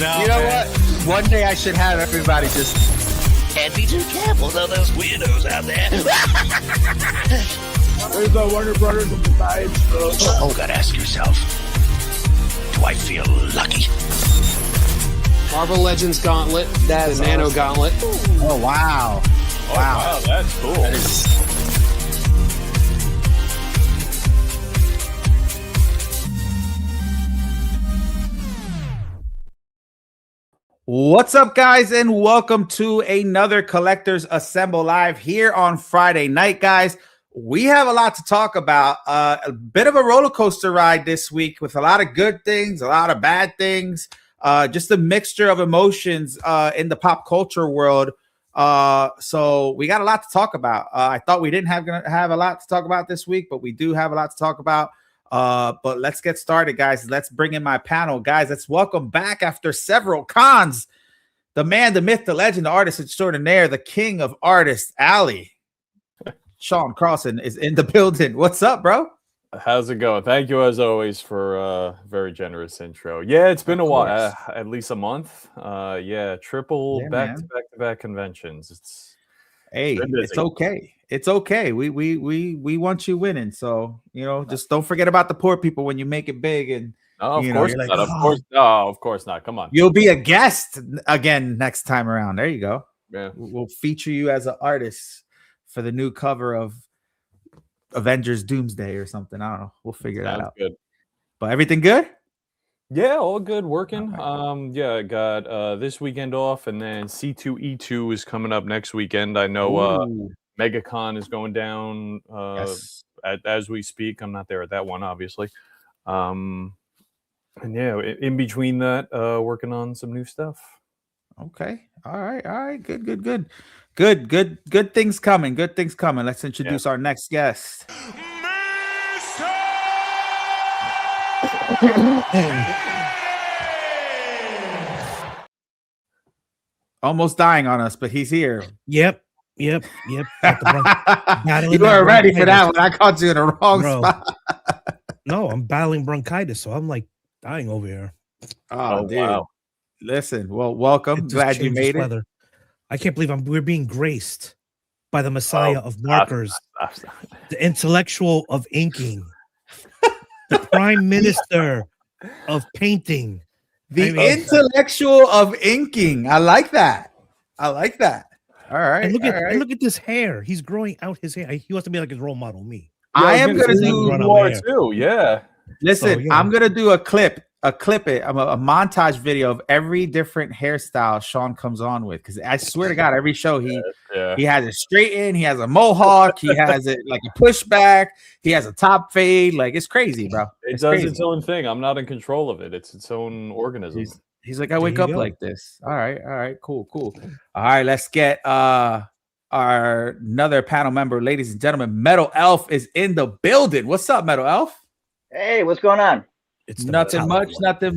No, you know what? One day I should have everybody just. And be too careful, though, those weirdos out there. Where's the Warner Brothers of the Sideshows? Oh, gotta ask yourself, do I feel lucky? Marvel Legends Gauntlet, the Nano Gauntlet. Oh, wow. Oh, wow, that's cool. That is... What's up, guys, and welcome to another Collectors Assemble Live here on Friday night, guys. We have a lot to talk about. A bit of a roller coaster ride this week with a lot of good things, a lot of bad things, just a mixture of emotions in the pop culture world. So we got a lot to talk about. I thought we didn't have a lot to talk about this week, but we do have a lot to talk about. But let's get started, guys. Let's bring in my panel, guys. Let's welcome back after several cons, the man, the myth, the legend, the artist extraordinaire, the king of artists, Ali. Sean Carlson is in the building. What's up, bro? How's it going? Thank you, as always, for a very generous intro. Yeah, it's been a while, at least a month. Triple back-to-back conventions. It's okay. It's okay. We want you winning. So, just don't forget about the poor people when you make it big. And of course not. Of course not. Come on. You'll be a guest again next time around. There you go. Yeah. We'll feature you as an artist for the new cover of Avengers Doomsday or something. I don't know. We'll figure that out. Good. But everything good? Yeah, all good, working. Okay. I got this weekend off, and then C2E2 is coming up next weekend. I know Megacon is going down as we speak. I'm not there at that one, obviously. And yeah, in between that, working on some new stuff. Okay. All right. Good things coming. Good things coming. Let's introduce our next guest. Almost dying on us, but he's here. Yep. You were ready for that one. I caught you in the wrong spot. No, I'm battling bronchitis, so I'm like dying over here. Oh, dude. Wow. Listen, well, welcome. Glad you made it. I can't believe we're being graced by the Messiah of markers, the intellectual of inking, the Prime Minister of painting. Intellectual of inking. I like that. All right. And look at this hair. He's growing out his hair. He wants to be like his role model, me. I am gonna do more too. Yeah. Listen, I'm gonna do a montage video of every different hairstyle Sean comes on with, because I swear to God, every show he has it straight in, he has a mohawk, he has it like a pushback, he has a top fade, like it's crazy, bro. It does its own thing. I'm not in control of it. It's its own organism. He's like, I wake up like this. All right, cool. All right, let's get our another panel member, ladies and gentlemen. Metal Elf is in the building. What's up, Metal Elf? Hey, what's going on? It's nothing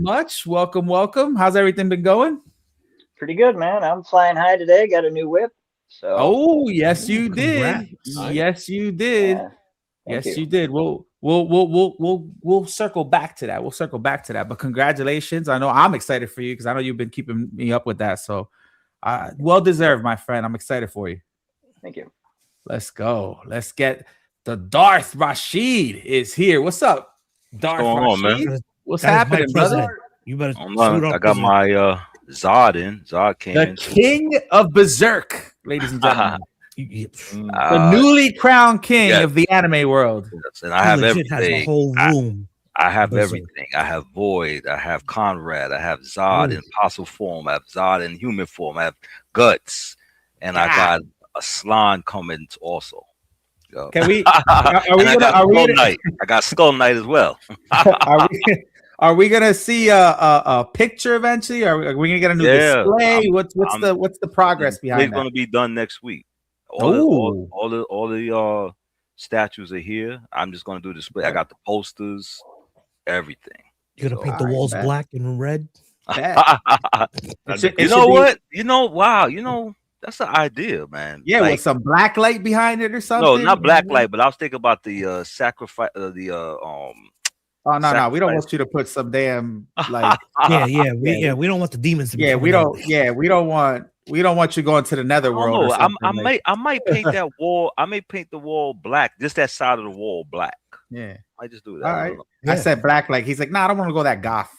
much. Welcome. How's everything been going? Pretty good, man. I'm flying high today. Got a new whip. So. Oh, yes, you did. Yes, you did. Yes, you did. We'll circle back to that. But congratulations. I know I'm excited for you because I know you've been keeping me up with that. So well deserved, my friend. I'm excited for you. Thank you. Let's go. Let's get the Darth Rashid is here. What's up, Darth Rashid? Man? What's happening, brother? You better. I got my Zod in. Zod came in. The king of Berserk, ladies and gentlemen. The newly crowned king of the anime world. Yes, and I have everything. Has a whole room. I have everything. I have Void. I have Conrad. I have Zod in apostle form. I have Zod in human form. I have Guts, and I got a Slan coming also. Can we? I got Skull Knight as well. Are we gonna see a picture eventually? Are we gonna get a new display? What's the progress behind that? It's gonna be done next week. All the statues are here. I'm just gonna do the display. I got the posters, everything. You're gonna paint the walls black and red. You know what? Wow. That's the idea, man. Yeah, with some black light behind it or something. No, not black light, but I was thinking about the sacrifice, Oh no, we don't want you to put some damn like. we don't want the demons to be we don't. Yeah, we don't want you going to the netherworld. Or something. I might paint that wall. I may paint the wall black, just that side of the wall black. Yeah, I might just do that. All right. I said black, like he's like, nah, I don't want to go that goth.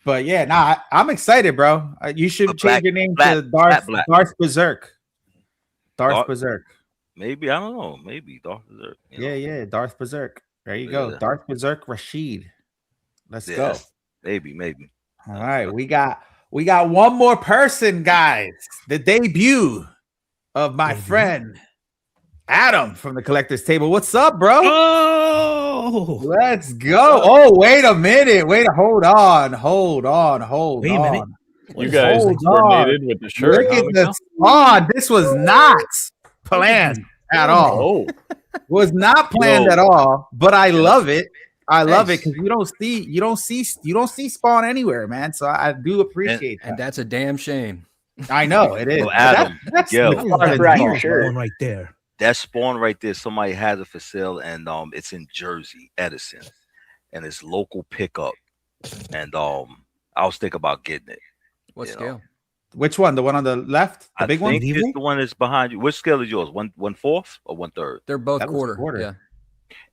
But yeah, nah, I'm excited, bro. You should change your name to Darth Berserk. Darth Berserk. Maybe, I don't know. Maybe Darth Berserk. Yeah, Darth Berserk. There you go. Darth Berserk Rashid. Let's go. Maybe. All right, we got one more person, guys. The debut of my friend Adam from the Collector's Table. What's up, bro? Oh, let's go. Oh, wait a minute. Hold on. Wait a minute. You guys coordinated with the shirt. Look at the spawn. This was not planned at all. Was not planned at all, but I love it. I love it because you don't see spawn anywhere, man. So I do appreciate that. And that's a damn shame. I know it is. Well, Adam, that's right there. That spawn right there, somebody has it for sale, and it's in Jersey, Edison, and it's local pickup. And I was thinking about getting it. What scale? Which one? The one on the left? The big one? I think it's the one that's behind you. Which scale is yours? 1/4 or 1/3? They're both quarter.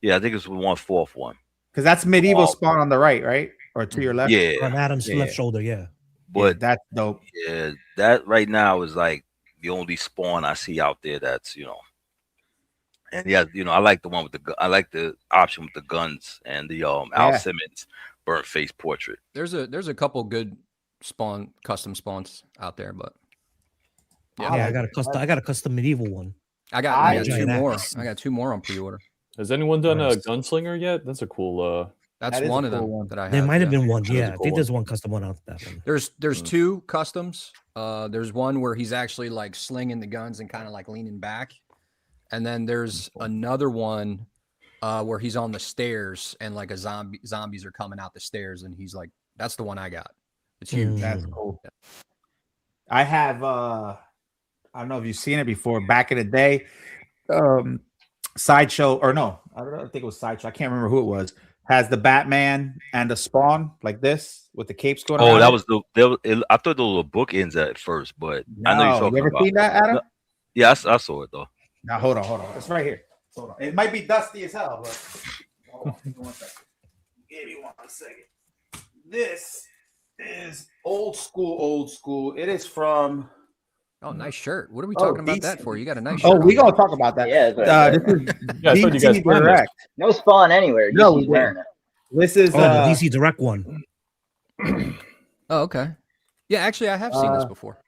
Yeah, I think it's 1/4 one. Because that's medieval spawn on the right? Or to your left? Yeah. On Adam's left shoulder, yeah. But that's dope. Yeah, that right now is like the only spawn I see out there that's, and yeah, I like the one with I like the option with the guns and the Al Simmons burnt face portrait. There's a couple good custom spawns out there, but I got a custom medieval one. I got two more. I got two more on pre-order. Has anyone done a gunslinger yet? That's a cool. That's one of them that I have. There might have been one. Yeah, I think there's one custom one out there. There's two customs. There's one where he's actually like slinging the guns and kind of like leaning back, and then there's another one where he's on the stairs and like zombies are coming out the stairs, and he's like, that's the one I got. It's huge. That's cool. I have I don't know if you've seen it before. Back in the day, Sideshow, or no, I think it was Sideshow. I can't remember who it was. Has the Batman and the Spawn like this with the capes going on. Oh, that was I thought those were bookends at first, but no, I know you're talking you ever about. Seen that, Adam? Yeah, I saw it though. Now hold on. It's right here. Hold on. It might be dusty as hell, but hold on. Give me 1 second. Give me 1 second. This is old school. It is from. Oh, nice shirt. What are we talking about that for? You got a nice shirt. Oh, we're going to talk about that. Yeah. This is DC Direct. No spawn anywhere. No, DC's wearing it. This is the DC Direct one. Oh, okay. Yeah, actually, I have seen this before.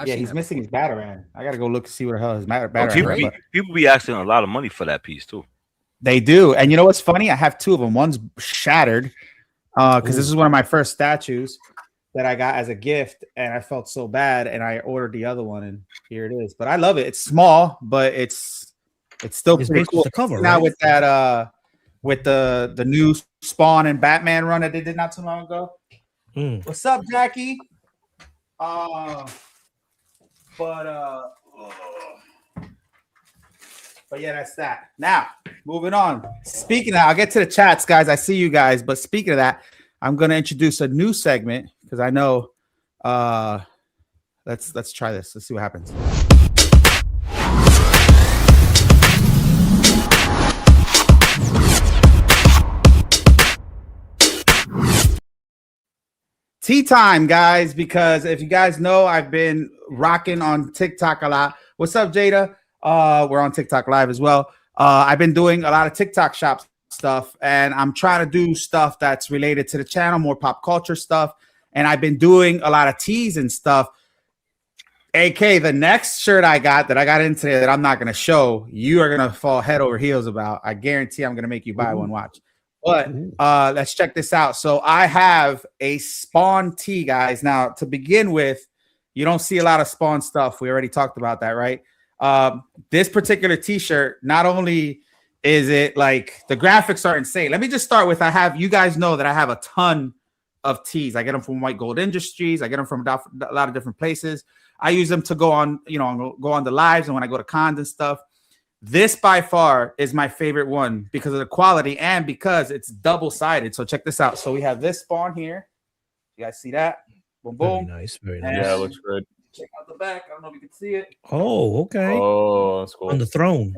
He's missing his Batarang. I got to go look to see what the hell his Batarang is. People be asking a lot of money for that piece, too. They do. And you know what's funny? I have two of them. One's shattered because this is one of my first statues that I got as a gift, and I felt so bad, and I ordered the other one, and here it is. But I love it. It's small, but it's still pretty cool. The cover, now right? with that with the new Spawn and Batman run that they did not too long ago. What's up, Jackie? But yeah, that's that. Now moving on. Speaking of that, I'll get to the chats, guys. I see you guys, but speaking of that, I'm going to introduce a new segment because I know. Let's try this. Let's see what happens. Tea time, guys, because if you guys know, I've been rocking on TikTok a lot. What's up, Jada? We're on TikTok live as well. I've been doing a lot of TikTok shop stuff, and I'm trying to do stuff that's related to the channel, more pop culture stuff. And I've been doing a lot of teas and stuff. AK, the next shirt I got in today that I'm not going to show, you are going to fall head over heels about. I guarantee I'm going to make you buy one. Watch. But let's check this out. So I have a Spawn tee, guys. Now, to begin with, you don't see a lot of Spawn stuff. We already talked about that, right? This particular t-shirt, not only is it like the graphics are insane. Let me just start with, you guys know that I have a ton of tees. I get them from White Gold Industries. I get them from a lot of different places. I use them to go on, go on the lives and when I go to cons and stuff. This by far is my favorite one because of the quality and because it's double-sided. So check this out. So we have this spawn here. You guys see that? Boom, boom. Very nice. Very And nice. Yeah, it looks good. check out the back. I don't know if you can see it. Oh, okay. Oh, that's cool. On the throne.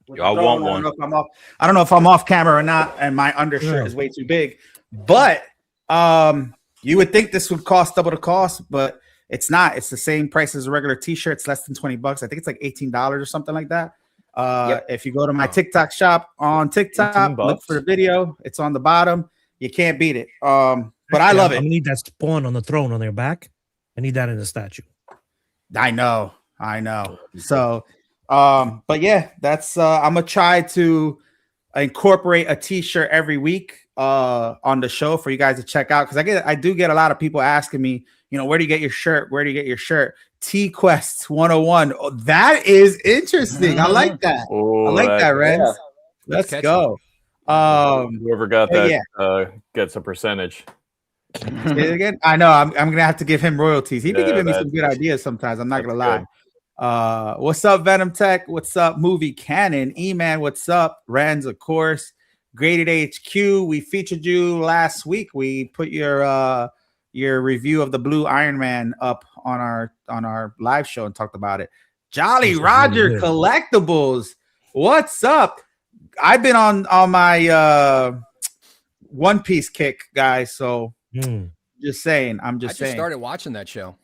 With Yo, I the throne. want I don't one. know if I'm off. I don't know if I'm off camera or not, and my undershirt Yeah. is way too big. But you would think this would cost double the cost, but it's not. It's the same price as a regular T-shirt. It's less than $20. I think it's like $18 or something like that. If you go to my TikTok shop on TikTok, look for the video. It's on the bottom. You can't beat it. But I love I it. need that spawn on the throne on their back. I need that in the statue. I know. So, but yeah, that's I'm gonna try to incorporate a T-shirt every week on the show for you guys to check out, because I do get a lot of people asking me, where do you get your shirt? Where do you get your shirt? ToyQuest101. Oh, that is interesting. I like that. Oh, I like that, Renz. Yeah. Let's Catchy. go. Whoever got that yeah. Gets a percentage. Say it again. I know. I'm gonna have to give him royalties. He's been Yeah, giving me that's- some good ideas sometimes. I'm not that's gonna lie. What's up, Venom Tech? What's up, Movie Cannon? E-Man, what's up? Rands, of course. Graded HQ. We featured you last week. We put your review of the Blue Iron Man up on our live show and talked about it. Jolly This is Roger really good. Collectibles. What's up? I've been on my One Piece kick, guys. So just saying. I'm I just just saying. started watching that show.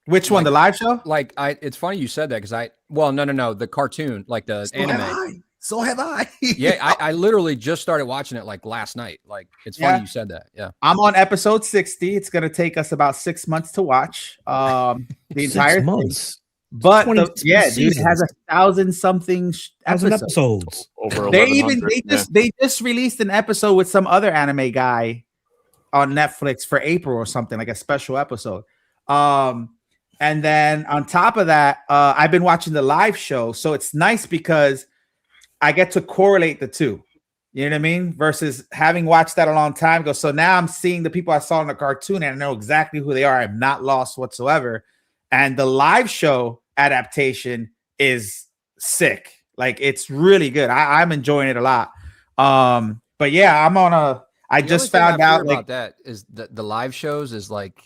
Which one? The live show? It's funny you said that because no, the cartoon, like the anime. So have I. Yeah, I literally just started watching it like last night. Like, it's funny Yeah. you said that. Yeah. I'm on episode 60. It's gonna take us about 6 months to watch the entire 6 thing. months. But 20 dude, it has 1,000 something 1,000 episodes. episodes. Over They 1100. they just released an episode with some other anime guy on Netflix for April or something, like a special episode. And then on top of that, I've been watching the live show, so it's nice because I get to correlate the two. You know what I mean? Versus having watched that a long time ago. So now I'm seeing the people I saw in the cartoon and I know exactly who they are. I'm not lost whatsoever. And the live show adaptation is sick. Like, it's really good. I'm enjoying it a lot. But yeah, I just found out about that is the live shows is like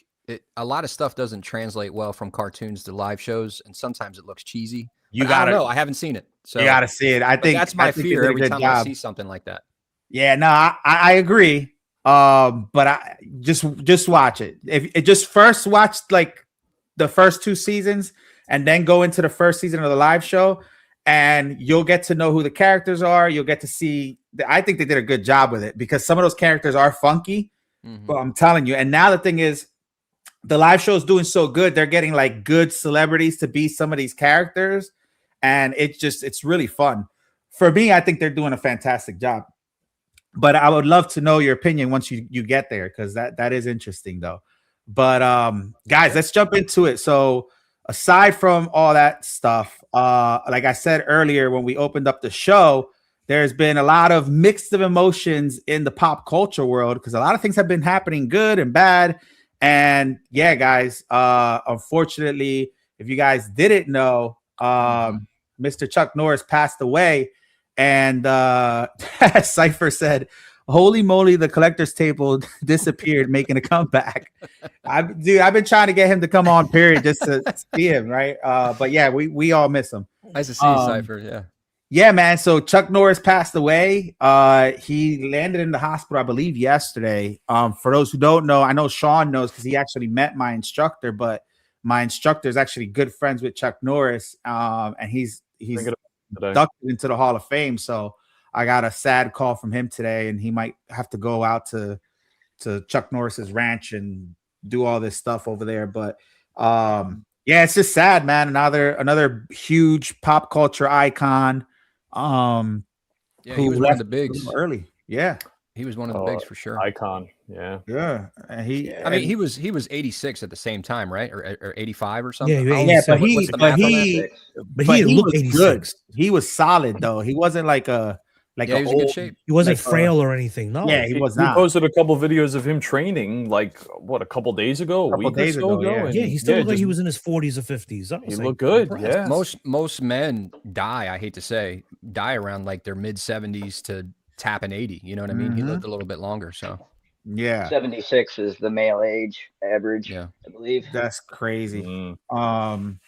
a lot of stuff doesn't translate well from cartoons to live shows, and sometimes it looks cheesy. You But I gotta don't know. I haven't seen it, so you gotta see it. I think that's my I think they fear did a every good time I job. see something like that. Yeah, no, I agree. But I just watch it. If it just first watch like the first 2 seasons and then go into the first season of the live show, and you'll get to know who the characters are. You'll get to see. I think they did a good job with it because some of those characters are funky. But I'm telling you, and now the thing is, the live show is doing so good. They're getting like good celebrities to be some of these characters, and it's really fun. For me, I think they're doing a fantastic job. But I would love to know your opinion once you get there, because that is interesting though. But guys, let's jump into it. So aside from all that stuff, like I said earlier when we opened up the show, there's been a lot of mixed of emotions in the pop culture world because a lot of things have been happening good and bad. And yeah, guys, unfortunately, if you guys didn't know, Mr. Chuck Norris passed away. And Cypher said, "Holy moly, the collector's table disappeared, making a comeback." I've been trying to get him to come on, period, just to see him, right? But yeah, we all miss him. Nice to see you, Cypher. Yeah. Yeah, man. So Chuck Norris passed away. He landed in the hospital, I believe, yesterday. For those who don't know, I know Sean knows because he actually met my instructor, but my instructor is actually good friends with Chuck Norris. And he's inducted into the Hall of Fame. So I got a sad call from him today, and he might have to go out to Chuck Norris's ranch and do all this stuff over there. But yeah, it's just sad, man. Another huge pop culture icon. Yeah, he was one of the bigs early. Yeah, he was one of the bigs for sure. Icon. Yeah. And I mean, he was 86 at the same time, right? Or 85 or something. Yeah, but he looked was 86. good. He was solid though. He wasn't like a like Yeah, he was in good shape. He wasn't like, frail or anything. No. Yeah, he was He not. posted a couple videos of him training, like what, a couple days ago, a Couple week days or so ago, yeah. and, Yeah, he still looked like he just- was in his 40s or 50s. He looked good. impressed. Yeah, Most men die. I hate to say, die around like their mid 70s to tapping 80. You know what I mean? He lived a little bit longer. So Yeah, 76 is the male age average, yeah. I believe. that's crazy. Mm.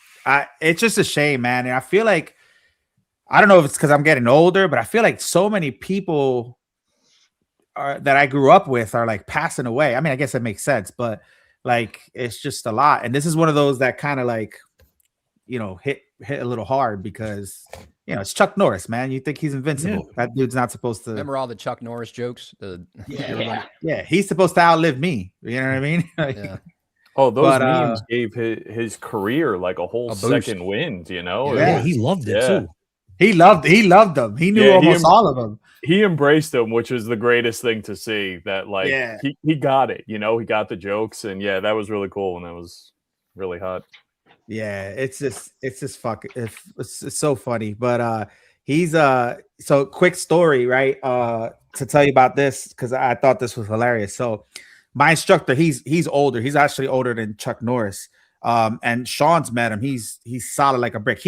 It's just a shame, man. And I feel like, I don't know if it's because I'm getting older, but I feel like so many people that I grew up with are like passing away. I mean, I guess that makes sense, but like it's just a lot. And this is one of those that kind of like, hit a little hard because it's Chuck Norris, man. You think he's invincible? Yeah. That dude's not supposed to. Remember all the Chuck Norris jokes? Yeah, he's supposed to outlive me. You know what I mean? Yeah. Oh, those memes gave his career like a whole second wind. Yeah, he loved it too. He loved them. He knew almost all of them. He embraced them, which is the greatest thing to see. That like he got it. He got the jokes, and yeah, that was really cool, and that was really hot. Yeah, it's just fucking it's so funny. But he's so quick story, right? To tell you about this because I thought this was hilarious. So my instructor, he's older. He's actually older than Chuck Norris. And Sean's met him. He's solid like a brick.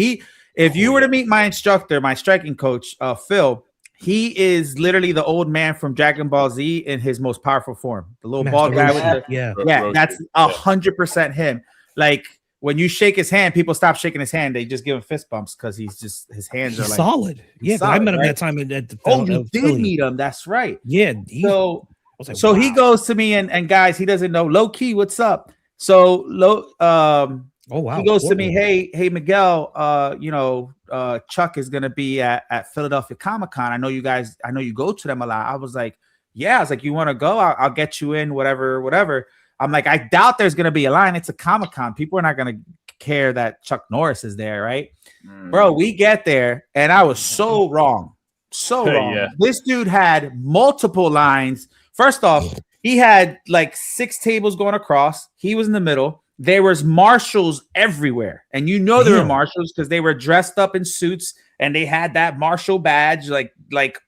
If you were to meet my instructor, my striking coach, Phil, he is literally the old man from Dragon Ball Z in his most powerful form. The little bald guy with the that's 100% him. Like when you shake his hand, people stop shaking his hand. They just give him fist bumps because his hands are like solid. Yeah, solid, I met him that time at the. Oh, you did meet him. That's right. Yeah. So he goes to me and guys, he doesn't know low key. What's up? So oh wow, he goes to me, hey Miguel, Chuck is gonna be at Philadelphia Comic-Con. I know you go to them a lot. I was like, yeah. I was like, you want to go? I'll get you in, whatever. I'm like, I doubt there's gonna be a line. It's a Comic-Con. People are not gonna care that Chuck Norris is there, right? Bro, we get there, and I was so wrong. So wrong. Yeah. This dude had multiple lines. First off, he had like 6 tables going across. He was in the middle. There was marshals everywhere, and there were marshals because they were dressed up in suits and they had that marshal badge like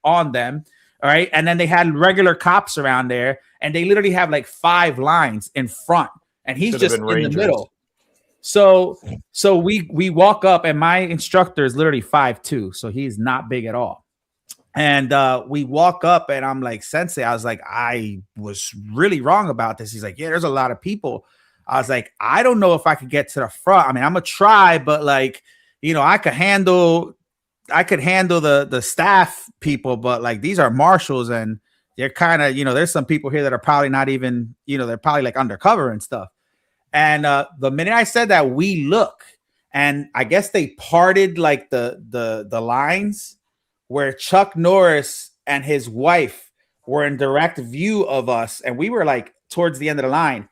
on them. All right, and then they had regular cops around there, and they literally have like 5 lines in front, and he's just in the middle. So we walk up, and my instructor is literally 5'2", so he's not big at all. And we walk up, and I'm like, Sensei, I was like, I was really wrong about this. He's like, yeah, there's a lot of people. I was like, I don't know if I could get to the front. I mean, I'm gonna try, but like, I could handle the staff people, but like these are marshals, and they're kind of, there's some people here that are probably not even, they're probably like undercover and stuff. And the minute I said that, we look, and I guess they parted like the lines where Chuck Norris and his wife were in direct view of us, and we were like towards the end of the line.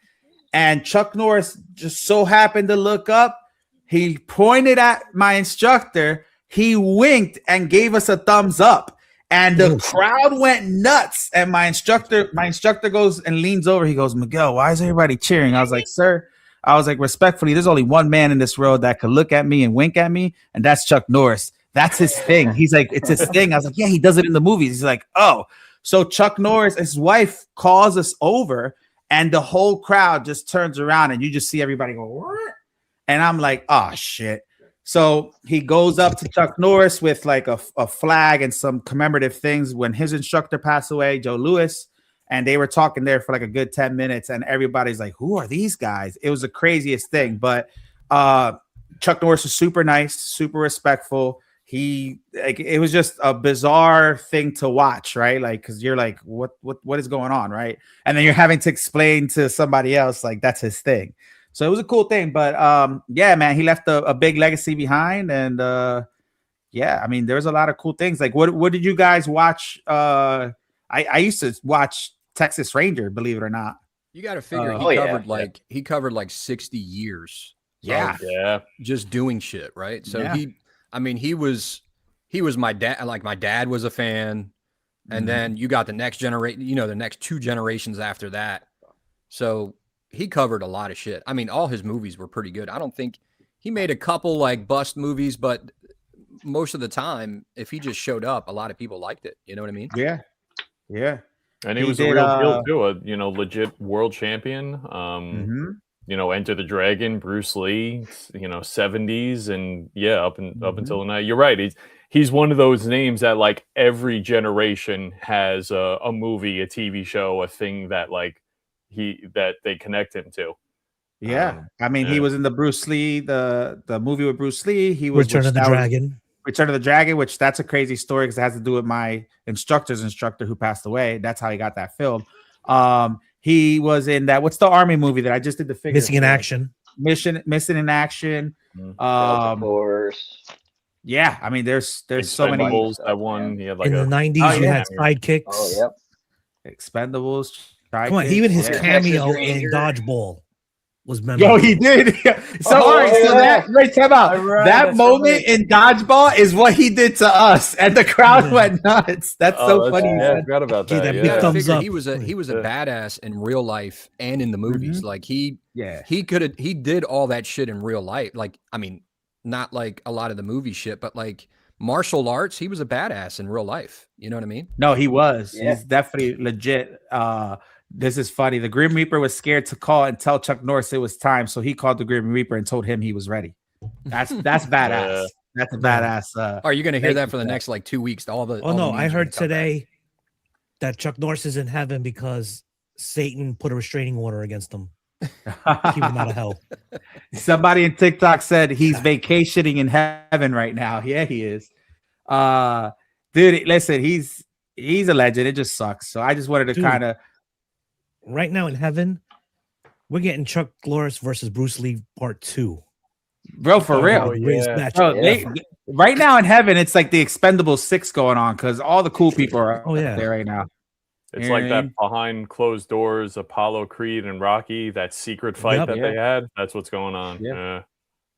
And Chuck Norris just so happened to look up. He pointed at my instructor. He winked and gave us a thumbs up. And the crowd went nuts. And my instructor goes and leans over. He goes, Miguel, why is everybody cheering? I was like, sir, respectfully, there's only one man in this world that could look at me and wink at me, and that's Chuck Norris. That's his thing. He's like, it's his thing. I was like, yeah, he does it in the movies. He's like, oh. So Chuck Norris, his wife, calls us over. And the whole crowd just turns around, and you just see everybody go, what? And I'm like, oh, shit. So he goes up to Chuck Norris with like a flag and some commemorative things when his instructor passed away, Joe Lewis. And they were talking there for like a good 10 minutes. And everybody's like, who are these guys? It was the craziest thing. But Chuck Norris was super nice, super respectful. It was just a bizarre thing to watch, right? Like, because you're like, what is going on, right? And then you're having to explain to somebody else, like, that's his thing. So it was a cool thing. But yeah, man, he left a big legacy behind. And yeah, I mean, there's a lot of cool things. Like, what did you guys watch? I used to watch Texas Ranger, believe it or not. You got to figure he covered like 60 years. Yeah. Just doing shit, right? So he was my dad. Like my dad was a fan, and then you got the next generation, the next 2 generations after that. So he covered a lot of shit. I mean, all his movies were pretty good. I don't think he made a couple like bust movies, but most of the time, if he just showed up, a lot of people liked it. You know what I mean? Yeah, yeah. And he was a real deal too, a legit world champion. Enter the Dragon, Bruce Lee, 70s, and up until now. You're right. He's one of those names that like every generation has a movie, a TV show, a thing that like that they connect him to. Yeah, I mean, he was in the Bruce Lee, the movie with Bruce Lee. He was Return of the Dragon. Return of the Dragon, which that's a crazy story because it has to do with my instructor's instructor who passed away. That's how he got that film. He was in that. What's the army movie that I just did the figure? Missing in Action. Missing in Action. Delta Force. Yeah, I mean, there's so many. That one. He had like in the 90s, you had Sidekicks. Oh, yep. Expendables. Come on, even his cameo in Dodgeball was Yo, memorable. he did. Wait, time out. That moment in Dodgeball is what he did to us, and the crowd went nuts. That's so funny. Yeah, I forgot about that. Big thumbs up. He was a badass in real life and in the movies. Like he did all that shit in real life. Like, I mean, not like a lot of the movie shit, but like martial arts, he was a badass in real life. You know what I mean? No, he was. Yeah. He's definitely legit. This is funny. The Grim Reaper was scared to call and tell Chuck Norris it was time, so he called the Grim Reaper and told him he was ready. That's badass. That's a badass. Are you going to hear that for the next like 2 weeks? I heard today that Chuck Norris is in heaven because Satan put a restraining order against him. Keep him out of hell. Somebody in TikTok said he's vacationing in heaven right now. Yeah, he is. Dude, listen, he's a legend. It just sucks. So I just wanted to kind of. Right now in heaven, we're getting Chuck Norris versus Bruce Lee Part 2. Bro, for real. Right now in heaven, it's like the Expendables 6 going on because all the cool people are there right now. It's like that behind closed doors, Apollo Creed and Rocky, that secret fight they had. That's what's going on.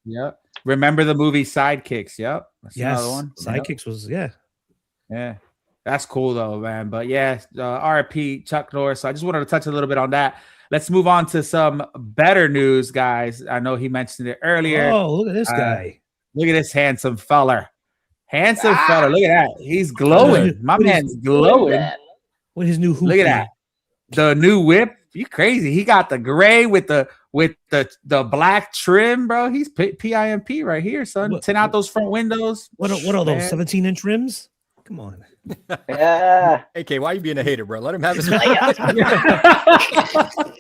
Yeah. Remember the movie Sidekicks? Yep. That's another one. Sidekicks was, Yeah. That's cool though, man. But RIP Chuck Norris. So I just wanted to touch a little bit on that. Let's move on to some better news, guys. I know he mentioned it earlier. Oh, look at this guy. Look at this handsome fella. Handsome fella. Look at that. He's glowing. My man's glowing. With his new hoopty. Look at that. The new whip. You crazy. He got the gray with the black trim, bro. He's PIMP right here, son. 10 out those front windows. What are those? 17-inch rims? Come on. Yeah. AK, why are you being a hater, bro? Let him have his I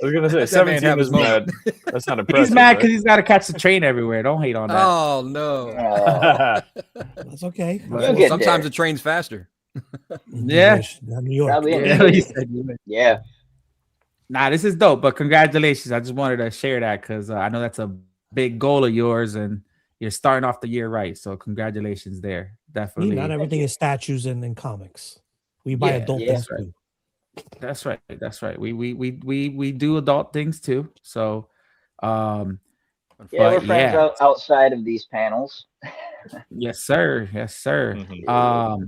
was gonna say 17 is mad. That's not impressive. He's mad because he's got to catch the train everywhere. Don't hate on that. Oh no. That's okay. Sometimes the train's faster. Yeah. New York. Yeah. Nah, this is dope. But congratulations. I just wanted to share that because I know that's a big goal of yours, and you're starting off the year right. So congratulations there. Definitely. Not everything is statues and comics. We buy adult things too. That's right. We do adult things too. So we're friends outside of these panels. Yes, sir. Mm-hmm.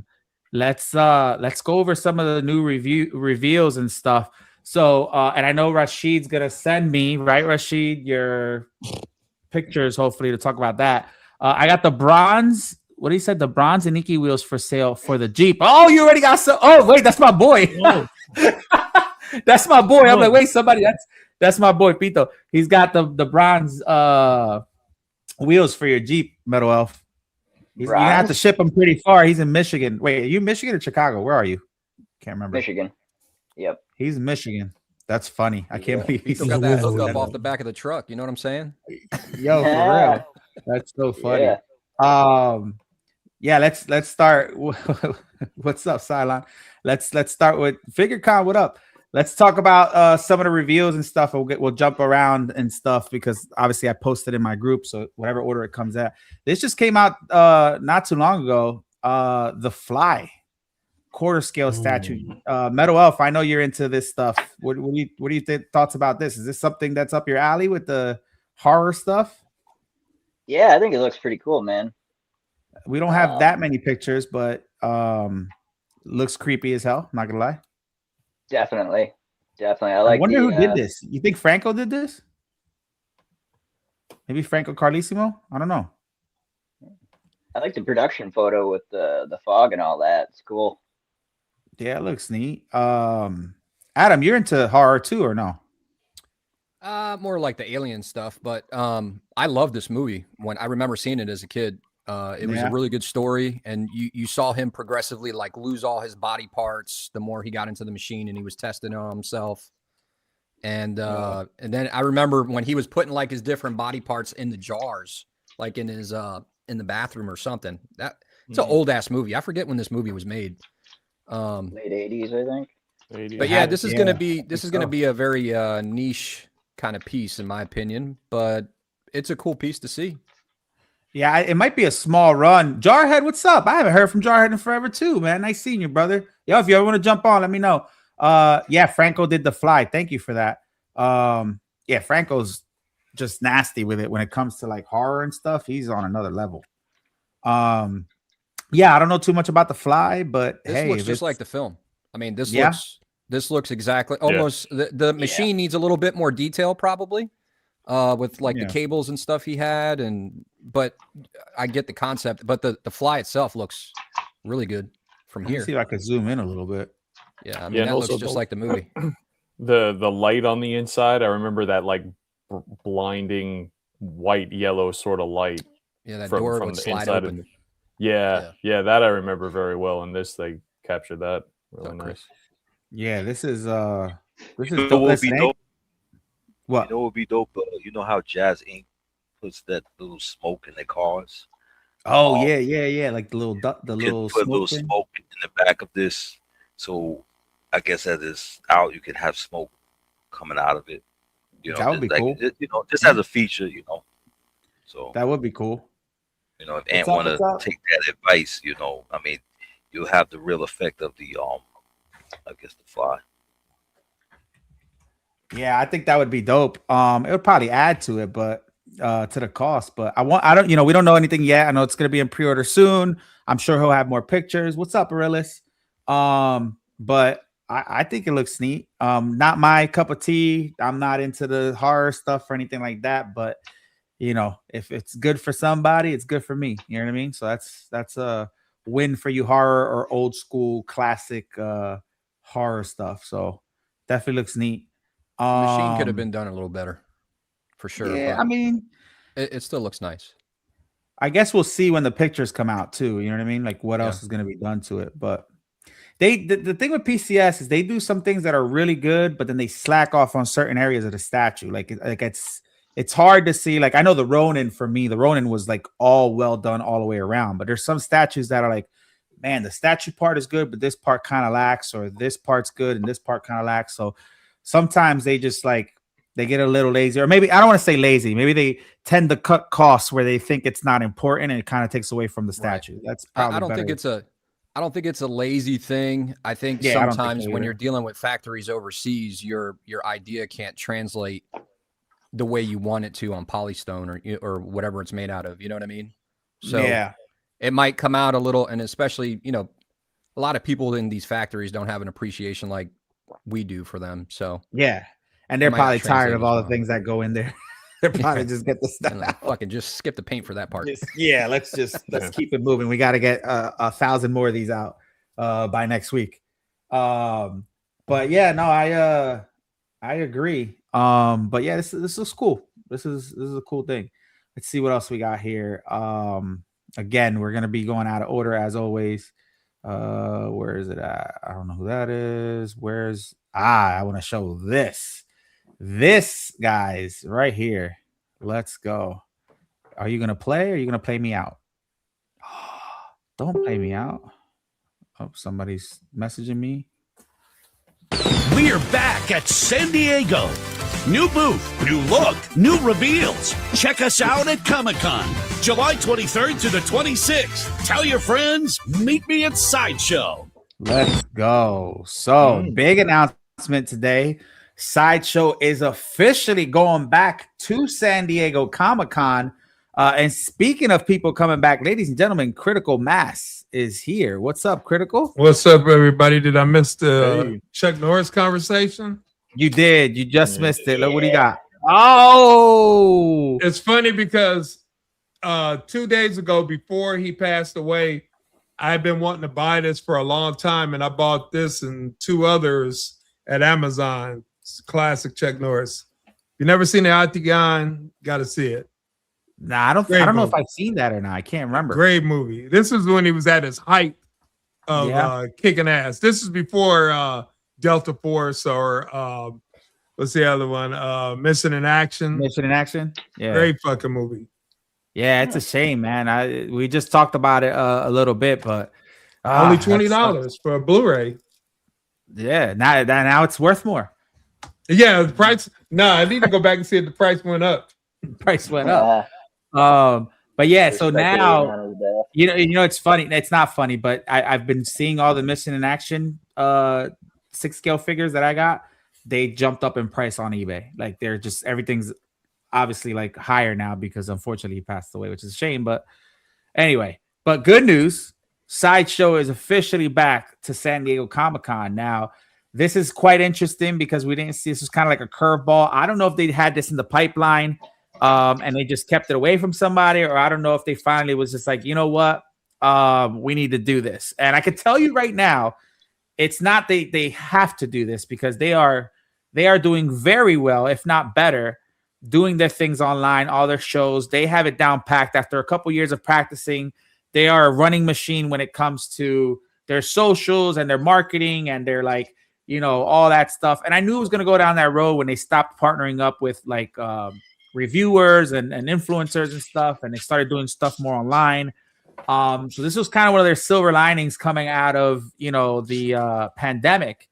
Let's go over some of the new reveals and stuff. So and I know Rashid's gonna send me, right, Rashid, your pictures hopefully to talk about that. I got the bronze. What he said, the bronze and Nikki wheels for sale for the Jeep. Oh, you already got some. Oh, wait, that's my boy. That's my boy. I'm like, wait, somebody. That's my boy, Pito. He's got the bronze wheels for your Jeep, Metal Elf. You're gonna have to ship him pretty far. He's in Michigan. Wait, are you Michigan or Chicago? Where are you? Can't remember. Michigan. Yep. He's in Michigan. That's funny. I can't believe he's got that hook up off the back of the truck. You know what I'm saying? Yo, for real. That's so funny. Yeah. Let's start. What's up, Cylon? Let's start with FigureCon. What up? Let's talk about some of the reveals and stuff. We'll jump around and stuff because obviously I posted in my group, so whatever order it comes at. This just came out not too long ago. The Fly quarter scale statue. Metal Elf, I know you're into this stuff. What do you think? Thoughts about this? Is this something that's up your alley with the horror stuff? Yeah, I think it looks pretty cool, man. We don't have that many pictures, but looks creepy as hell. Not gonna lie. Definitely. I wonder who did this. You think Franco did this? Maybe Franco Carlissimo? I don't know. I like the production photo with the fog and all that. It's cool. Yeah, it looks neat. Adam, you're into horror too, or no? More like the alien stuff, but I love this movie. When I remember seeing it as a kid, it was a really good story, and you saw him progressively like lose all his body parts the more he got into the machine, and he was testing on himself. And then I remember when he was putting like his different body parts in the jars, like in his in the bathroom or something. It's an old ass movie. I forget when this movie was made. Late 80s, I think. 80s. But yeah, this is gonna be a very niche kind of piece, in my opinion. But it's a cool piece to see. Yeah, it might be a small run. Jarhead, what's up? I haven't heard from Jarhead in forever too, man. Nice seeing you, brother. Yo, if you ever want to jump on, let me know. Yeah, Franco did the fly. Thank you for that. Yeah, Franco's just nasty with it when it comes to like horror and stuff. He's on another level. Yeah, I don't know too much about the fly, but This hey, looks just like the film. I mean, this looks exactly almost the machine needs a little bit more detail, probably. With like the cables and stuff he had, but I get the concept. But the fly itself looks really good from here. See if I could zoom in a little bit. Yeah, I mean that looks just like the movie. The light on the inside, I remember that like blinding white yellow sort of light. Yeah, that door would slide open. Yeah, that I remember very well. In this, they captured that really nice. Yeah, this is dope. What? You know what would be dope? You know how Jazz Inc. puts that little smoke in their cars? Oh yeah. Like the little put a little smoke in the back of this. So I guess as it's out, you can have smoke coming out of it. You know, that would be cool. Just as a feature, So that would be cool. If Ant want to take that advice, I mean, you'll have the real effect of the I guess the fly. Yeah, I think that would be dope. It would probably add to it, but to the cost. But we don't know anything yet. I know it's gonna be in pre-order soon. I'm sure he'll have more pictures. What's up, Arillis? But I think it looks neat. Not my cup of tea. I'm not into the horror stuff or anything like that. But if it's good for somebody, it's good for me. You know what I mean? So that's a win for you, horror or old school classic horror stuff. So definitely looks neat. The machine could have been done a little better, for sure. Yeah, I mean, it still looks nice. I guess we'll see when the pictures come out too. You know what I mean? Like what else is going to be done to it. But the thing with PCS is they do some things that are really good, but then they slack off on certain areas of the statue. Like it's hard to see. Like I know the Ronin, for me, the Ronin was like all well done all the way around. But there's some statues that are like, man, the statue part is good, but this part kind of lacks, or this part's good and this part kind of lacks. So sometimes they just they get a little lazy, or maybe I don't want to say lazy. Maybe they tend to cut costs where they think it's not important, and it kind of takes away from the statue. Right. That's probably I don't think it's a lazy thing. I think sometimes when you're dealing with factories overseas, your idea can't translate the way you want it to on polystone or whatever it's made out of. You know what I mean? So it might come out a little, and especially a lot of people in these factories don't have an appreciation like we do for them. So and they're probably tired of all the things that go in there. They're probably just get the stuff out. Fucking just skip the paint for that part. Let's keep it moving. We got to get 1,000 more of these out by next week. But yeah, no, I agree. But yeah, this is cool. This is a cool thing. Let's see what else we got here. Again, we're gonna be going out of order as always. Where is it at? I don't know who that is. I want to show this guys right here. Let's go. Are you gonna play, or are you gonna play me out? Don't play me out. Oh, somebody's messaging me. We're back at San Diego. New booth, new look, new reveals. Check us out at Comic-Con, July 23rd to the 26th. Tell your friends, meet me at Sideshow. Let's go. So, big announcement today. Sideshow is officially going back to San Diego Comic-Con. And speaking of people coming back, ladies and gentlemen, Critical Mass is here. What's up, Critical? What's up, everybody? Did I miss the Chuck Norris conversation? You did. You just missed it. Look what he got. Oh, it's funny because 2 days ago, before he passed away, I've been wanting to buy this for a long time, and I bought this and 2 others at Amazon. It's classic Chuck Norris. You never seen the Octagon? Got to see it. Nah, I don't know if I've seen that or not. I can't remember. Great movie. This is when he was at his height of kicking ass. This is before Delta Force or what's the other one? Missing in Action. Missing in Action. Yeah, great fucking movie. Yeah, it's a shame, man. We just talked about it a little bit, but only $20 for a Blu-ray. Yeah, now it's worth more. Yeah, the price. No, I need to go back and see if the price went up. Price went up. But yeah, so now you know it's funny. It's not funny, but I've been seeing all the Missing in Action 6-scale figures that I got. They jumped up in price on eBay. Like they're just everything's obviously like higher now because unfortunately he passed away, which is a shame. But anyway, but good news. Sideshow is officially back to San Diego Comic-Con. Now, this is quite interesting because we didn't see this was kind of like a curveball. I don't know if they had this in the pipeline and they just kept it away from somebody, or I don't know if they finally was just like, you know what, we need to do this. And I can tell you right now, it's not they have to do this because they are doing very well, if not better, doing their things online, all their shows. They have it down packed after a couple years of practicing. They are a running machine when it comes to their socials and their marketing and their like, you know, all that stuff. And I knew it was going to go down that road when they stopped partnering up with like reviewers and influencers and stuff. And they started doing stuff more online. So this was kind of one of their silver linings coming out of, you know, the pandemic.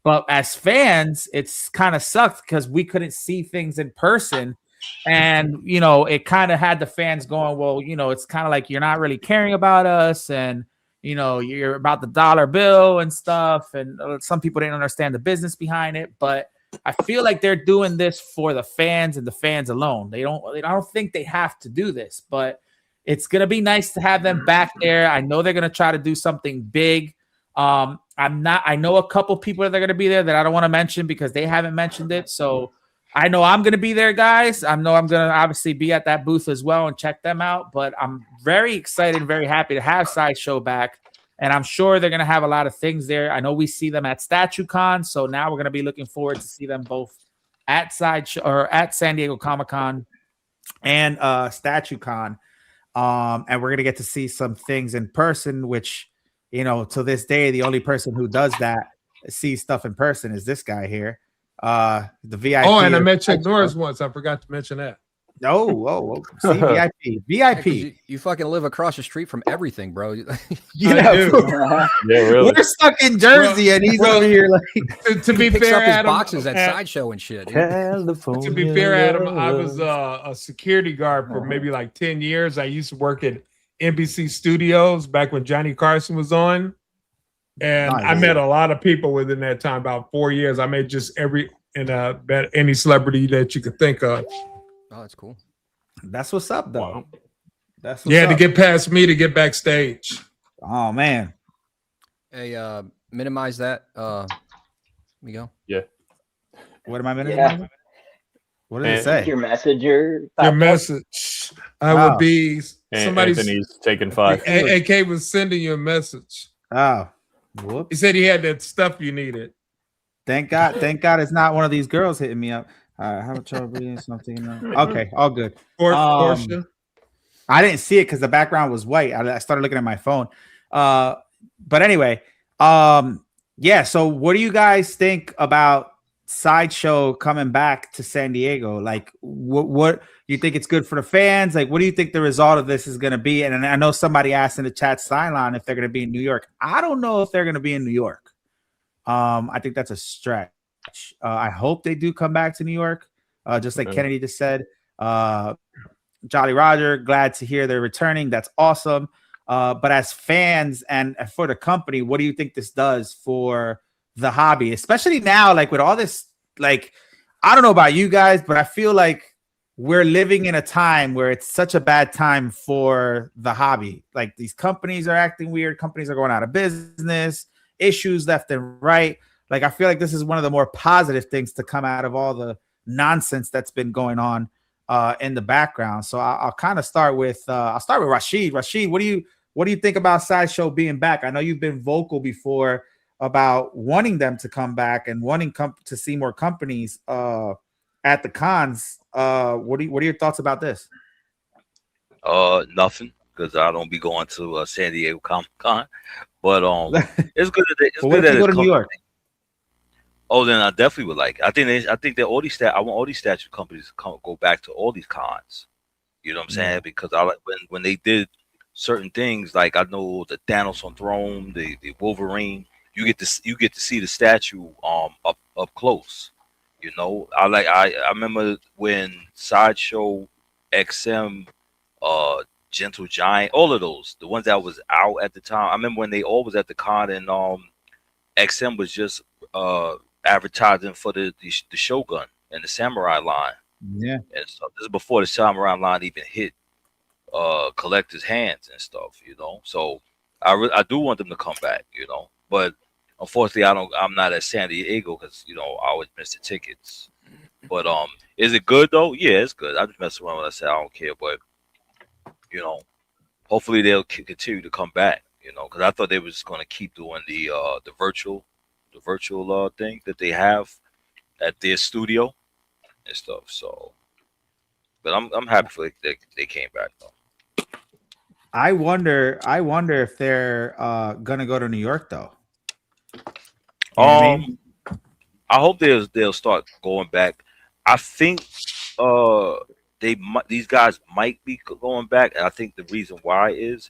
But as fans, it's kind of sucked because we couldn't see things in person. And, you know, it kind of had the fans going, well, you know, it's kind of like you're not really caring about us. And, you know, you're about the dollar bill and stuff. And some people didn't understand the business behind it. But I feel like they're doing this for the fans and the fans alone. I don't think they have to do this, but it's going to be nice to have them back there. I know they're going to try to do something big. I know a couple people that are going to be there that I don't want to mention because they haven't mentioned it. So I know I'm going to be there, guys. I know I'm going to obviously be at that booth as well and check them out. But I'm very excited and very happy to have Sideshow back. And I'm sure they're going to have a lot of things there. I know we see them at StatueCon. So now we're going to be looking forward to see them both at Sideshow or at San Diego Comic-Con and StatueCon. And we're going to get to see some things in person, which, you know, to this day, the only person who does that, sees stuff in person, is this guy here. The VIP. Oh, and I met Chuck Norris once. I forgot to mention that. Oh, see, VIP. You fucking live across the street from everything, bro. Yeah, really. We're stuck in Jersey, and he's over here like. To be Picks fair, up his Adam, boxes at Sideshow and shit. California. To be fair, Adam, I was a security guard for maybe like 10 years. I used to work at NBC Studios back when Johnny Carson was on. And I met a lot of people within that time, about 4 years. I met just any celebrity that you could think of. Oh, that's cool. That's what's up, though. Wow. That's what's up. To get past me to get backstage. Oh man. Hey, minimize that. We go. Yeah. What am I minimizing? What did it say? Your messenger. Your message. I would be somebody's. Anthony's taking 5. AK was sending you a message. Oh. Whoops. He said he had that stuff you needed. Thank God it's not one of these girls hitting me up. How much trouble reading something? Okay, all good. Portia. I didn't see it because the background was white. I started looking at my phone. But anyway, yeah. So, what do you guys think about Sideshow coming back to San Diego? Like, what you think it's good for the fans? Like, what do you think the result of this is going to be? And I know somebody asked in the chat sideline if they're going to be in New York. I don't know if they're going to be in New York. I think that's a stretch. I hope they do come back to New York, just like Kennedy just said. Jolly Roger, glad to hear they're returning. That's awesome. But as fans and for the company, what do you think this does for the hobby, especially now, like with all this? Like, I don't know about you guys, but I feel like we're living in a time where it's such a bad time for the hobby. Like, these companies are acting weird. Companies are going out of business, issues left and right. Like, I feel like this is one of the more positive things to come out of all the nonsense that's been going on in the background. So I'll kind of start with Rashid. Rashid, what do you think about Sideshow being back? I know you've been vocal before about wanting them to come back and wanting to see more companies at the cons. What are your thoughts about this? Nothing, because I don't be going to San Diego Comic-Con. But it's good that it's well, good that you go it's to New York. Oh, then I definitely would like. I think that I want all these statue companies to go back to all these cons. You know what I'm saying? Because I like when they did certain things, like I know the Thanos on Throne, the Wolverine. You get to see the statue up close. You know, I remember when Sideshow, XM, Gentle Giant, all of those, the ones that was out at the time. I remember when they all was at the con, and XM was just advertising for the Shogun and the Samurai line. Yeah, and so this is before the Samurai line even hit collectors' hands and stuff. You know, so I do want them to come back. You know, but unfortunately, I'm not at San Diego because I always miss the tickets. But is it good though? Yeah, it's good. I just mess around when I say I don't care, but hopefully they'll continue to come back. Because I thought they were just going to keep doing the virtual thing that they have at their studio and stuff. So, but I'm happy for they came back though. I wonder if they're gonna go to New York though. I hope they'll start going back. I think these guys might be going back, and I think the reason why is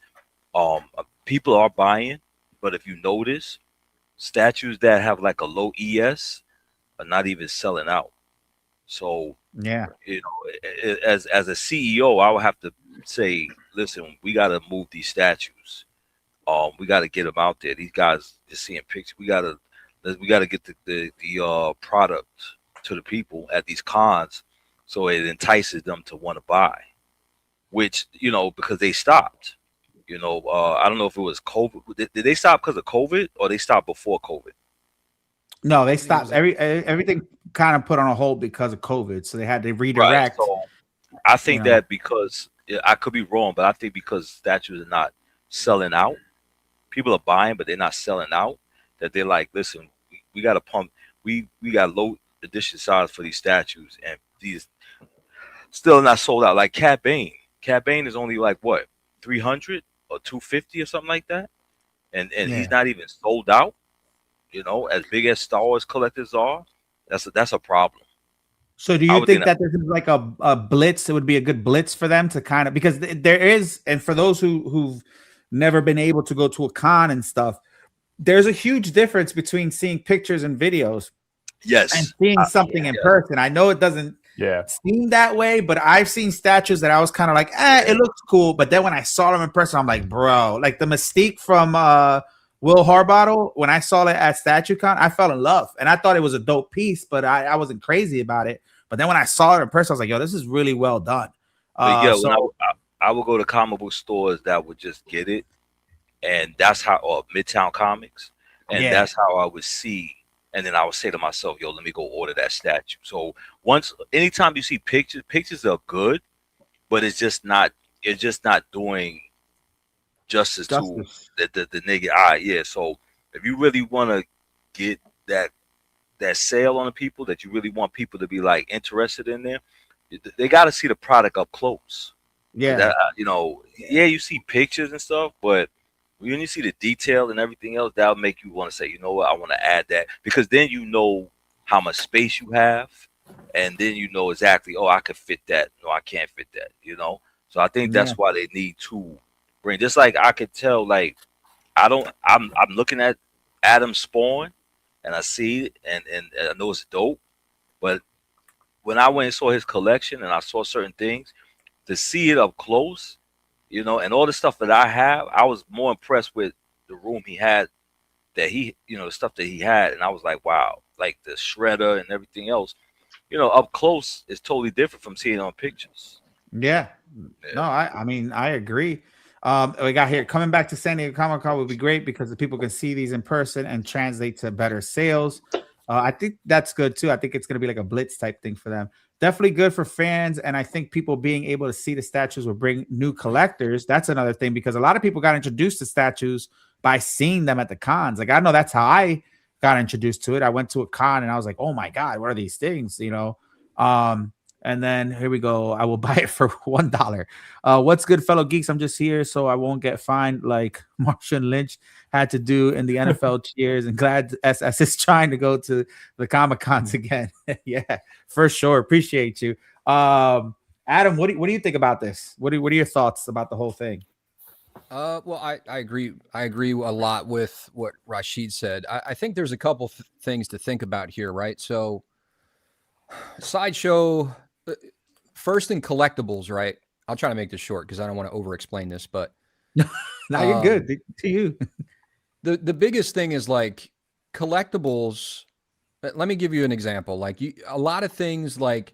people are buying, but if you notice, statues that have like a low ES are not even selling out. So yeah, as a CEO, I would have to say, listen, we got to move these statues. We got to get them out there. These guys just seeing pictures. We got to get the product to the people at these cons, so it entices them to want to buy. Which because they stopped. I don't know if it was COVID. Did they stop because of COVID, or they stopped before COVID? No, they stopped. Everything kind of put on a hold because of COVID, so they had to redirect. Right. So I think that because I could be wrong, but I think because statues are not selling out, people are buying, but they're not selling out. That they're like, listen, we got to pump. We got low edition size for these statues, and these still not sold out. Like Cat Bane. Cat Bane is only like what, 300 or 250 or something like that, and he's not even sold out. As big as Star Wars collectors are, that's a problem. So do you think that this is like a blitz? It would be a good blitz for them to kind of, because there is, and for those who've never been able to go to a con and stuff, there's a huge difference between seeing pictures and videos. Yes. And seeing something in person. I know it doesn't seem that way, but I've seen statues that I was kind of like, it looks cool. But then when I saw them in person, I'm like, bro, like the Mystique from Will Harbottle, when I saw it at StatueCon, I fell in love. And I thought it was a dope piece, but I wasn't crazy about it. But then when I saw it in person, I was like, yo, this is really well done. I would go to comic book stores that would just get it. And that's how, or Midtown Comics. And that's how I would see. And then I would say to myself, yo, let me go order that statue. So anytime you see pictures are good, but it's just not doing justice to the naked eye. Yeah. So if you really want to get that sale on the people, that you really want people to be like interested in them, they got to see the product up close. Yeah. You see pictures and stuff, but when you see the detail and everything else, that'll make you want to say, you know what, I want to add that, because then you know how much space you have, and then you know exactly, I could fit that. No, I can't fit that. So I think that's why they need to bring. Just like I could tell, like I'm looking at Adam Spawn, and I see it, and I know it's dope, but when I went and saw his collection and I saw certain things, to see it up close. And all the stuff that I have, I was more impressed with the room he had, that the stuff that he had. And I was like, wow, like the shredder and everything else, up close is totally different from seeing it on pictures. Yeah. No, I mean, I agree. We got here, coming back to San Diego Comic-Con would be great because the people can see these in person and translate to better sales. I think that's good too. I think it's going to be like a blitz type thing for them. definitely good for fans. And I think people being able to see the statues will bring new collectors. That's another thing, because a lot of people got introduced to statues by seeing them at the cons. Like, I know that's how I got introduced to it. I went to a con and I was like, oh my God, what are these things? You know? And then here we go. I will buy it for $1. What's good, fellow geeks? I'm just here so I won't get fined like Marshawn Lynch had to do in the NFL. Cheers, and glad SS is trying to go to the Comic-Cons again. Yeah, for sure. Appreciate you. Adam, what do you think about this? What are your thoughts about the whole thing? Well, I agree. I agree a lot with what Rashid said. I think there's a couple things to think about here, right? So, Sideshow, first in collectibles, right? I'll try to make this short because I don't want to over-explain this, but no, you're good. To you. The biggest thing is like collectibles. Let me give you an example. Like a lot of things like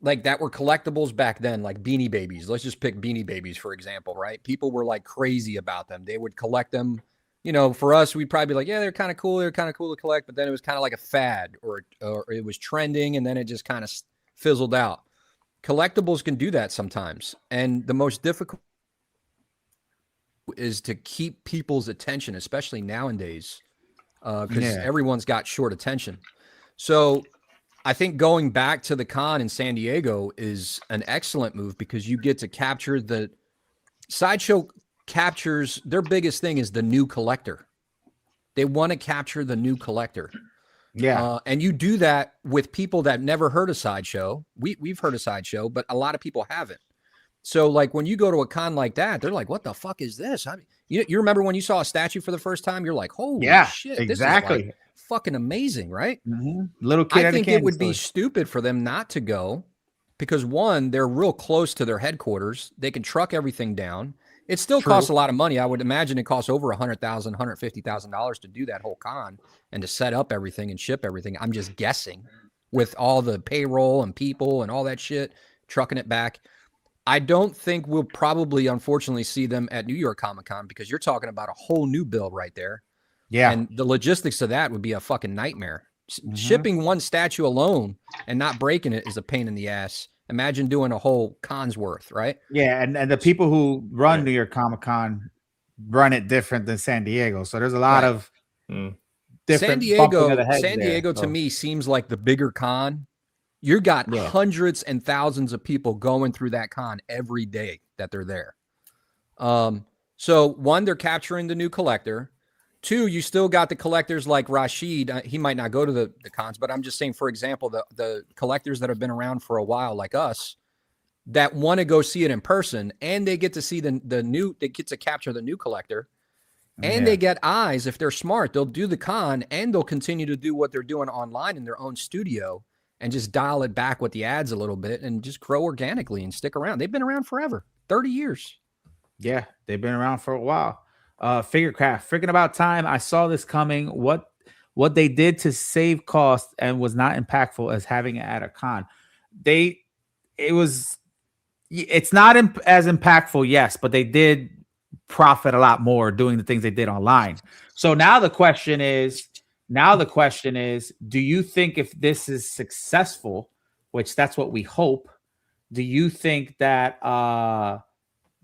that were collectibles back then, like Beanie Babies. Let's just pick Beanie Babies, for example, right? People were like crazy about them. They would collect them. You know, for us, we'd probably be like, yeah, they're kind of cool. They're kind of cool to collect. But then it was kind of like a fad, or it was trending, and then it just kind of fizzled out. Collectibles can do that sometimes. And the most difficult is to keep people's attention, especially nowadays, because everyone's got short attention. So I think going back to the con in San Diego is an excellent move, because you get to capture the Sideshow captures their biggest thing is the new collector. They want to capture the new collector. Yeah. And you do that with people that never heard of Sideshow. We've heard of Sideshow, but a lot of people haven't. So like when you go to a con like that, they're like, what the fuck is this? I mean, you remember when you saw a statue for the first time, you're like, holy shit, exactly. This is like fucking amazing, right? Mm-hmm. Little kid. I think it would be stupid for them not to go, because one, they're real close to their headquarters. They can truck everything down. It still costs a lot of money. I would imagine it costs over $100,000, $150,000 to do that whole con and to set up everything and ship everything. I'm just guessing, with all the payroll and people and all that shit, trucking it back. I don't think we'll probably, unfortunately, see them at New York Comic Con, because you're talking about a whole new build right there. Yeah. And the logistics of that would be a fucking nightmare. Shipping one statue alone and not breaking it is a pain in the ass. Imagine doing a whole con's worth, right? Yeah, and the people who run New York Comic Con run it different than San Diego. So there's a lot of different. San Diego to me seems like the bigger con. You got hundreds and thousands of people going through that con every day that they're there. So one, they're capturing the new collector. Two, you still got the collectors like Rashid. He might not go to the cons, but I'm just saying, for example, the collectors that have been around for a while, like us, that want to go see it in person, and they get to see the new, they get to capture the new collector, and they get eyes. If they're smart, they'll do the con, and they'll continue to do what they're doing online in their own studio, and just dial it back with the ads a little bit and just grow organically and stick around. They've been around forever, 30 years. Yeah, they've been around for a while. Figurecraft, freaking about time. I saw this coming. What they did to save costs and was not impactful as having it at a con. It's not as impactful, yes, but they did profit a lot more doing the things they did online. So now the question is, do you think if this is successful, which that's what we hope, do you think that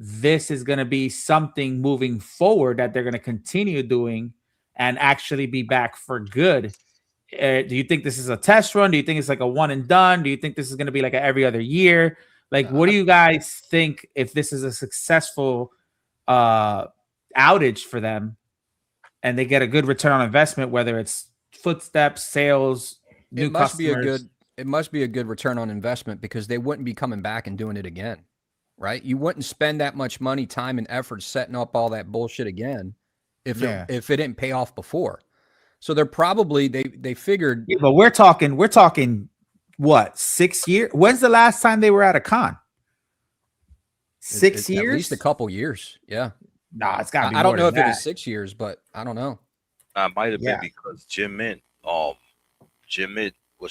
this is going to be something moving forward that they're going to continue doing and actually be back for good? Do you think this is a test run? Do you think it's like a one and done? Do you think this is going to be like every other year? Like, what do you guys think if this is a successful outage for them and they get a good return on investment, whether it's footsteps, sales, new customers? It must be a good return on investment, because they wouldn't be coming back and doing it again. Right? You wouldn't spend that much money, time, and effort setting up all that bullshit again if it didn't pay off before. So they're probably they figured. Yeah, but we're talking what, 6 years? When's the last time they were at a con? 6 years? At least a couple years. Yeah. Nah, it's gotta be. I don't know if it was 6 years, but I don't know. It might have been because Jim Mint, what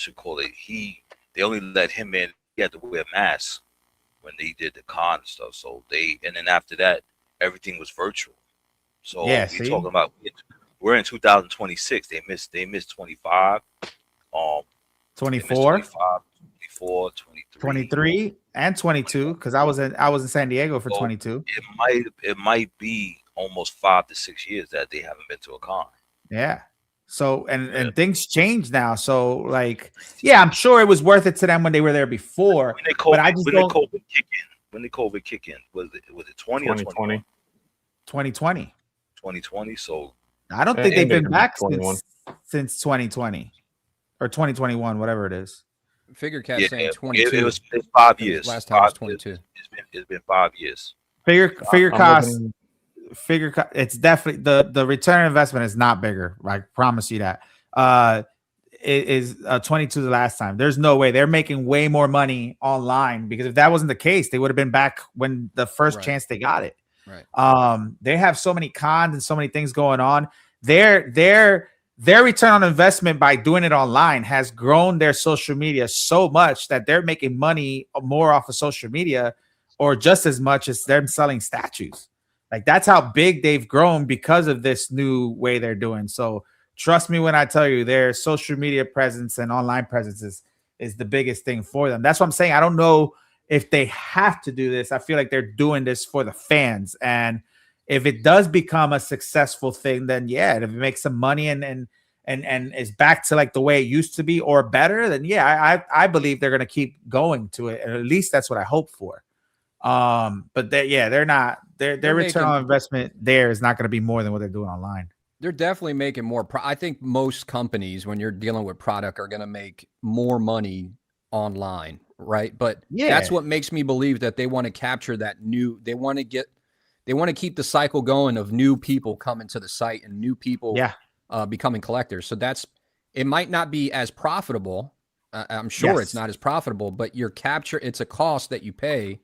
you call it? They only let him in. He had to wear a mask when they did the con and stuff. So and then after that, everything was virtual. So we're talking about, we're in 2026. They missed 25. 24. 24, 23. 23 and 22, because I was in San Diego for 22. It might be almost 5 to 6 years that they haven't been to a con. Yeah. So and things change now. So like, yeah, I'm sure it was worth it to them when they were there before. But I just don't. When did COVID kick in? Was it 20 or 2020? 2020. 2020. So I don't think they've been back since 2020 or 2021, whatever it is. Figure Cat saying 22. It was 5 years. Last time was 22. It's been 5 years. Figure cost. It's definitely the return on investment is not bigger. I promise you that. It is 22 the last time. There's no way they're making way more money online, because if that wasn't the case, they would have been back when the first chance they got it. Right. They have so many cons and so many things going on. Their return on investment by doing it online has grown their social media so much that they're making money more off of social media, or just as much as them selling statues. Like, that's how big they've grown because of this new way they're doing. So trust me when I tell you, their social media presence and online presence is the biggest thing for them. That's what I'm saying. I don't know if they have to do this. I feel like they're doing this for the fans. And if it does become a successful thing, then yeah, if it makes some money and is back to like the way it used to be or better, then yeah, I believe they're going to keep going to it. And at least that's what I hope for. But they're not. Their return on investment there is not going to be more than what they're doing online. They're definitely making more. I think most companies, when you're dealing with product, are going to make more money online, right? But that's what makes me believe that they want to capture that new. They want to keep the cycle going of new people coming to the site and new people becoming collectors. So it might not be as profitable. I'm sure it's not as profitable, but it's a cost that you pay.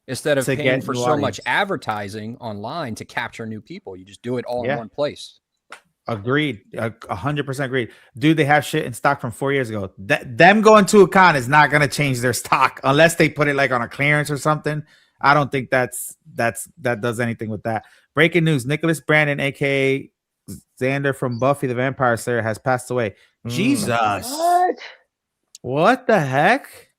Instead of paying for so much advertising online to capture new people, you just do it all in one place. Agreed. 100% agreed. Dude, they have shit in stock from 4 years ago. Them going to a con is not going to change their stock unless they put it like on a clearance or something. I don't think that does anything with that. Breaking news: Nicholas Brandon, aka Xander from Buffy the Vampire Slayer, has passed away. Jesus. What the heck?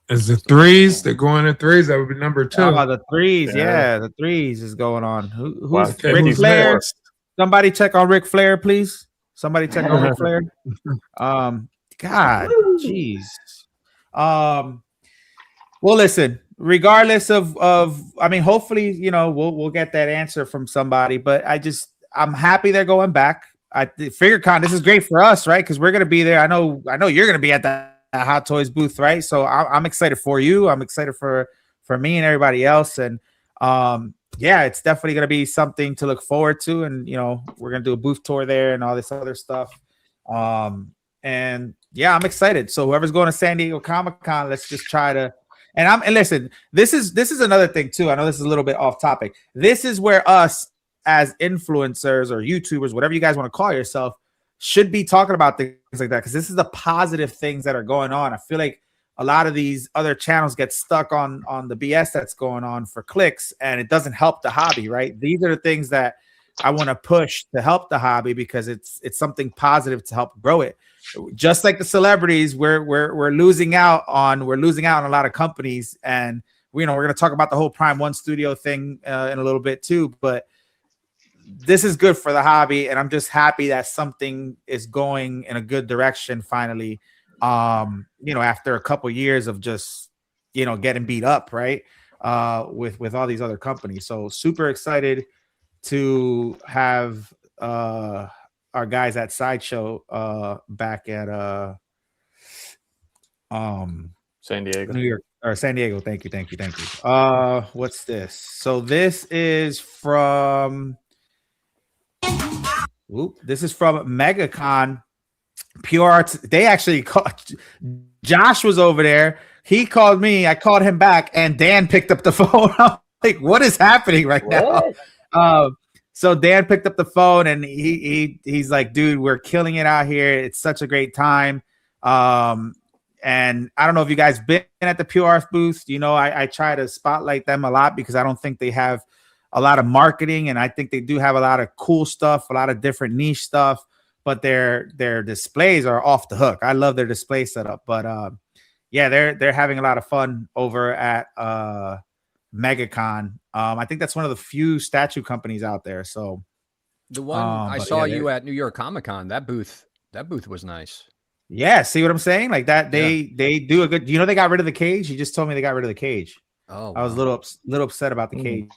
Is the threes? They're going to threes. That would be number 2. Oh, the threes. Yeah, the threes is going on. Who's Ric Flair? Somebody check on Ric Flair, please. Somebody check on Ric Flair. God, jeez. Well, listen. Regardless of, I mean, hopefully, we'll get that answer from somebody. But I'm happy they're going back. FigureCon, this is great for us, right? Because we're gonna be there. I know you're gonna be at that Hot Toys booth, right? So I'm excited for you. I'm excited for me and everybody else. And it's definitely going to be something to look forward to. And we're going to do a booth tour there and all this other stuff. I'm excited. So whoever's going to San Diego Comic-Con, let's just try to. And listen, this is another thing too. I know this is a little bit off topic. This is where us as influencers or YouTubers, whatever you guys want to call yourself, should be talking about things like that, because this is the positive things that are going on. I feel like a lot of these other channels get stuck on the BS that's going on for clicks, and it doesn't help the hobby, right? These are the things that I want to push to help the hobby, because it's something positive to help grow it. Just like the celebrities, we're losing out on a lot of companies, and we're going to talk about the whole Prime One Studio thing in a little bit too, but this is good for the hobby, and I'm just happy that something is going in a good direction finally. After a couple years of just getting beat up, right? With all these other companies. So super excited to have our guys at Sideshow back at San Diego. New York or San Diego. Thank you. What's this? So this is from Megacon. Purearts. They actually called. Josh was over there. He called me. I called him back, and Dan picked up the phone. I'm like, what is happening right now? So Dan picked up the phone, and he's like, dude, we're killing it out here. It's such a great time. And I don't know if you guys been at the Purearts booth. I try to spotlight them a lot because I don't think they have a lot of marketing, and I think they do have a lot of cool stuff, a lot of different niche stuff. But their displays are off the hook. I love their display setup. But yeah, they're having a lot of fun over at Megacon. I think that's one of the few statue companies out there. So the one I saw you at New York Comic Con, that booth was nice. Yeah, see what I'm saying? Like that, they do a good. You know, they got rid of the cage. You just told me they got rid of the cage. Oh, I was a little upset about the cage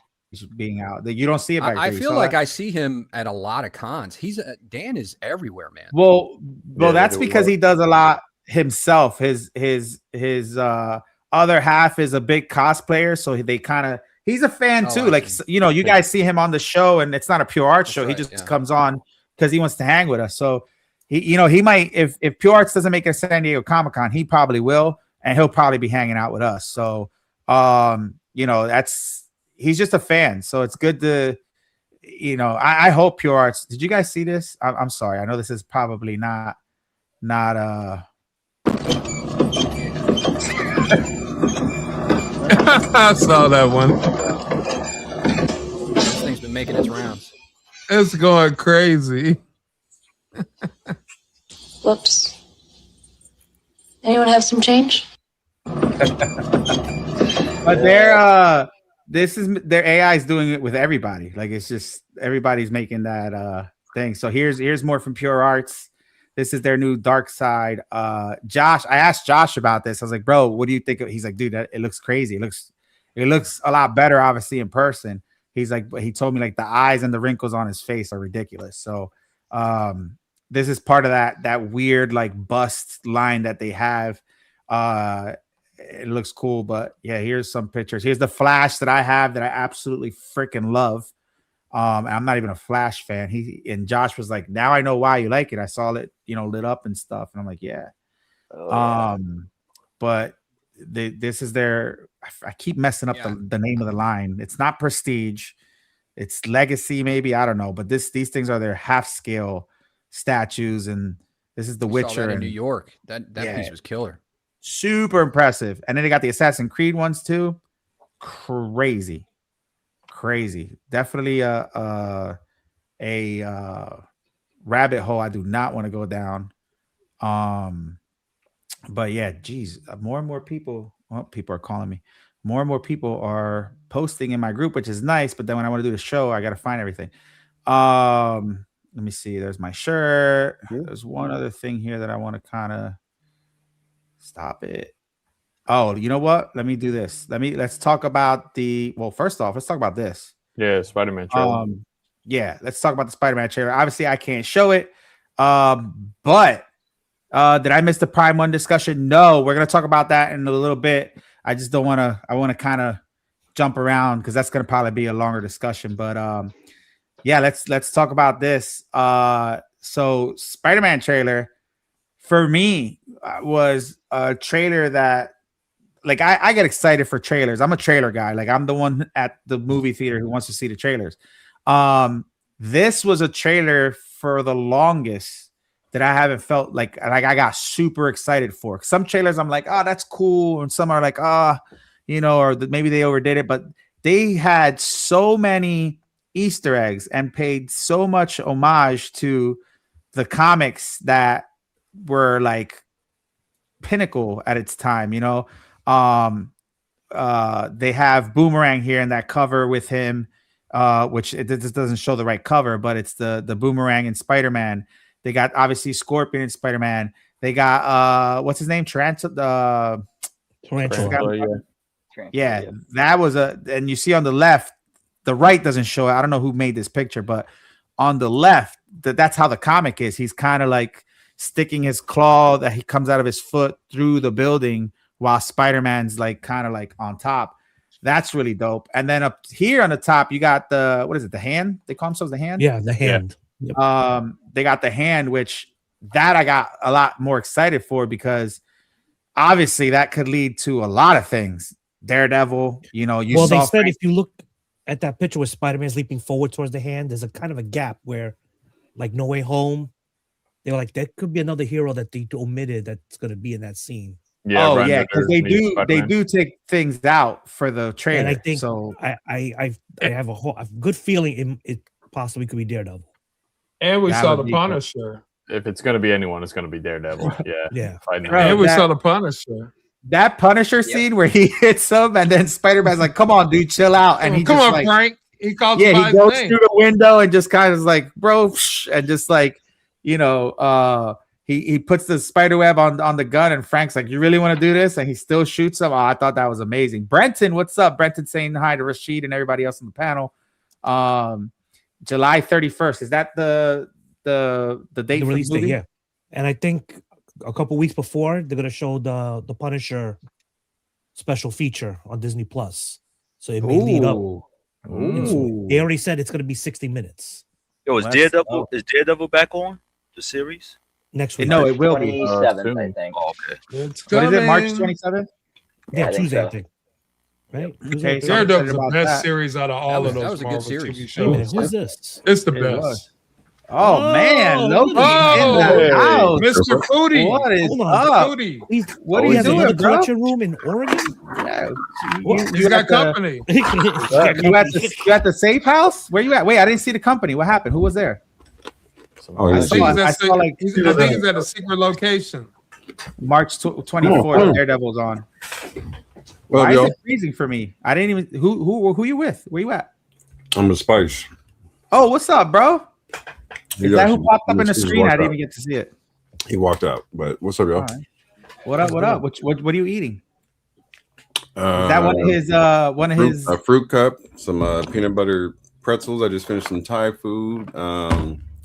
being out. You don't see it back there. I feel like I see him at a lot of cons. Dan is everywhere, man. Well, that's because he does a lot himself. His other half is a big cosplayer, so he's a fan too. Like you know, you guys see him on the show, and it's not a Purearts show. He just comes on because he wants to hang with us. So he might, if Purearts doesn't make a San Diego Comic-Con, he probably will, and he'll probably be hanging out with us. So you know, he's just a fan. So it's good to, you know, I hope Purearts. Did you guys see this? I'm sorry. I know this is probably not I saw that one. This thing's been making its rounds. It's going crazy. Whoops. Anyone have some change? But their AI is doing it with everybody. Like it's just everybody's making that thing. So here's more from Purearts. This is their new Dark Side. Josh, I asked Josh about this. I was like, bro, what do you think? He's like, dude, it looks crazy. It looks a lot better, obviously, in person. He's like, he told me like the eyes and the wrinkles on his face are ridiculous. So this is part of that weird like bust line that they have. It looks cool, but yeah, here's some pictures. Here's the Flash that I have that I absolutely freaking love. I'm not even a Flash fan. And Josh was like, now I know why you like it. I saw it, you know, lit up and stuff. And I'm like, yeah. But this is their, I keep messing up the name of the line. It's not Prestige. It's Legacy, maybe. I don't know. But these things are their half scale statues. And this is the Witcher in New York. That piece was killer. Super impressive. And then they got the Assassin's Creed ones too. Crazy. Definitely a rabbit hole I do not want to go down. But yeah, geez, more and more people, people are calling me. More and more people are posting in my group, which is nice. But then when I want to do the show, I got to find everything. Let me see. There's my shirt. There's one other thing here that I want to kind of stop it. Oh, you know what? Let me do this. Let's talk about first off, let's talk about this. Yeah, Spider-Man trailer. Let's talk about the Spider-Man trailer. Obviously, I can't show it. But did I miss the Prime 1 discussion? No, we're gonna talk about that in a little bit. I just don't want to. I want to kind of jump around because that's gonna probably be a longer discussion. But let's talk about this. So Spider-Man trailer for me was a trailer that, like, I get excited for trailers. I'm a trailer guy. Like, I'm the one at the movie theater who wants to see the trailers. This was a trailer for the longest that I haven't felt like I got super excited for. Some trailers I'm like, oh, that's cool, and some are like, or maybe they overdid it. But they had so many Easter eggs and paid so much homage to the comics that were like pinnacle at its time, you know. They have Boomerang here in that cover with him, which it just doesn't show the right cover, but it's the Boomerang and Spider-Man. They got obviously Scorpion and Spider-Man. They got what's his name? Tarantula. Yeah, that was and you see on the left, the right doesn't show it. I don't know who made this picture, but on the left, that's how the comic is. He's kind of like sticking his claw that he comes out of his foot through the building, while Spider-Man's like kind of like on top. That's really dope. And then up here on the top, you got the the hand? They call themselves the hand? Yeah, the hand. Yeah. Yep. They got the hand, which that I got a lot more excited for because obviously that could lead to a lot of things. Daredevil, you know, they said if you look at that picture where Spider-Man's leaping forward towards the hand, there's a kind of a gap where, like No Way Home, they were like, that could be another hero that they omitted that's going to be in that scene. Yeah, because they do take things out for the trailer. And I think so. I have a good feeling it possibly could be Daredevil. And we saw the Punisher. If it's going to be anyone, it's going to be Daredevil. Yeah. Yeah. And we saw the Punisher. That Punisher scene where he hits him and then Spider-Man's like, "Come on, dude, chill out." And he come just on, like, Frank. He calls yeah, him he by goes his name. through the window and just kind of like, bro, and just like, he puts the spider web on the gun, and Frank's like, "You really want to do this?" And he still shoots him. Oh, I thought that was amazing. Brenton, what's up? Brenton saying hi to Rashid and everybody else on the panel. July 31st. Is that the date The for release the movie? date, yeah. And I think a couple weeks before they're gonna show the Punisher special feature on Disney Plus. So it may lead up. They already said it's gonna be 60 minutes. Yo, is Daredevil back on the series? Next week. No, it will be 27th, I think. Oh, okay. It's What is it? March coming. 27th? Yeah, I think Tuesday, so. I think. Right? Okay, so Daredevil's the about best that. series out of all of that those was a good Marvel series. TV Wait a minute, shows. who's this? It's the It best. was. Oh man, Loki in Oh, the house. Mr. Foodie. What is Hold on. up? Foodie. What are He you has doing, another bro? collection room in Oregon. Yeah, He's got company. you at the safe house? Where you at? Wait, I didn't see the company. What happened? Who was there? Oh, I yeah. think I saw like he's at a secret location. March 24th. Daredevil's on. Well, Why is yo, it freezing for me? I didn't even. Who you with? Where you at? I'm a Spice. Oh, what's up, bro? Is that who popped up in the He screen? I walked didn't out. even get to see it. He walked out. But what's up, y'all? All right. What up? What up? What are you eating? Is Uh, that one of his? a fruit cup, some peanut butter pretzels. I just finished some Thai food.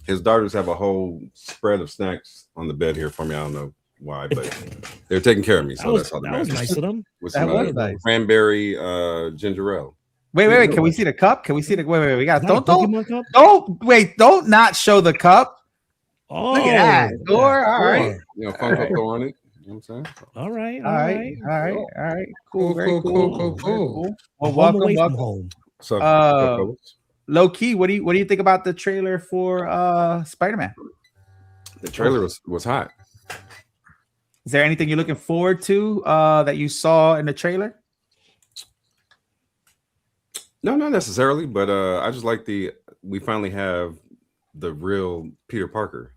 His daughters have a whole spread of snacks on the bed here for me. I don't know why, but they're taking care of me. So that's all that That was matters. nice of them. With That some was nice. cranberry ginger ale. Wait. Can we see the cup? Can we see the? Wait. We got. Is that a Don't Pokemon cup? Don't not show the cup. Oh, Look at that. Thor. All right. You know, Funko Thor on it. You know what I'm saying? All right. All right. Cool. Very Cool. cool. Cool. Well, Home away from welcome. home. So, Low key, what do you think about the trailer for Spider-Man? the trailer was hot. Is there anything you're looking forward to that you saw in the trailer? No, not necessarily, but I just like we finally have the real Peter Parker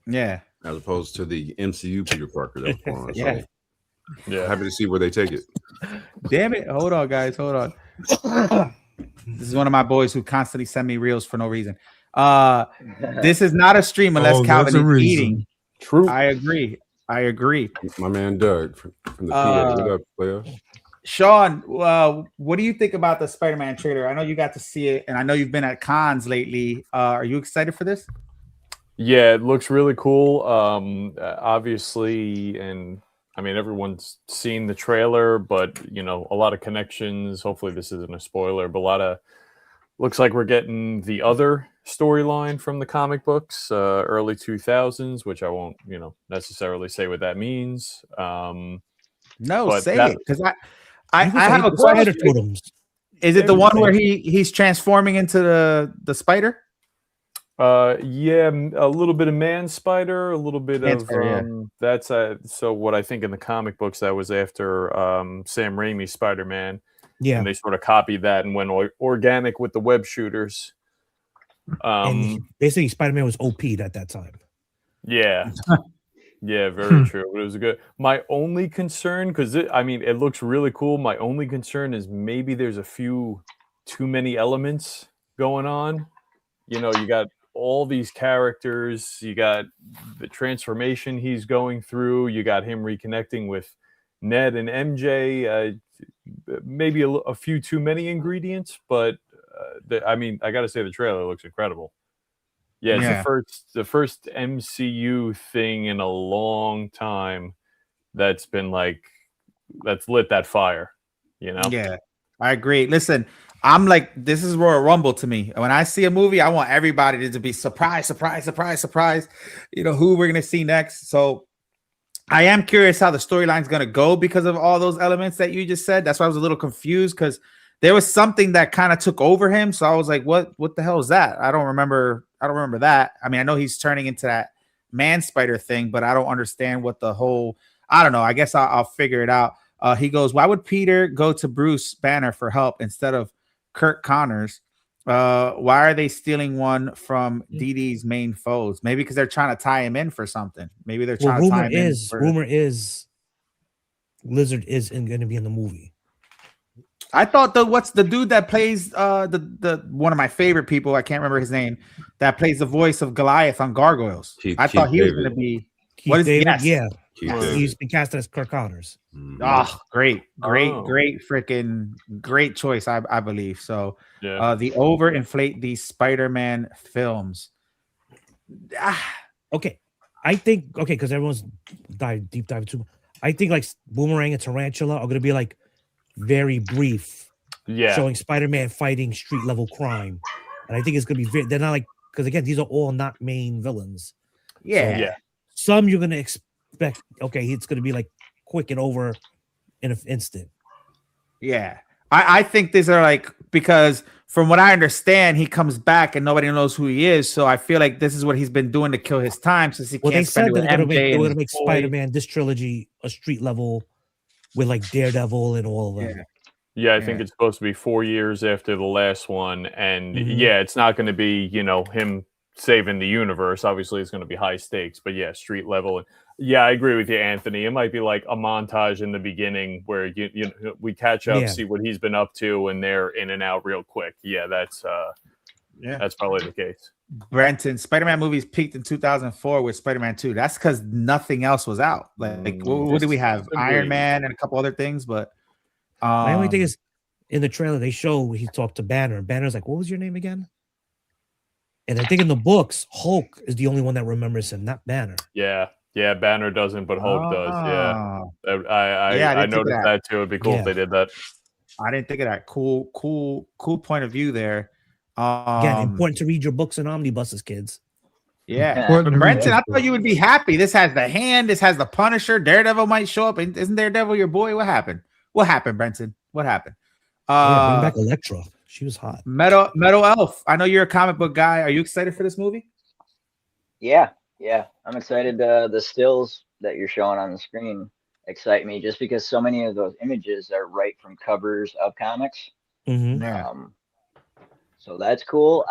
Yeah. as opposed to the MCU Peter Parker that was going on. Yeah. So happy to see where they take it. Damn it. Hold on, guys. Hold on. This is one of my boys who constantly send me reels for no reason. This is not a stream unless Calvin is eating. True. I agree. My man Doug from the PA. What up, player? Sean, what do you think about the Spider-Man trailer? I know you got to see it, and I know you've been at cons lately. Are you excited for this? Yeah, it looks really cool. Obviously, and I mean everyone's seen the trailer, but a lot of connections. Hopefully, this isn't a spoiler, but looks like we're getting the other storyline from the comic books, early 2000s, which I won't, necessarily say what that means. No, but say that- it, because I have a question. Is it the one where he's transforming into the spider? Yeah, a little bit of Man Spider, a little bit Man of Spider, yeah. that's so what I think in the comic books that was after Sam Raimi's Spider-Man. Yeah. And they sort of copied that and went organic with the web shooters. And basically, Spider-Man was OP'd at that time. Yeah. Yeah, very true. But it was good. My only concern, because it looks really cool. My only concern is maybe there's a few too many elements going on. You got all these characters, you got the transformation he's going through, you got him reconnecting with Ned and MJ. Maybe a few too many ingredients, but I gotta say the trailer looks incredible. Yeah, it's the first MCU thing in a long time that's been that's lit that fire, Yeah, I agree. Listen, I'm like, this is Royal Rumble to me. When I see a movie, I want everybody to be surprised, who we're gonna see next. So I am curious how the storyline's gonna go because of all those elements that you just said. That's why I was a little confused, because there was something that kind of took over him. So I was like, what the hell is that? I don't remember that. I mean, I know he's turning into that Man Spider thing, but I don't understand what the whole, I don't know. I guess I'll figure it out. He goes, why would Peter go to Bruce Banner for help instead of Kurt Connors? Why are they stealing one from Dee Dee's main foes? Maybe because they're trying to tie him in for something. Maybe they're trying to tie him in. Rumor is Lizard is going to be in the movie. I thought what's the dude that plays the one of my favorite people, I can't remember his name, that plays the voice of Goliath on Gargoyles. I thought he was going to be Keith David? Yes. Yeah. Yes. He's been casted as Kirk Connors. Oh, great choice, I believe. So the overinflate these Spider-Man films. Okay. I think because everyone's deep dive too. I think like Boomerang and Tarantula are gonna be like very brief, showing Spider-Man fighting street level crime. And I think it's gonna be they're not like, because again, these are all not main villains. So, some you're gonna expect, it's gonna be like quick and over in an instant. Yeah. I think these are like, because from what I understand, he comes back and nobody knows who he is. So I feel like this is what he's been doing to kill his time, since he can't spend it with MJ. They're gonna make Spider-Man, this trilogy, a street level with like Daredevil and all of that. Yeah, I think it's supposed to be 4 years after the last one, and it's not going to be him saving the universe. Obviously, it's going to be high stakes, but street level. And I agree with you, Anthony. It might be like a montage in the beginning where we catch up, see what he's been up to, and they're in and out real quick. Yeah, that's probably the case. Brenton, Spider-Man movies peaked in 2004 with Spider-Man 2. That's because nothing else was out. Like what do we have? Iron Man and a couple other things, but my only thing is, in the trailer they show he talked to Banner. Banner's like, "What was your name again?" And I think in the books, Hulk is the only one that remembers him, not Banner. Yeah, Banner doesn't, but Hulk does. Yeah, I noticed that too. It'd be cool if they did that. I didn't think of that. Cool point of view there. Again, important to read your books and omnibuses, kids. Yeah, but Brenton, I thought you would be happy. This has the Hand. This has the Punisher. Daredevil might show up. Isn't Daredevil your boy? What happened? What happened, Brenton? What happened? Bring back Elektra. She was hot. Metal Elf. I know you're a comic book guy. Are you excited for this movie? Yeah. I'm excited. The stills that you're showing on the screen excite me, just because so many of those images are right from covers of comics. So that's cool.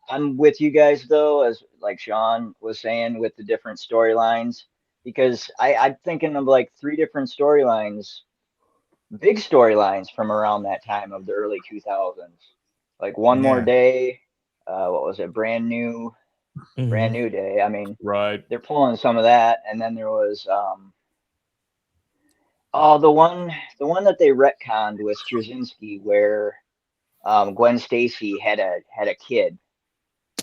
I'm with you guys though, as like Sean was saying, with the different storylines, because I'm thinking of like 3 different storylines, big storylines from around that time of the early 2000s. Like One More Day, what was it? Brand New Day. I mean, they're pulling some of that, and then there was the one that they retconned with Straczynski, where Gwen Stacy had a kid.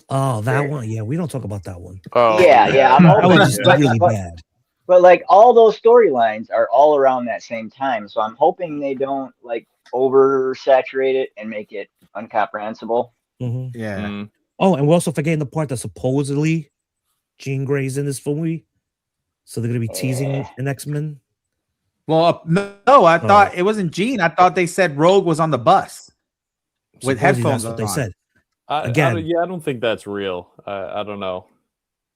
Oh, that one. Yeah, we don't talk about that one. Oh, yeah. I'm hoping that was just really bad. But like all those storylines are all around that same time, so I'm hoping they don't like oversaturate it and make it incomprehensible. Oh, and we're also forgetting the part that supposedly Jean Grey's in this movie, so they're gonna be teasing an X-Men. Well, no, I thought it wasn't Jean. I thought they said Rogue was on the bus with headphones. That's what they said. I don't think that's real. I don't know.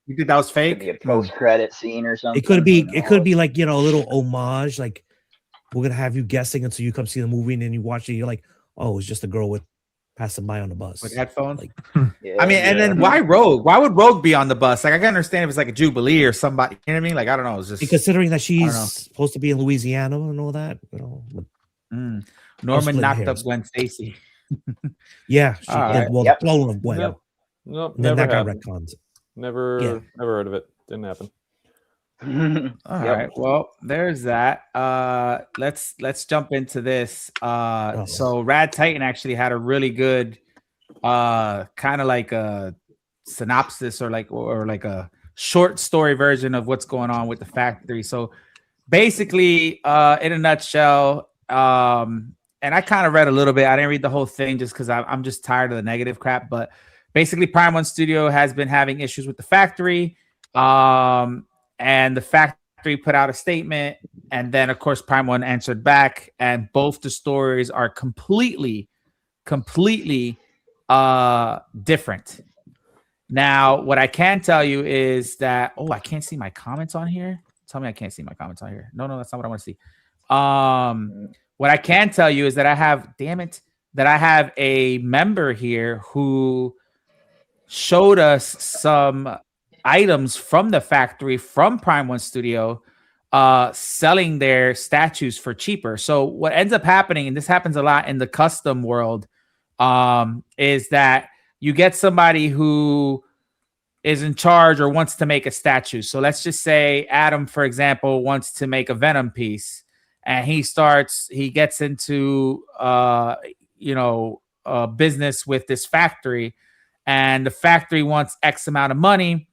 You think that was fake? Could be a post-credit scene or something. It could be. It could be like, a little homage. Like, we're gonna have you guessing until you come see the movie, and then you watch it. You're like, oh, it's just a girl passing by on the bus with headphones. Like, then why Rogue? Why would Rogue be on the bus? Like, I can understand if it's like a Jubilee or somebody. You know what I mean? Like, I don't know. It's just considering that she's supposed to be in Louisiana and all that. Norman knocked up Gwen Stacy. Yeah, the clone of Gwen. Nope, then never that got happened. retconned. Never heard of it. Didn't happen. All right. Well, there's that. Let's jump into this. So Rad Titan actually had a really good kind of like a synopsis or like a short story version of what's going on with the factory. So basically, in a nutshell, and I kind of read a little bit. I didn't read the whole thing just because I'm just tired of the negative crap. But basically, Prime One Studio has been having issues with the factory. And the factory put out a statement. And then, of course, Prime One answered back. And both the stories are completely different. Now, what I can tell you is that, I can't see my comments on here. Tell me I can't see my comments on here. No, that's not what I want to see. What I can tell you is that I have a member here who showed us some items from the factory from Prime One Studio selling their statues for cheaper. So what ends up happening, and this happens a lot in the custom world, is that you get somebody who is in charge or wants to make a statue. So let's just say Adam, for example, wants to make a Venom piece, and he gets into business with this factory, and the factory wants X amount of money,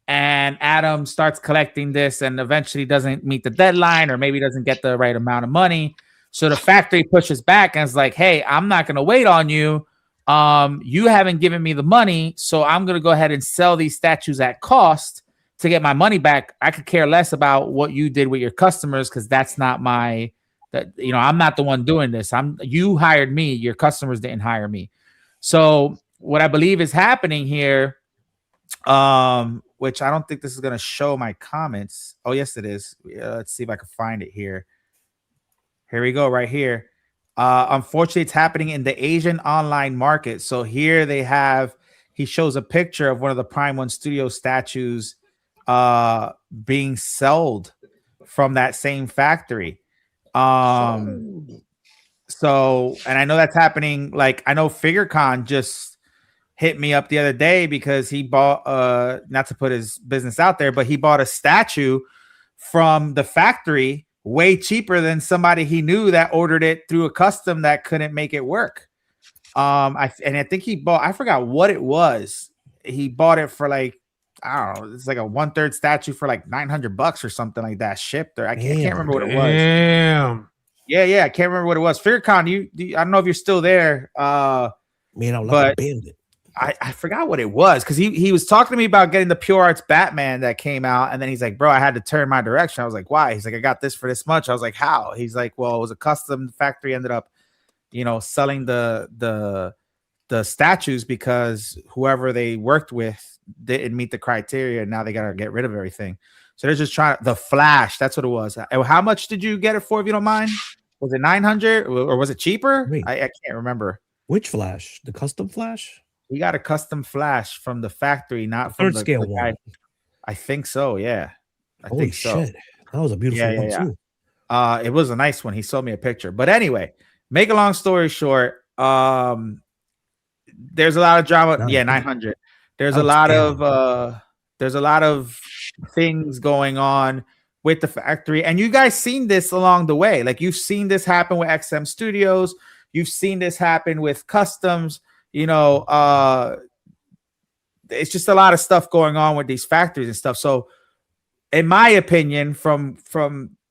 and Adam starts collecting this and eventually doesn't meet the deadline, or maybe doesn't get the right amount of money. So the factory pushes back and is like, hey, I'm not going to wait on you. You haven't given me the money, so I'm going to go ahead and sell these statues at cost to get my money back. I could care less about what you did with your customers, because that's not I'm not the one doing this. You hired me. Your customers didn't hire me. So what I believe is happening here, which I don't think this is going to show my comments. Oh, yes, it is. Let's see if I can find it here. Here we go, right here. Unfortunately, it's happening in the Asian online market. So here he shows a picture of one of the Prime One Studio statues being sold from that same factory. So, and I know that's happening. Like, I know FigureCon just hit me up the other day because he bought, not to put his business out there, but he bought a statue from the factory way cheaper than somebody he knew that ordered it through a custom that couldn't make it work. I think he bought, I forgot what it was. He bought it for like, I don't know, it's like a 1/3 statue for like $900 or something like that, shipped. Or I can't remember what it was. Damn. Yeah, I can't remember what it was. FigureCon, I don't know if you're still there. Man, I'm like a bandit. I forgot what it was, because he was talking to me about getting the Purearts Batman that came out, and then he's like, bro, I had to turn my direction. I was like, why? He's like, I got this for this much. I was like, how? He's like, well, it was a custom. Factory ended up, selling the statues because whoever they worked with didn't meet the criteria, and now they gotta get rid of everything. So they're just trying the Flash. That's what it was. How much did you get it for, if you don't mind? Was it 900 or was it cheaper? I can't remember. Which Flash? The custom Flash? He got a custom Flash from the factory, not from third the scale the guy. one. I think so. Yeah, I Holy think so. Shit. That was a beautiful one too. It was a nice one. He showed me a picture. But anyway, make a long story short, there's a lot of drama. 900. There's a lot of things going on with the factory, and you guys seen this along the way. Like, you've seen this happen with XM Studios. You've seen this happen with customs. It's just a lot of stuff going on with these factories and stuff. So in my opinion, from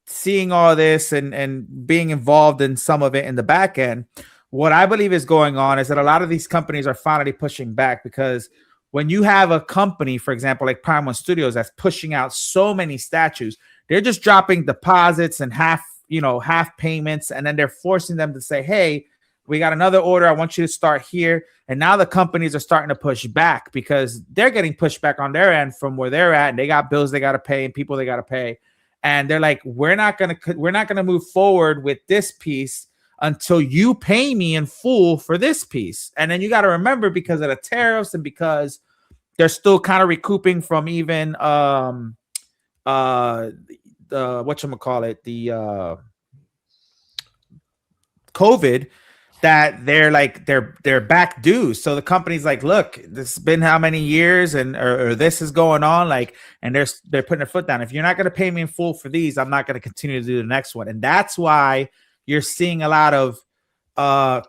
seeing all this and being involved in some of it in the back end, what I believe is going on is that a lot of these companies are finally pushing back, because when you have a company, for example, like Prime One Studios, that's pushing out so many statues, they're just dropping deposits and half payments, and then they're forcing them to say, hey, we got another order. I want you to start here. And now the companies are starting to push back, because they're getting pushed back on their end from where they're at. And they got bills they got to pay and people they got to pay. And they're like, we're not going to move forward with this piece until you pay me in full for this piece. And then you got to remember, because of the tariffs and because they're still kind of recouping from even the COVID, that they're back due. So the company's like, look, this has been how many years, and or this is going on, like, and they're putting their foot down. If you're not going to pay me in full for these, I'm not going to continue to do the next one. And that's why you're seeing a lot of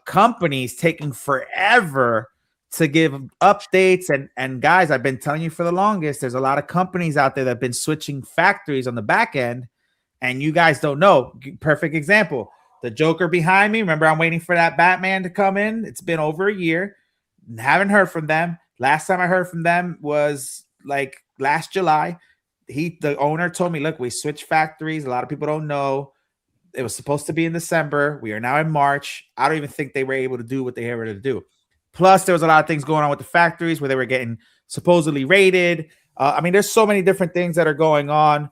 companies taking forever to give updates. And guys, I've been telling you for the longest, there's a lot of companies out there that have been switching factories on the back end, and you guys don't know. Perfect example. The Joker behind me. Remember, I'm waiting for that Batman to come in. It's been over a year. Haven't heard from them. Last time I heard from them was like last July. The owner told me, look, we switched factories. A lot of people don't know. It was supposed to be in December. We are now in March. I don't even think they were able to do what they were to do. Plus, there was a lot of things going on with the factories where they were getting supposedly raided. There's so many different things that are going on.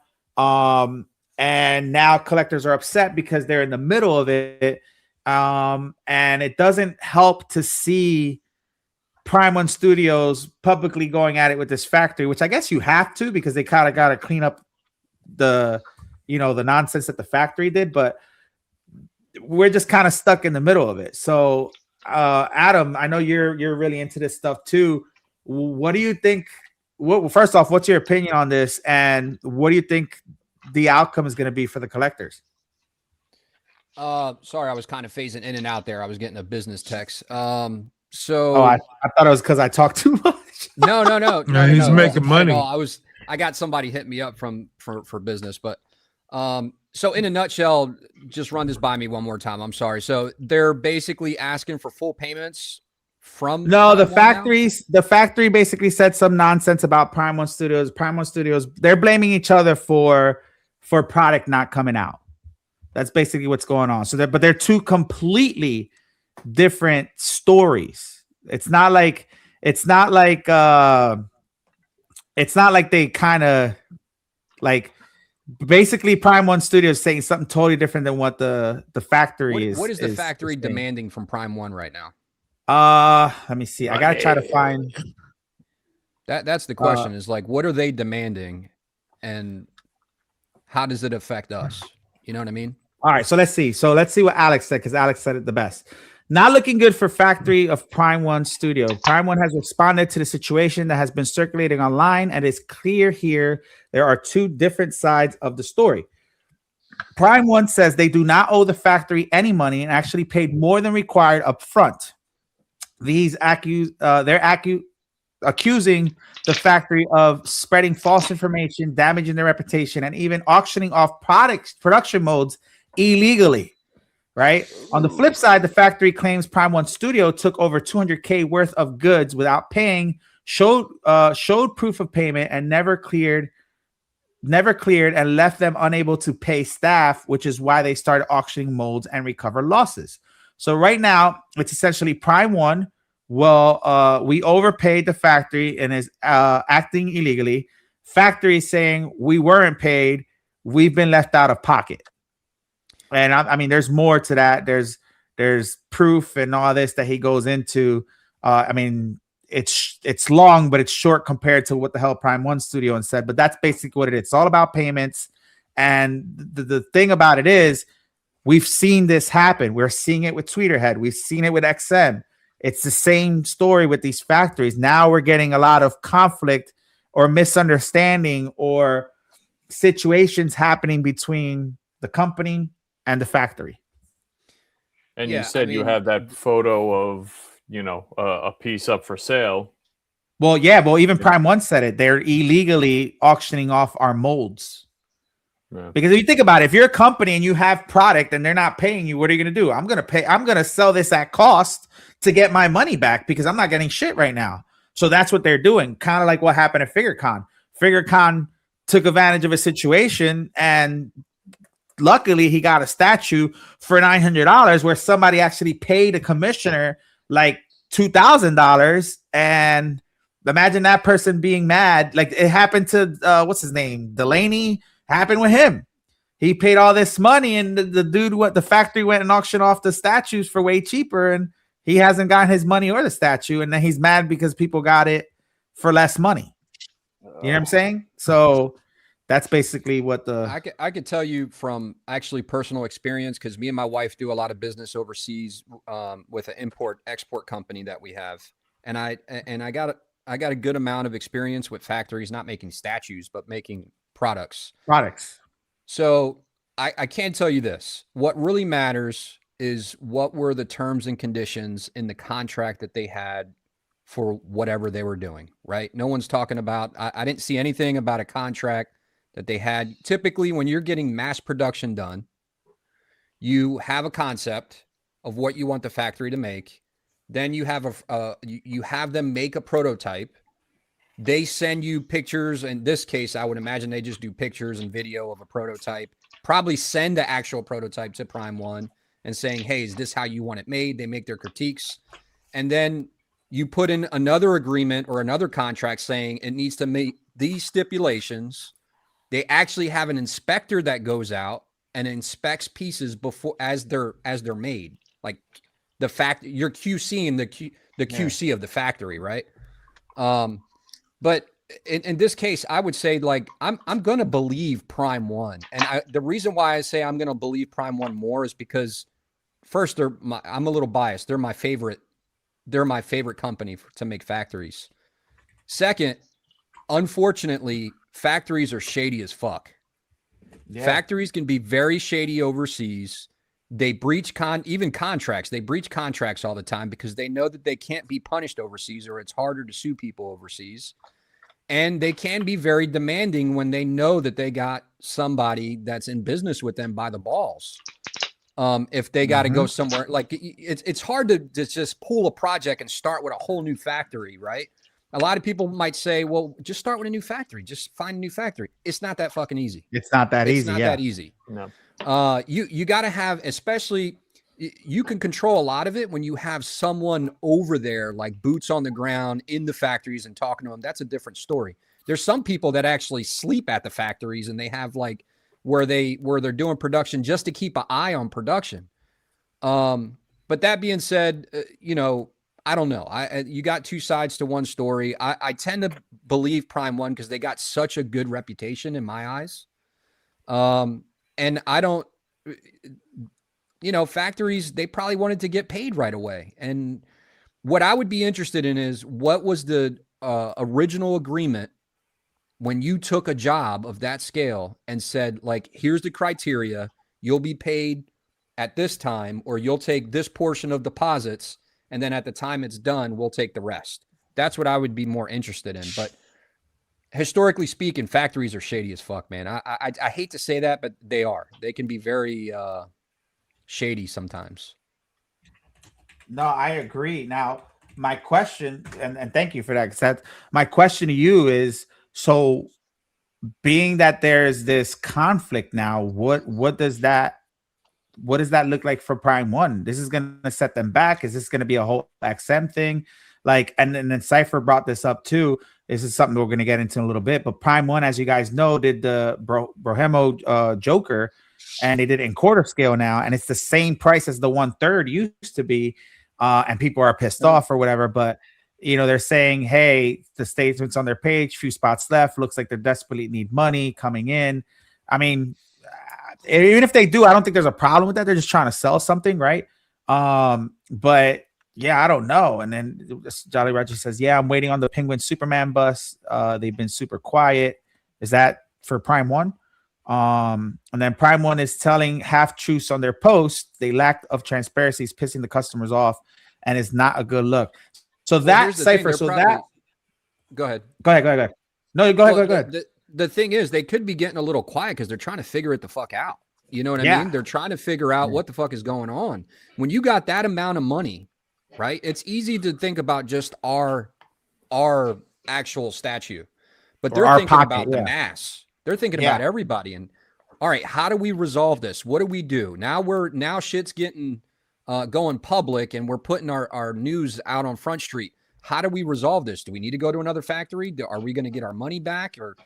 And now collectors are upset because they're in the middle of it. And it doesn't help to see Prime One Studios publicly going at it with this factory, which I guess you have to, because they kind of got to clean up the the nonsense that the factory did, but we're just kind of stuck in the middle of it. So, Adam, I know you're really into this stuff too. What do you think? First off, what's your opinion on this, and what do you think the outcome is going to be for the collectors? Sorry, I was kind of phasing in and out there. I was getting a business text. I thought it was because I talked too much. No. He's making money. I got somebody hit me up for business, but so in a nutshell, just run this by me one more time. I'm sorry. So they're basically asking for full payments from the factory basically said some nonsense about Prime One Studios. Prime One Studios, they're blaming each other for product not coming out. That's basically what's going on. So but they're two completely different stories. It's not like they kind of like basically Prime One Studios saying something totally different than what the factory is. What is the factory demanding from Prime One right now? Let me see. I gotta try to find that's the question, is like, what are they demanding and how does it affect us? You know what I mean? All right, so let's see. Let's see what Alex said, because Alex said it the best. Not looking good for factory of Prime One Studio. Prime One has responded to the situation that has been circulating online, and it's clear here there are two different sides of the story. Prime One says they do not owe the factory any money and actually paid more than required up front. They're accusing the factory of spreading false information, damaging their reputation, and even auctioning off production modes illegally. Right? On the flip side, the factory claims Prime One Studio took over $200K worth of goods without paying, showed proof of payment, and never cleared and left them unable to pay staff, which is why they started auctioning molds and recover losses. So right now, it's essentially Prime One. Well, we overpaid the factory and is acting illegally. Factory saying we weren't paid. We've been left out of pocket. And I mean, there's more to that. There's proof and all this that he goes into. I mean, it's long, but it's short compared to what the hell Prime One Studio said. But that's basically what it is. It's all about payments. And the thing about it is, we've seen this happen. We're seeing it with Tweeterhead. We've seen it with XM. It's the same story with these factories. Now we're getting a lot of conflict or misunderstanding or situations happening between the company and the factory. And you said you have that photo of, a piece up for sale. Well, yeah. Well, even Prime One said it. They're illegally auctioning off our molds. Yeah. Because if you think about it, if you're a company and you have product and they're not paying you, what are you going to do? I'm going to sell this at cost to get my money back because I'm not getting shit right now. So that's what they're doing. Kind of like what happened at FigureCon. FigureCon took advantage of a situation, and luckily he got a statue for $900 where somebody actually paid a commissioner like $2,000. And imagine that person being mad. Like it happened to what's his name? Delaney. Happened with him. He paid all this money, and the factory went and auctioned off the statues for way cheaper, and he hasn't gotten his money or the statue, and then he's mad because people got it for less money. You know what I'm saying? So that's basically what I could tell you from actually personal experience, because me and my wife do a lot of business overseas with an import-export company that we have, and I got a good amount of experience with factories not making statues but making products. So I can tell you this. What really matters is what were the terms and conditions in the contract that they had for whatever they were doing, right? No one's talking about, I didn't see anything about a contract that they had. Typically, when you're getting mass production done, you have a concept of what you want the factory to make. Then you have you have them make a prototype. They send you pictures. In this case, I would imagine they just do pictures and video of a prototype, probably send the actual prototype to Prime One and saying, hey, is this how you want it made? They make their critiques. And then you put in another agreement or another contract saying it needs to meet these stipulations. They actually have an inspector that goes out and inspects pieces before as they're made. Like the fact you're QCing the QC of the factory, right? But in this case, I would say like I'm going to believe Prime One, and the reason why I say I'm going to believe Prime One more is because first, I'm a little biased. They're my favorite. They're my favorite company to make factories. Second, unfortunately, factories are shady as fuck. Yeah. Factories can be very shady overseas. They breach even contracts. They breach contracts all the time because they know that they can't be punished overseas, or it's harder to sue people overseas. And they can be very demanding when they know that they got somebody that's in business with them by the balls. If they got to go somewhere, like it's hard to just pull a project and start with a whole new factory, right? A lot of people might say, well, just start with a new factory. Just find a new factory. It's not that fucking easy. It's not that easy. It's not that easy. No. You got to have, especially, you can control a lot of it when you have someone over there, like boots on the ground in the factories and talking to them. That's a different story. There's some people that actually sleep at the factories, and they have like where they're doing production just to keep an eye on production. But that being said, I don't know. You got two sides to one story. I tend to believe Prime One because they got such a good reputation in my eyes. And I don't, factories, they probably wanted to get paid right away. And what I would be interested in is what was the original agreement when you took a job of that scale and said, like, here's the criteria, you'll be paid at this time, or you'll take this portion of deposits, and then at the time it's done, we'll take the rest. That's what I would be more interested in. But historically speaking, factories are shady as fuck, man. I hate to say that, but they are. They can be very shady sometimes. No, I agree. Now, my question, and thank you for that, because my question to you is, so being that there's this conflict now, what does that look like for Prime One? This is going to set them back? Is this going to be a whole XM thing? Like, and then Cypher brought this up too. This is something we're going to get into in a little bit. But Prime One, as you guys know, did the Brohemo Joker, and they did it in quarter scale now, and it's the same price as the 1/3 used to be. And people are pissed off or whatever. But they're saying, hey, the statements on their page, few spots left. Looks like they desperately need money coming in. I mean, even if they do, I don't think there's a problem with that. They're just trying to sell something, right? But yeah, I don't know. And then Jolly Roger says, yeah, I'm waiting on the Penguin Superman bus. They've been super quiet. Is that for Prime One? And then Prime One is telling half truths on their post. They lack of transparency is pissing the customers off, and it's not a good look. So that Cypher, so probably, that. Go ahead. Go ahead. No, go ahead. The thing is, they could be getting a little quiet because they're trying to figure it the fuck out. You know what I mean? They're trying to figure out what the fuck is going on. When you got that amount of money, right? It's easy to think about just our actual statue, but they're thinking about the mass. They're thinking about everybody. And all right, how do we resolve this? What do we do? Now shit's getting going public, and we're putting our news out on Front Street. How do we resolve this? Do we need to go to another factory? Are we going to get our money back, or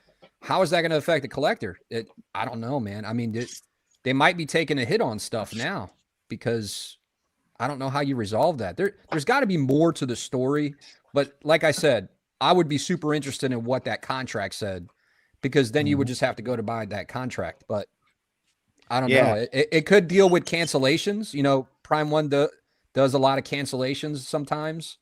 how is that going to affect the collector? I don't know, man. I mean, they might be taking a hit on stuff now because I don't know how you resolve that. There's got to be more to the story. But like I said, I would be super interested in what that contract said, because then you would just have to go to buy that contract. But I don't know. It could deal with cancellations. Prime One does a lot of cancellations sometimes.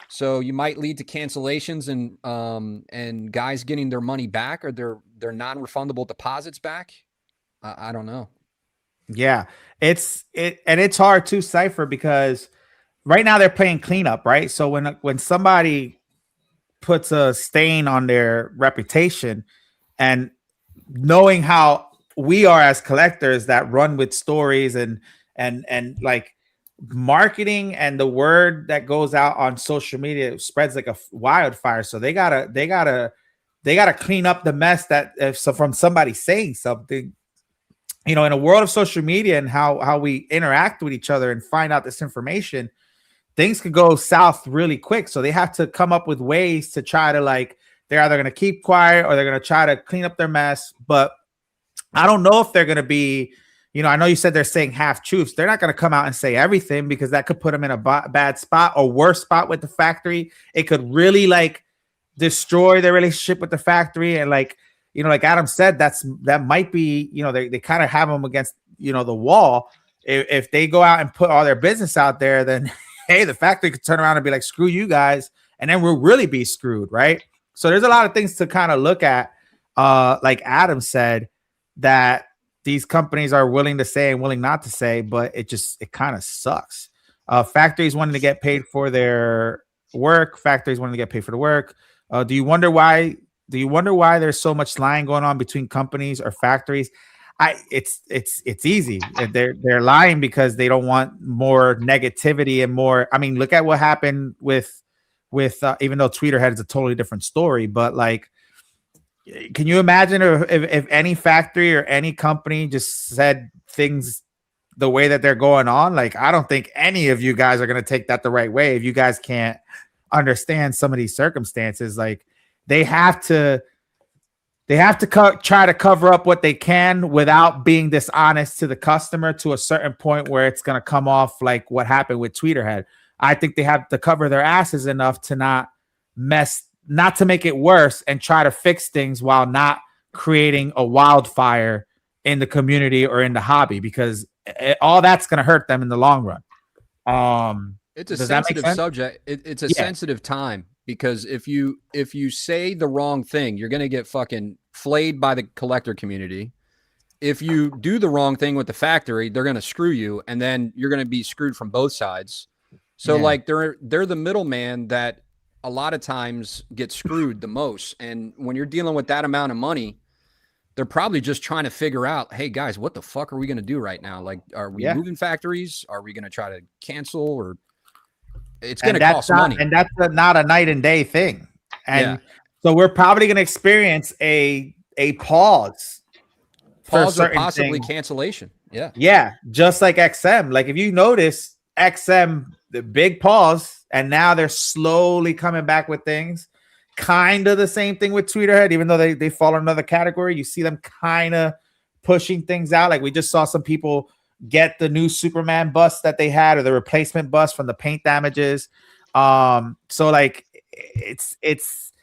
So you might lead to cancellations and guys getting their money back, or their non-refundable deposits back. I don't know. Yeah, it's hard to Cypher, because right now they're playing cleanup, right? So when somebody puts a stain on their reputation, and knowing how we are as collectors that run with stories and like marketing, and the word that goes out on social media spreads like a wildfire. So they gotta clean up the mess that from somebody saying something. In a world of social media and how we interact with each other and find out this information, things could go south really quick. So they have to come up with ways to try to, like, they're either going to keep quiet or they're going to try to clean up their mess. But I don't know if they're going to be, I know you said they're saying half truths. They're not going to come out and say everything, because that could put them in a bad spot or worse spot with the factory. It could really destroy their relationship with the factory. And like, you know, like Adam said, that might be, you know, they kind of have them against, you know, the wall. If they go out and put all their business out there, then hey, the factory could turn around and be like, screw you guys, and then we'll really be screwed, right? So there's a lot of things to kind of look at, like Adam said, that these companies are willing to say and willing not to say, but it kind of sucks. Factories wanting to get paid for their work. Factories wanting to get paid for the work. Do you wonder why there's so much lying going on between companies or factories? It's easy. They're lying because they don't want more negativity and more. I mean, look at what happened with even though Tweeterhead is a totally different story, but like, can you imagine if any factory or any company just said things the way that they're going on? Like, I don't think any of you guys are going to take that the right way. If you guys can't understand some of these circumstances, like they have to try to cover up what they can without being dishonest to the customer to a certain point where it's going to come off like what happened with Tweeterhead. I think they have to cover their asses enough to not to make it worse and try to fix things while not creating a wildfire in the community or in the hobby, because all that's going to hurt them in the long run. It's a sensitive subject. It's a sensitive time, because if you say the wrong thing, you're going to get fucking flayed by the collector community. If you do the wrong thing with the factory, they're going to screw you, and then you're going to be screwed from both sides. So like they're the middleman that a lot of times get screwed the most. And when you're dealing with that amount of money, they're probably just trying to figure out, hey guys, what the fuck are we going to do right now? Like, are we moving factories? Are we going to try to cancel? Or it's going to cost money. And that's not a night and day thing. And so we're probably going to experience a pause or possibly cancellation. Yeah. Yeah. Just like XM. Like if you notice XM, the big pause, and now they're slowly coming back with things. Kind of the same thing with Tweeterhead, even though they fall in another category. You see them kind of pushing things out. Like we just saw some people get the new Superman bust that they had, or the replacement bust from the paint damages. So like it's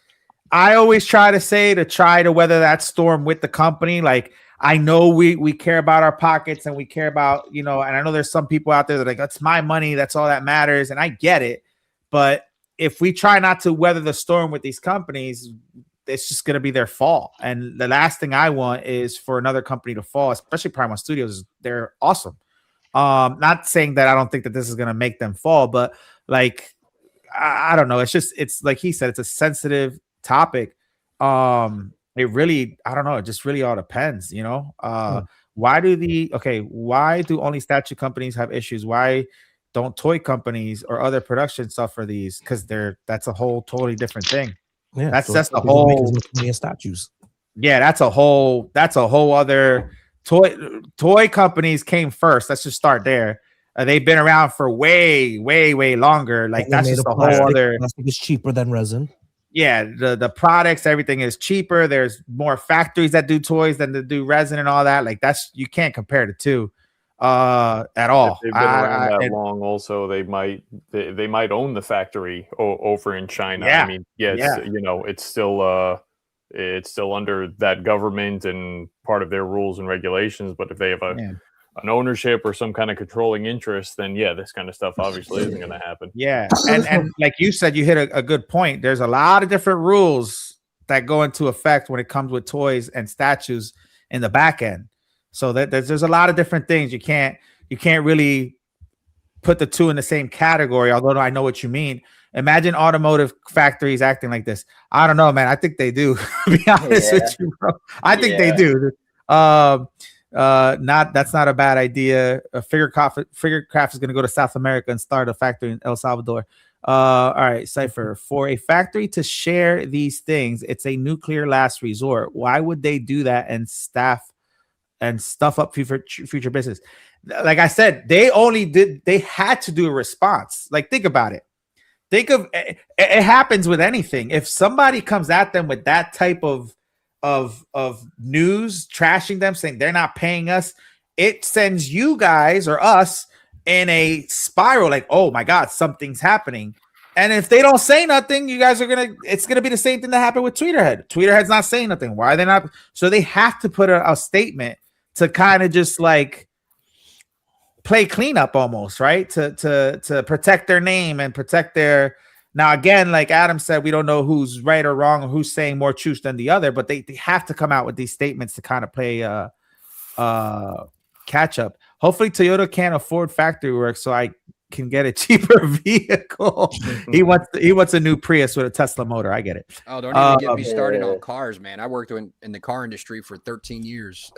I always try to weather that storm with the company. Like I know we care about our pockets, and we care about, you know, and I know there's some people out there that are like, that's my money, that's all that matters. And I get it. But if we try not to weather the storm with these companies, it's just going to be their fall. And the last thing I want is for another company to fall, especially Primal Studios. They're awesome. Not saying that I don't think that this is going to make them fall, but like, I don't know. It's like he said, it's a sensitive topic. It really, I don't know. It just really all depends, you know. Why do only statue companies have issues? Why don't toy companies or other production suffer these? Because that's a whole totally different thing. Yeah, that's the whole statues. Yeah, that's a whole other toy companies came first. Let's just start there. They've been around for way longer. Like that's just a whole other. Plastic is cheaper than resin. Yeah, the products, everything is cheaper. There's more factories that do toys than that do resin and all that. Like you can't compare the two at all. If they've been around that long. Also, they might own the factory over in China. Yeah. I mean, you know, it's still under that government and part of their rules and regulations. But if they have an ownership or some kind of controlling interest, then this kind of stuff obviously isn't going to happen. Yeah, and like you said, you hit a good point. There's a lot of different rules that go into effect when it comes with toys and statues in the back end. So that there's a lot of different things. You can't really put the two in the same category. Although I know what you mean. Imagine automotive factories acting like this. I don't know, man. I think they do. To be honest with you, bro. I think they do. That's not a bad idea. Figurecraft is going to go to South America and start a factory in El Salvador. All right, Cypher. For a factory to share these things, it's a nuclear last resort. Why would they do that and stuff up future business? Like I said, they had to do a response. Like, think about it. Think of it happens with anything. If somebody comes at them with that type of news, trashing them, saying they're not paying us, it sends you guys or us in a spiral. Like, oh my God, something's happening. And if they don't say nothing, you guys are it's gonna be the same thing that happened with Tweeterhead. Tweeterhead's not saying nothing. Why are they not? So they have to put a statement to kind of just like play cleanup almost, right? To protect their name and protect their. Now again, like Adam said, we don't know who's right or wrong or who's saying more truth than the other, but they have to come out with these statements to kind of play catch up. Hopefully Toyota can't afford factory work, so I can get a cheaper vehicle. He wants a new Prius with a Tesla motor. I get it. Oh, don't even get me started on cars, man. I worked in the car industry for 13 years.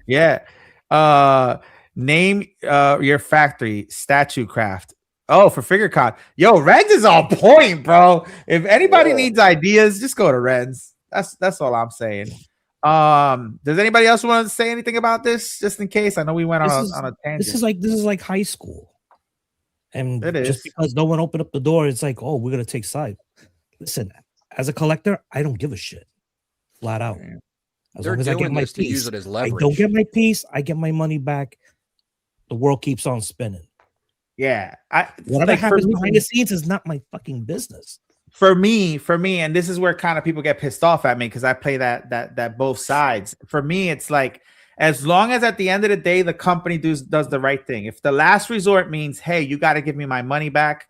Yeah. Name your factory. Statue Craft. Oh, for FigureCon. Yo, Renz is on point, bro. If anybody needs ideas, just go to Renz. That's all I'm saying. Does anybody else want to say anything about this, just in case? I know we went on a tangent. This is like high school, and it is. Just because no one opened up the door, it's like, oh, we're gonna take side. Listen, as a collector, I don't give a shit, flat out. As long as I get my piece, use it as leverage. I don't get my piece, I get my money back. The world keeps on spinning. Yeah, whatever happens behind the scenes is not my fucking business. For me, and this is where kind of people get pissed off at me because I play that both sides. For me, it's like as long as at the end of the day the company does the right thing. If the last resort means, hey, you got to give me my money back,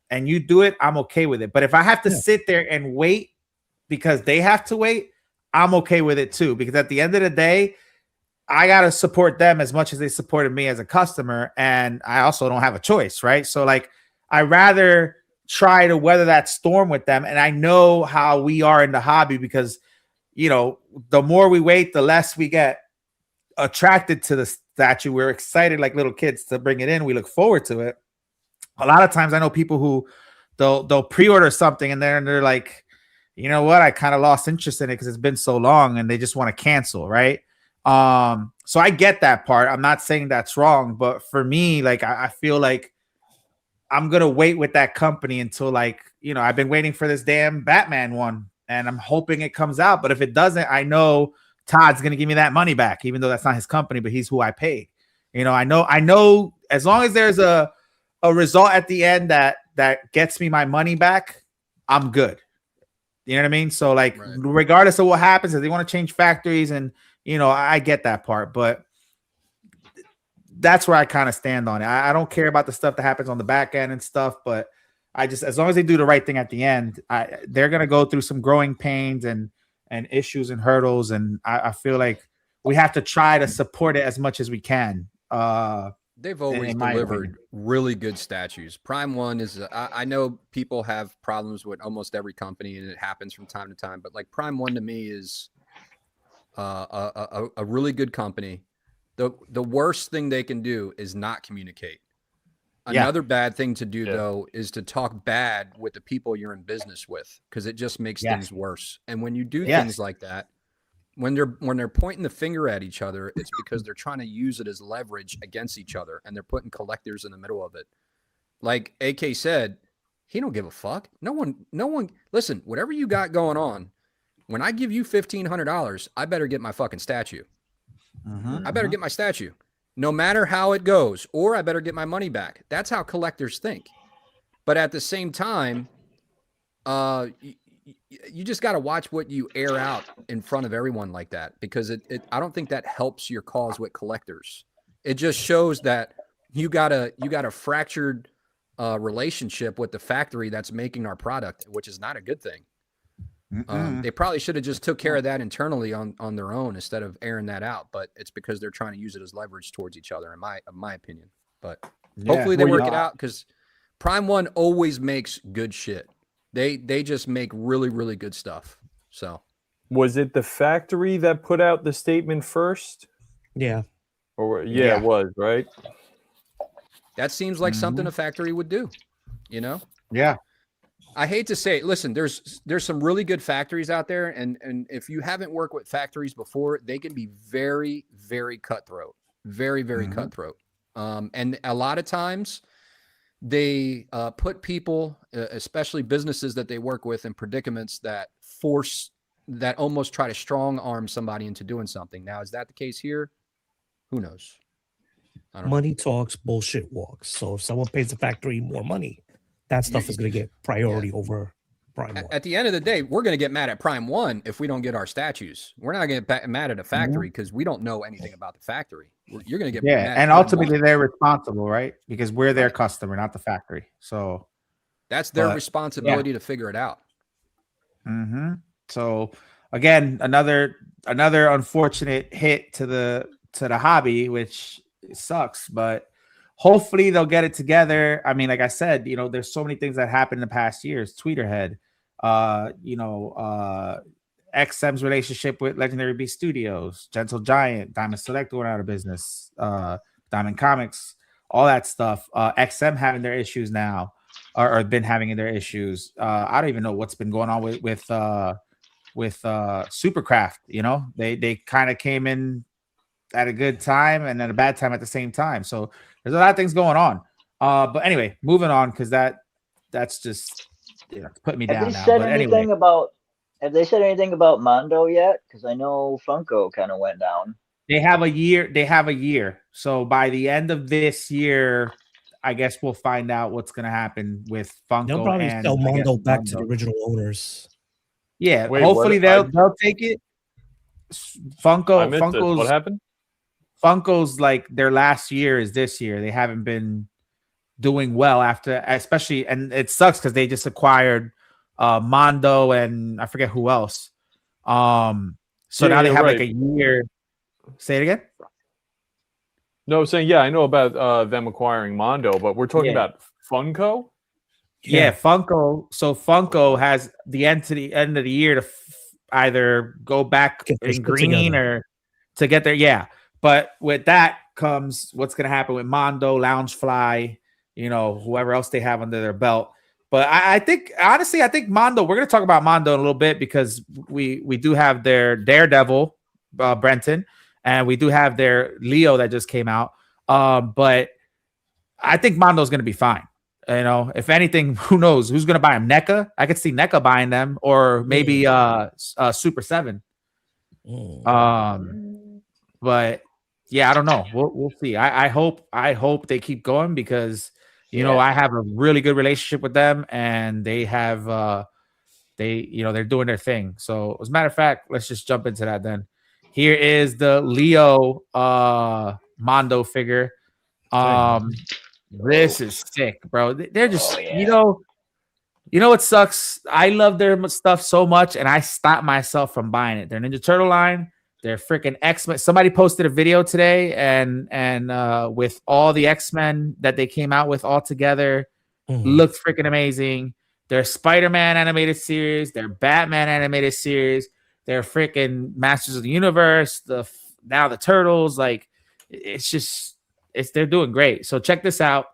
and you do it, I'm okay with it. But if I have to sit there and wait because they have to wait, I'm okay with it too. Because at the end of the day, I got to support them as much as they supported me as a customer. And I also don't have a choice, right? So like, I rather try to weather that storm with them. And I know how we are in the hobby because, you know, the more we wait, the less we get attracted to the statue. We're excited like little kids to bring it in. We look forward to it. A lot of times I know people who they'll pre-order something and they're like, you know what? I kind of lost interest in it because it's been so long and they just want to cancel, right? So I get that part. I'm not saying that's wrong, but for me, like I feel like I'm gonna wait with that company until, like, you know, I've been waiting for this damn Batman one and I'm hoping it comes out. But if it doesn't, I know Todd's gonna give me that money back, even though that's not his company, but he's who I paid. You know, I know as long as there's a result at the end that gets me my money back, I'm good. You know what I mean? So like, regardless of what happens, if they want to change factories and, you know, I get that part, but that's where I kind of stand on it. I don't care about the stuff that happens on the back end and stuff, but I just, as long as they do the right thing at the end, they're going to go through some growing pains and issues and hurdles. And I feel like we have to try to support it as much as we can. They've always delivered really good statues. Prime One is, I know people have problems with almost every company and it happens from time to time, but like Prime One to me is a really good company. The worst thing they can do is not communicate. Another bad thing to do though is to talk bad with the people you're in business with, because it just makes things worse. And when you do things like that, when they're pointing the finger at each other, it's because they're trying to use it as leverage against each other, and they're putting collectors in the middle of it. Like AK said, he don't give a fuck. No one. Listen, whatever you got going on, when I give you $1,500, I better get my fucking statue. I better get my statue, no matter how it goes, or I better get my money back. That's how collectors think. But at the same time, you just got to watch what you air out in front of everyone like that, because I don't think that helps your cause with collectors. It just shows that you got a fractured relationship with the factory that's making our product, which is not a good thing. They probably should have just took care of that internally on their own instead of airing that out, but it's because they're trying to use it as leverage towards each other, in my opinion. But hopefully they work it out, because Prime One always makes good shit. They just make really, really good stuff. So was it the factory that put out the statement first? Yeah. Or it was, right? That seems like something a factory would do, you know? Yeah. I hate to say it. Listen, there's some really good factories out there, and if you haven't worked with factories before, they can be very, very cutthroat. Very, very cutthroat. And a lot of times they put people, especially businesses that they work with, in predicaments that almost try to strong arm somebody into doing something. Now, is that the case here? Who knows? I don't know. Money talks, bullshit walks. So if someone pays the factory more money, that stuff is going to get priority over Prime 1. At the end of the day, we're going to get mad at Prime 1 if we don't get our statues. We're not going to get mad at a factory because we don't know anything about the factory. You're going to get mad at and Prime ultimately 1. they're responsible, right? Because we're their customer, not the factory. So that's their responsibility to figure it out. So again, another unfortunate hit to the hobby, which sucks, but hopefully they'll get it together. I mean, like I said, you know, there's so many things that happened in the past years. Tweeterhead, XM's relationship with Legendary Beast Studios, Gentle Giant, Diamond Select went out of business, Diamond Comics, all that stuff. XM having their issues now, or been having their issues. I don't even know what's been going on with Supercraft. You know, they kind of came in at a good time and at a bad time at the same time. So there's a lot of things going on. But anyway, moving on, because that's just put me down now. But anyway, have they said anything about Mondo yet? Because I know Funko kind of went down. They have a year. So by the end of this year, I guess we'll find out what's going to happen with Funko. They'll probably sell Mondo back to the original owners. Yeah, hopefully they'll take it. Funko's what happened? Funko's like their last year is this year. They haven't been doing well after, especially, and it sucks because they just acquired Mondo and I forget who else. So now they have like a year. Say it again. No, I'm saying I know about them acquiring Mondo, but we're talking about Funko. Yeah, Funko. So Funko has the end of the year to either go back in green or to get there. Yeah. But with that comes what's going to happen with Mondo, Loungefly, whoever else they have under their belt. But I think, honestly, Mondo, we're going to talk about Mondo in a little bit because we do have their Daredevil, Brenton, and we do have their Leo that just came out. But I think Mondo's going to be fine. If anything, who knows who's going to buy them? NECA. I could see NECA buying them, or maybe Super 7. But yeah, I don't know. We'll see. I hope they keep going because I have a really good relationship with them, and they have they're doing their thing. So as a matter of fact, let's just jump into that then. Here is the Leo Mondo figure. This is sick, bro. They're just what sucks. I love their stuff so much, and I stopped myself from buying it. Their Ninja Turtle line. They're freaking X-Men. Somebody posted a video today, and with all the X-Men that they came out with all together, looked freaking amazing. Their Spider-Man animated series, their Batman animated series, their freaking Masters of the Universe, now the Turtles. Like, they're doing great. So check this out.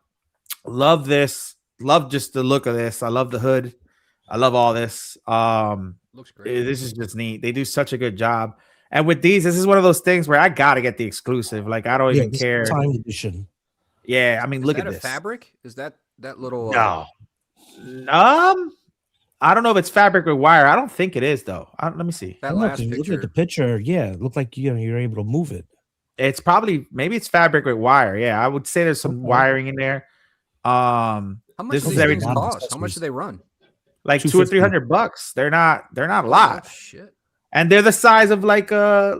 Love this. Love just the look of this. I love the hood. I love all this. Looks great. This is just neat. They do such a good job. And with these, this is one of those things where I gotta get the exclusive. Like, I don't even care. Time edition. Yeah, I mean, look at this. Is that a fabric? Is that little? No. I don't know if it's fabric with wire. I don't think it is though. Let me see. That last picture. picture. Look at the picture. Yeah, it looked like you're able to move it. It's maybe it's fabric with wire. Yeah, I would say there's some wiring in there. How much this do is these everything things cost? How much do they run? Like $200 or $300. They're not a lot. Oh, shit. And they're the size of like a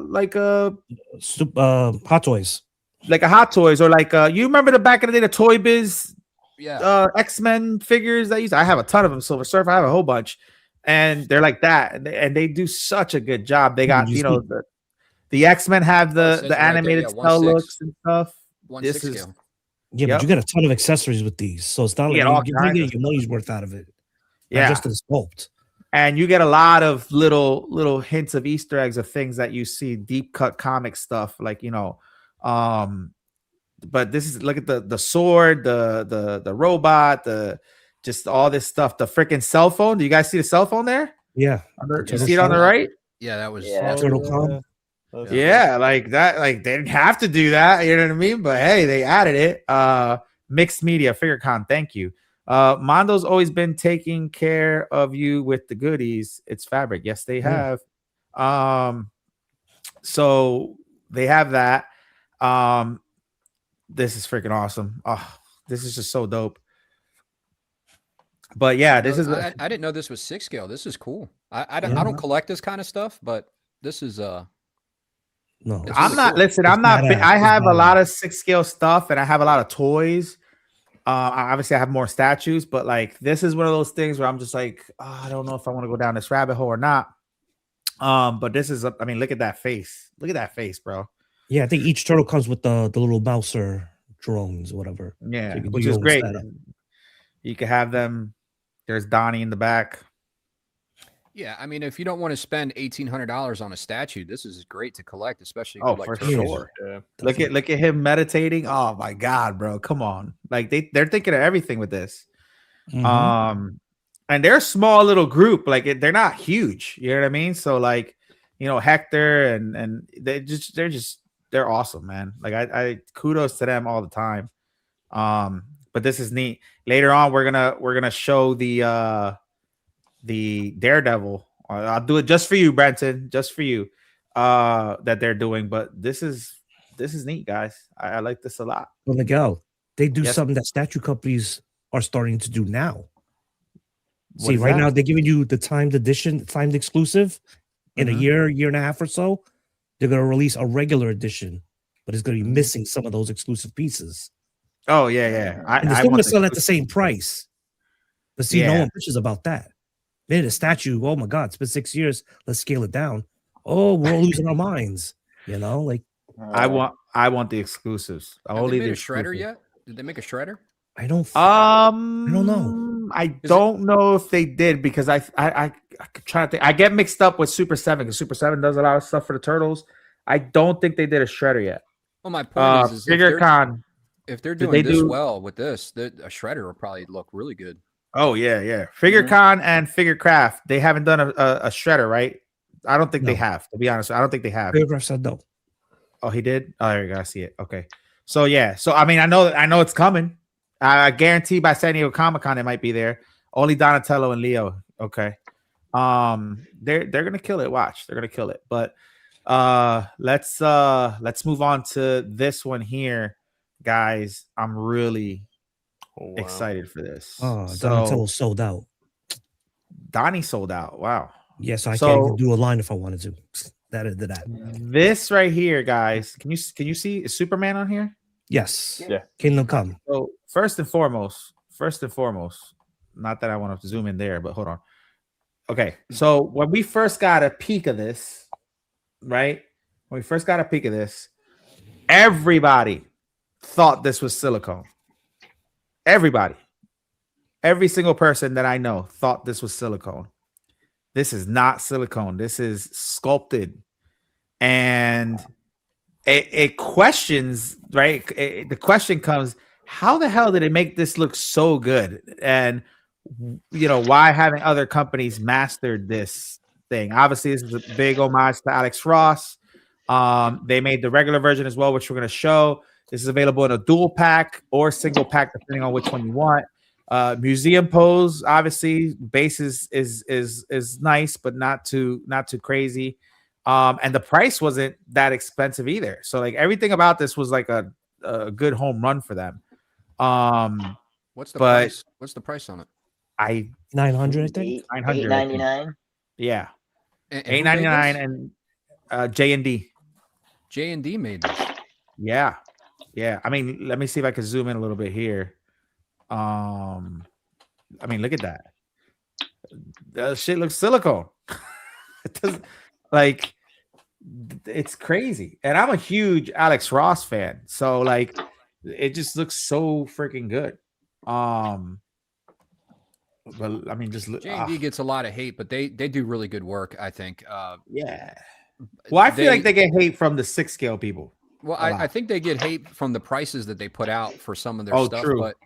Hot Toys. Like a Hot Toys, or like you remember the back in the day, the Toy Biz X-Men figures that I have a ton of them. Silver Surfer, I have a whole bunch, and they're like that, and they do such a good job. They got the X-Men have the animated cell looks and stuff. This is scale. Yeah, but you get a ton of accessories with these, so it's not like you're getting your money's worth out of it. Yeah, just the sculpt. And you get a lot of little hints of Easter eggs of things that you see deep cut comic stuff, like but this is, look at the sword, the robot, just all this stuff, the freaking cell phone. Do you guys see the cell phone there? Yeah. You see it on the right? Yeah, that was yeah, like that. Like, they didn't have to do that, you know what I mean? But hey, they added it. Mixed Media FigureCon, thank you. Mondo's always been taking care of you with the goodies. It's fabric. Yes, they have. So they have that. This is freaking awesome. Oh, this is just so dope. But yeah, this is. I didn't know this was 6 scale. This is cool. I don't collect this kind of stuff, but this is no. I'm not. Cool. Listen, I'm not. I have a lot of 6 scale stuff, and I have a lot of toys. Obviously, I have more statues, but like this is one of those things where I'm just like, oh, I don't know if I want to go down this rabbit hole or not. But this is. I mean, look at that face. Look at that face, bro. Yeah, I think each turtle comes with the little Mouser drones, whatever. Yeah, so which is great. You can have them. There's Donnie in the back. Yeah, I mean, if you don't want to spend $1,800 on a statue, this is great to collect, especially for sure. Yeah. Look at him meditating. Oh my God, bro, come on! Like they're thinking of everything with this. And they're a small little group. Like they're not huge. You know what I mean? So like, Hector and they're awesome, man. Like I kudos to them all the time. But this is neat. Later on, we're gonna show the Daredevil. I'll do it just for you, Brenton, just for you. That they're doing, but this is neat, guys. I like this a lot. Well, Miguel, they do something that statue companies are starting to do now. See, right now they're giving you the timed edition, timed exclusive. In a year and a half or so, they're gonna release a regular edition, but it's gonna be missing some of those exclusive pieces. Oh yeah. And they're still gonna sell at the same price. But see, no one bitches about that. Man, a statue. Oh my God, it's been 6 years. Let's scale it down. Oh, we're all losing our minds. Like I want the exclusives. Have they made a shredder yet? Did they make a shredder? I don't know. I don't know if they did because I try to think. I get mixed up with Super 7 because Super 7 does a lot of stuff for the turtles. I don't think they did a shredder yet. Well, my point is Megacon. If they're doing well with this, a shredder will probably look really good. Oh yeah. FigureCon and FigureCraft, they haven't done a shredder, right? I don't think they have. To be honest, I don't think they have. FigureCraft said no. Oh, he did. Oh, there you go. I see it. Okay. So yeah. So I mean, I know it's coming. I guarantee by San Diego Comic-Con it might be there. Only Donatello and Leo. Okay. They're gonna kill it. Watch, they're gonna kill it. But let's move on to this one here, guys. I'm really excited for this. Oh, Donatello sold out. Donnie sold out. Wow. Yeah, so I can't even do a line if I wanted to. That is that. This right here, guys. Can you see is Superman on here? Yes. Yeah. Kingdom Come. So first and foremost, not that I want to zoom in there, but hold on. Okay, so when we first got a peek of this, right? When we first got a peek of this, everybody thought this was silicone. Everybody. Every single person that I know thought this was silicone. This is not silicone. This is sculpted. And it questions, right? The question comes, how the hell did it make this look so good? And why haven't other companies mastered this thing? Obviously, this is a big homage to Alex Ross. They made the regular version as well, which we're going to show. This is available in a dual pack or single pack, depending on which one you want. Museum pose, obviously, base is nice, but not too crazy. And the price wasn't that expensive either. So like everything about this was like a good home run for them. What's the price? What's the price on it? 900, I think. 899. Yeah, $899 and JND. JND made this. Yeah. I mean, let me see if I can zoom in a little bit here. I mean, look at that. That shit looks silicone. It doesn't like. It's crazy, and I'm a huge Alex Ross fan, so like, it just looks so freaking good. But I mean, just look. JND gets a lot of hate, but they do really good work, I think. Yeah. Well, I feel like they get hate from the 6 scale people. Well, I think they get hate from the prices that they put out for some of their stuff. True. But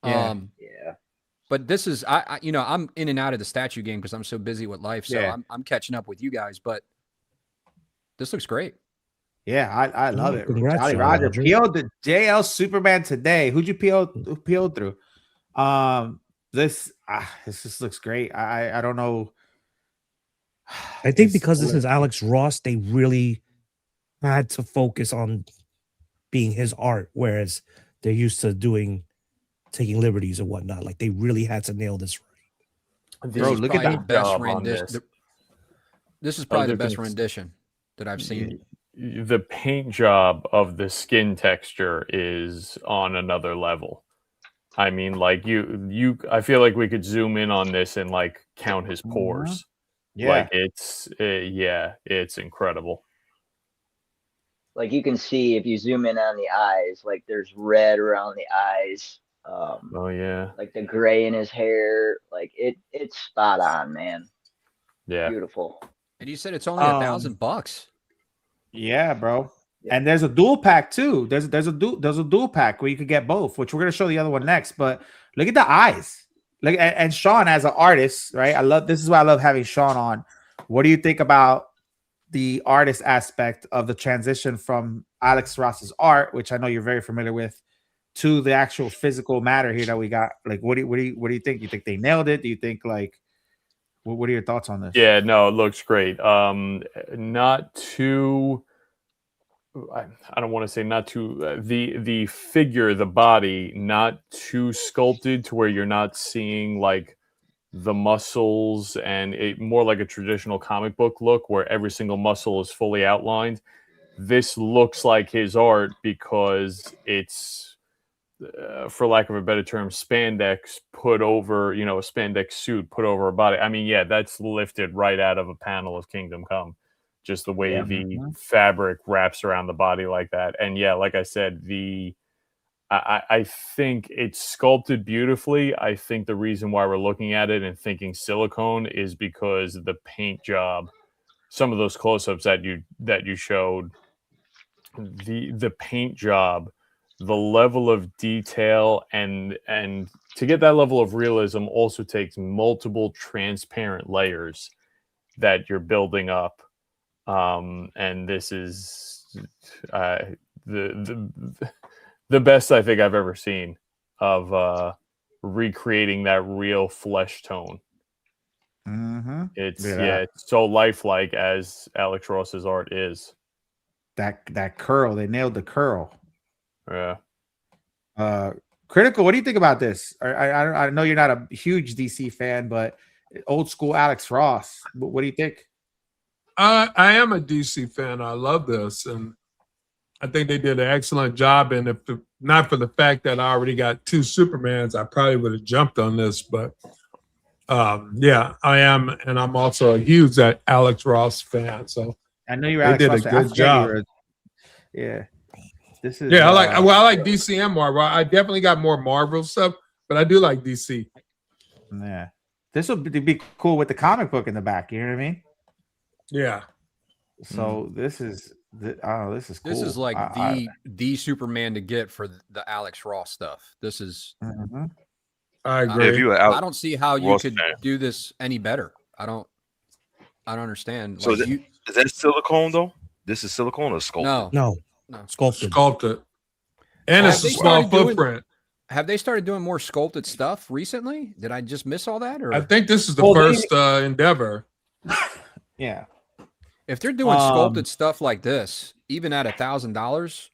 yeah. But this is I'm in and out of the statue game because I'm so busy with life. So I'm catching up with you guys. But this looks great. Yeah, I love it. Congrats, Jolly Roger PO'd the JL Superman today. Who'd you PO'd through? This just looks great. I don't know. I think because this is Alex Ross, they really had to focus on being his art, whereas they're used to doing taking liberties or whatnot. Like they really had to nail this right. Bro, look at the best job on rendition. This is probably the best rendition that I've seen. The paint job of the skin texture is on another level. I mean, like I feel like we could zoom in on this and like count his pores. Yeah, like it's incredible. Like you can see if you zoom in on the eyes, like there's red around the eyes. Oh yeah, like the gray in his hair, like it's spot on, man. Yeah, beautiful. And you said it's only $1,000. Yeah, bro. Yeah. And there's a dual pack too. There's a dual pack where you could get both, which we're gonna show the other one next. But look at the eyes. Look, and Sean as an artist, right? This is why I love having Sean on. What do you think about the artist aspect of the transition from Alex Ross's art, which I know you're very familiar with, to the actual physical matter here that we got? Like, what do you think? You think they nailed it? Do you think like what are your thoughts on this? Yeah, no, it looks great. Not too. I don't want to say not too. The figure, the body, not too sculpted to where you're not seeing like the muscles and it more like a traditional comic book look where every single muscle is fully outlined. This looks like his art because it's, for lack of a better term, spandex put over, a spandex suit put over a body. I mean, yeah, that's lifted right out of a panel of Kingdom Come. Just the way the fabric wraps around the body like that. And yeah, like I said, I think it's sculpted beautifully. I think the reason why we're looking at it and thinking silicone is because the paint job, some of those close-ups that you showed, the paint job, the level of detail and to get that level of realism also takes multiple transparent layers that you're building up. And this is the best I think I've ever seen of recreating that real flesh tone. Mm-hmm. It's so lifelike as Alex Ross's art is. That curl, they nailed the curl. Yeah. Critical, what do you think about this? I know you're not a huge DC fan, but old school Alex Ross. What do you think? I am a DC fan. I love this, and I think they did an excellent job. And if not for the fact that I already got 2 Supermans, I probably would have jumped on this. But yeah, I am, and I'm also a huge Alex Ross fan. So I know you're. They did a good job. Yeah, this is. Yeah, I like DC and Marvel. I definitely got more Marvel stuff, but I do like DC. Yeah, this would be cool with the comic book in the back. You know what I mean? Yeah. So this is this is cool. This is like the Superman to get for the Alex Ross stuff. This is. Mm-hmm. I agree. I don't see how you could do this any better. I don't understand. So is that silicone though? This is silicone or sculpted? No, sculpted. Sculpted. And it's a small footprint. Have they started doing more sculpted stuff recently? Did I just miss all that? Or I think this is the first endeavor. Yeah. If they're doing sculpted stuff like this, even at $1,000,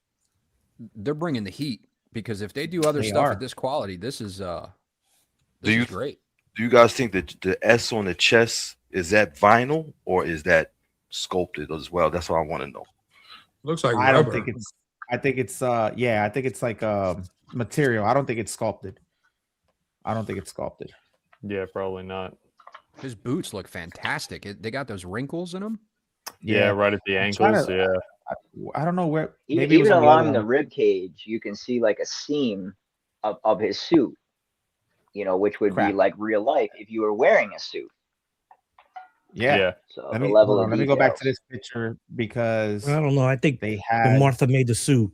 they're bringing the heat. Because if they do other stuff at this quality, this is great. Do you guys think that the S on the chest is that vinyl or is that sculpted as well? That's what I want to know. Looks like I rubber. don't think it's. I think it's. I think it's like material. I don't think it's sculpted. Yeah, probably not. His boots look fantastic. They got those wrinkles in them. Yeah, right at the ankles. I don't know where. Maybe even along the rib cage, you can see like a seam of his suit. Which would be like real life if you were wearing a suit. Yeah. So let me go back to this picture because I don't know. I think they had when Martha made the suit.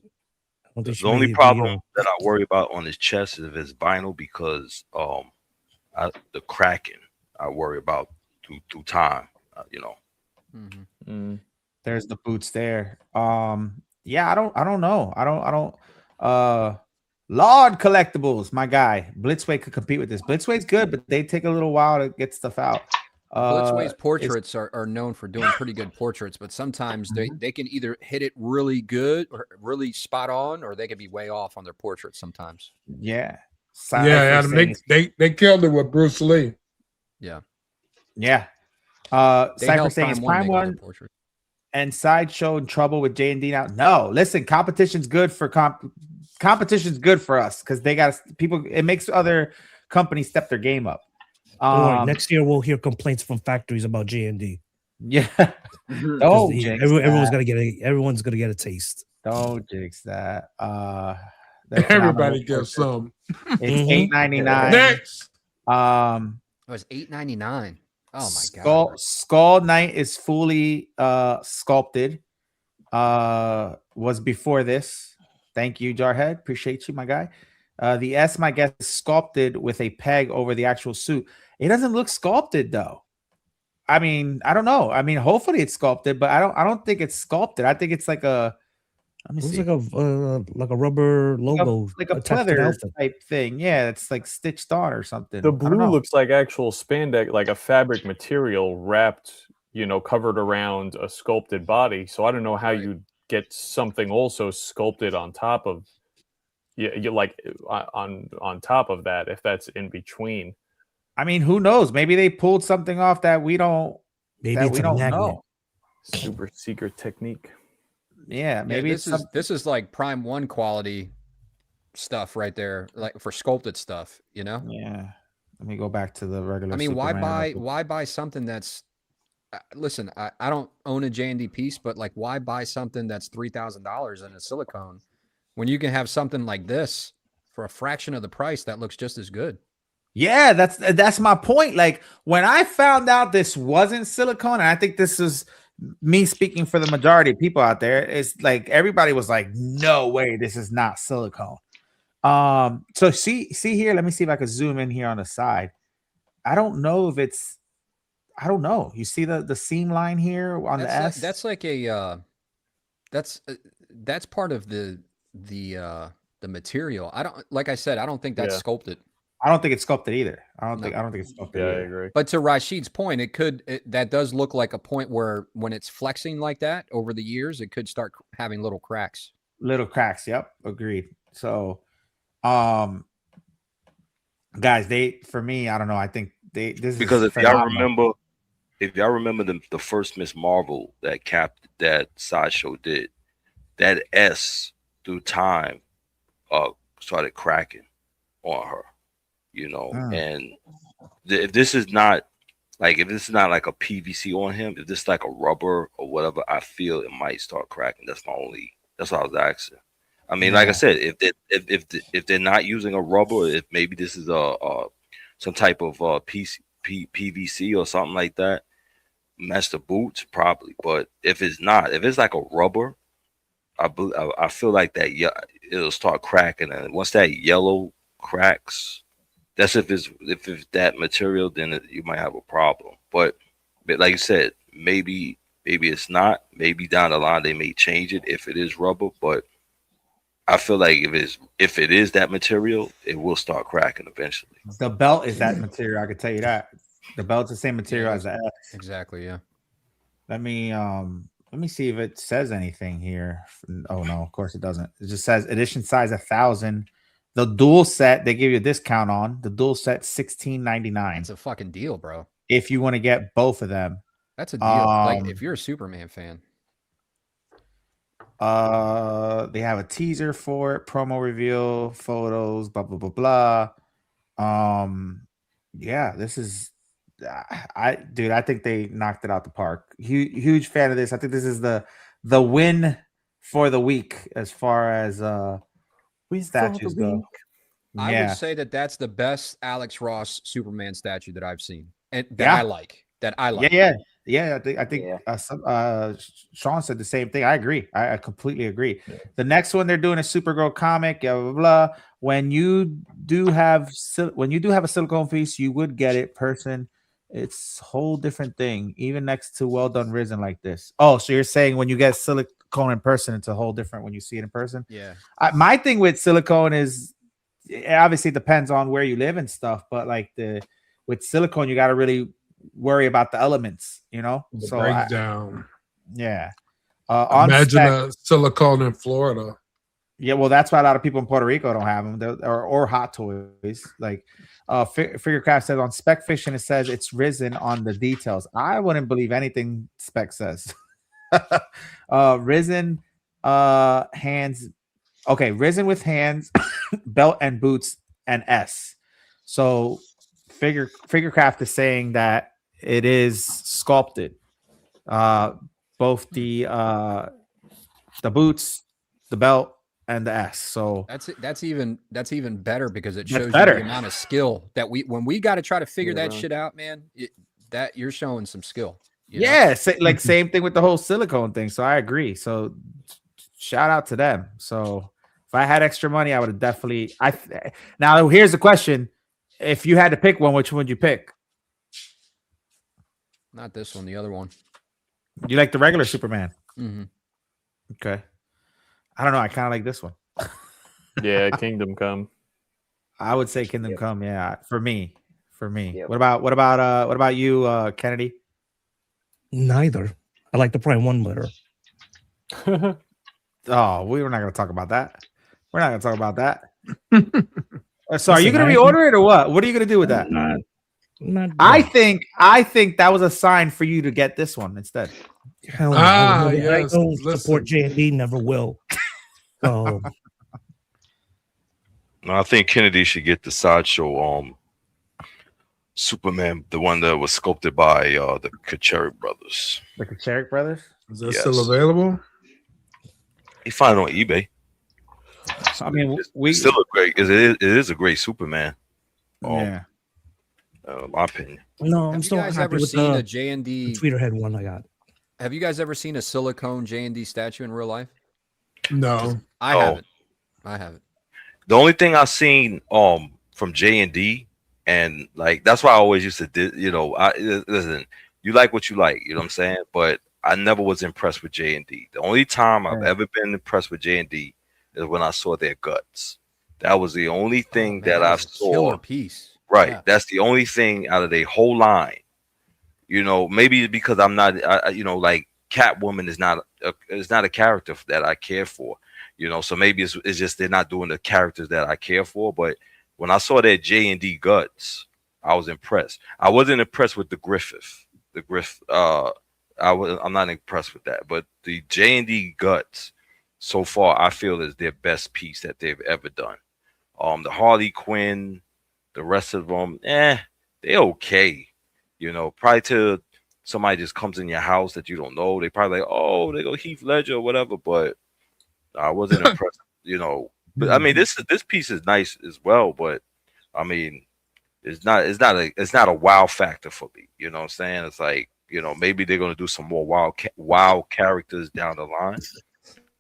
The only problem that I worry about on his chest is if it's vinyl because the cracking I worry about through time. There's the boots there. Yeah, I don't know. Lord Collectibles, my guy. Blitzway could compete with this. Blitzway's good, but they take a little while to get stuff out. Blitzway's portraits are known for doing pretty good portraits, but sometimes they can either hit it really good or really spot on, or they can be way off on their portraits sometimes. Yeah. They killed it with Bruce Lee. Yeah. Cypher saying it's Prime One and Sideshow in trouble with JND now. No, listen, competition's good for competition's good for us because they got people. It makes other companies step their game up. Next year we'll hear complaints from factories about JND. Yeah. Everyone's gonna get a taste. Don't jinx that. Everybody gets some. It's $8.99. Next. It was $8.99. Oh my god. Skull Knight is fully sculpted. Was before this. Thank you, Jarhead. Appreciate you, my guy. The S, my guess, is sculpted with a peg over the actual suit. It doesn't look sculpted though. I mean, I don't know. I mean, hopefully it's sculpted, but I don't think it's sculpted. I think it's like a It's like a rubber logo, like a pleather type thing. Yeah, it's like stitched on or something. The blue looks like actual spandex, like a fabric material wrapped, covered around a sculpted body. So I don't know how you'd get something also sculpted on top of, on top of that if that's in between. I mean, who knows? Maybe they pulled something off that we don't. Maybe we don't know. Super secret technique. Yeah, maybe this is like Prime 1 quality stuff right there, like for sculpted stuff, Yeah. Let me go back to the regular. I mean, why buy something that's listen, I don't own a JND piece, but like why buy something that's $3,000 in a silicone when you can have something like this for a fraction of the price that looks just as good? Yeah, that's my point. Like when I found out this wasn't silicone, and I think this is me speaking for the majority of people out there, it's like everybody was like, no way, this is not silicone. So see here, let me see if I can zoom in here on the side. I don't know if it's, I don't know. You see the seam line here on the S? That's like a that's part of the material. I don't, like I said, I don't think that's sculpted. I don't think it's sculpted either. I don't think it's sculpted. Yeah, either. I agree. But to Rashid's point, that does look like a point where when it's flexing like that over the years, it could start having little cracks. Little cracks. Yep, agreed. So, guys, for me, I don't know. I think this because is if y'all remember the first Miss Marvel that Sideshow did, that S through time started cracking on her. And if this is not like a PVC on him, if this is like a rubber or whatever, I feel it might start cracking. That's what I was asking. I mean, like I said, if they're not using a rubber, if maybe this is some type of PVC or something like that, match the boots probably. But if it's not, if it's like a rubber, I feel like that it'll start cracking, and once that yellow cracks. That's if it's that material, then you might have a problem. But like you said, maybe it's not. Maybe down the line they may change it if it is rubber. But I feel like if it is that material, it will start cracking eventually. The belt is that material. I can tell you that. The belt's the same material as the S. Exactly. Yeah. Let me see if it says anything here. Oh no, of course it doesn't. It just says edition size 1,000. The dual set, they give you a discount on the dual set, $16.99. It's a fucking deal, bro. If you want to get both of them, that's a deal. Like if you're a Superman fan. They have a teaser for it, promo reveal, photos, blah blah blah blah. Yeah, this is, I think they knocked it out the park. Huge fan of this. I think this is the win for the week as far as statues go. I would say that's the best Alex Ross Superman statue that I've seen, and I like. Yeah. I think Sean said the same thing. I agree. I completely agree. Yeah. The next one they're doing a Supergirl comic. Blah, blah, blah. When you do have a silicone piece, you would get it person. It's a whole different thing, even next to Well Done Risen like this. Oh, so you're saying when you get silicone in person, it's a whole different when you see it in person? Yeah. My thing with silicone is, obviously it depends on where you live and stuff, but like with silicone, you got to really worry about the elements, the breakdown. Yeah. Imagine a silicone in Florida. Yeah, well, that's why a lot of people in Puerto Rico don't have them, or Hot Toys. Like, Figurecraft says on Spec Fiction, it says it's risen on the details. I wouldn't believe anything Spec says. Risen, hands. Okay, risen with hands, belt and boots, and S. So, Figurecraft is saying that it is sculpted. Both the boots, the belt, and the S. So that's even better because it shows you the amount of skill that when we got to try to figure that shit out, man. That you're showing some skill. Yeah, like same thing with the whole silicone thing. So I agree. So shout out to them. So if I had extra money, I would have definitely. Now here's the question: if you had to pick one, which one would you pick? Not this one, the other one. You like the regular Superman? Mm-hmm. Okay. I don't know. I kind of like this one. Yeah, Kingdom Come. I would say Kingdom Come. Yeah, for me. Yep. What about you, Kennedy? Neither. I like the Prime 1 better. Oh, we're not going to talk about that. We're not going to talk about that. So, are you going to reorder it or what? What are you going to do with that? I think that was a sign for you to get this one instead. Hell no. I don't support JND, never will. So, no, I think Kennedy should get the Sideshow Superman, the one that was sculpted by the Kacharik brothers. The Kacharik brothers? Is that still available? You find it on eBay. I mean, it's still a great. It is a great Superman. Yeah. My opinion. No, I'm Have still you guys happy ever with seen the a JND Tweeterhead one I got. Have you guys ever seen a silicone JND statue in real life? No, I haven't. I haven't. The only thing I've seen from JND, and like that's why I always used to listen. You like what you like, you know what I'm saying? But I never was impressed with JND. The only time I've ever been impressed with JND is when I saw their guts. That was the only thing that I saw. Killer piece. Right. Yeah. That's the only thing out of their whole line. You know, maybe because I'm not, like Catwoman is not a character that I care for. You know, so maybe it's just they're not doing the characters that I care for. But when I saw that JND guts, I was impressed. I wasn't impressed with the Griffith. I'm not impressed with that. But the JND guts, so far, I feel is their best piece that they've ever done. The Harley Quinn, the rest of them, they're okay. You know, probably till somebody just comes in your house that you don't know, they probably like, oh, they go Heath Ledger or whatever. But I wasn't impressed, you know. But I mean, this piece is nice as well. But I mean, it's not a wow factor for me. You know what I'm saying? It's like, you know, maybe they're gonna do some more wow characters down the line.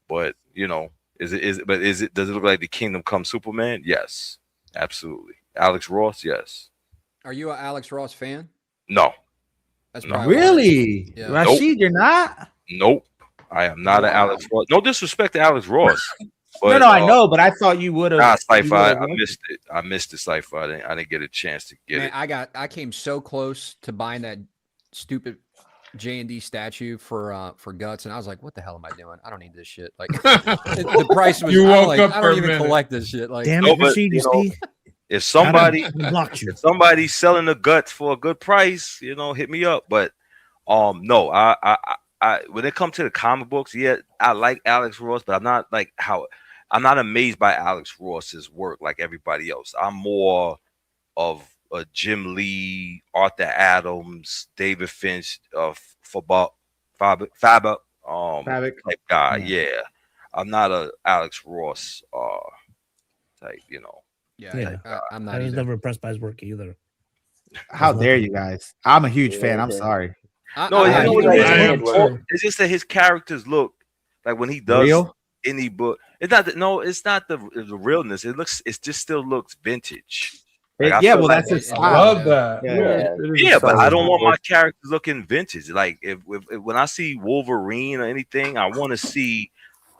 But you know, does it look like the Kingdom Come Superman? Yes, absolutely. Alex Ross, yes. Are you an Alex Ross fan? No. That's no. Really? Yeah. Rashid, you're not? Nope. I am not an Alex Ross. No disrespect to Alex Ross. But, no, I know, but I thought you would have. Nah, Sci-Fi. I missed it. I missed the Sci-Fi. I didn't get a chance to get it. I came so close to buying that stupid JND statue for Guts, and I was like, "What the hell am I doing? I don't need this shit." Like the price was. I don't even collect this shit. Like, damn it, Rashid, you see? If somebody's selling the Guts for a good price, you know, hit me up. But no, I when it comes to the comic books, yeah, I like Alex Ross, but I'm not amazed by Alex Ross's work like everybody else. I'm more of a Jim Lee, Arthur Adams, David Finch, Faber type guy. Yeah, I'm not a Alex Ross type, you know. Yeah, I'm not. I was never impressed by his work either. How dare you guys? I'm a huge fan. I'm sorry. No, it's just that his characters look like when he does real? Any book. It's not the realness. It just still looks vintage. Like, yeah, well, that's his style. I love that. Yeah, but I don't want my characters looking vintage. Like if when I see Wolverine or anything, I want to see,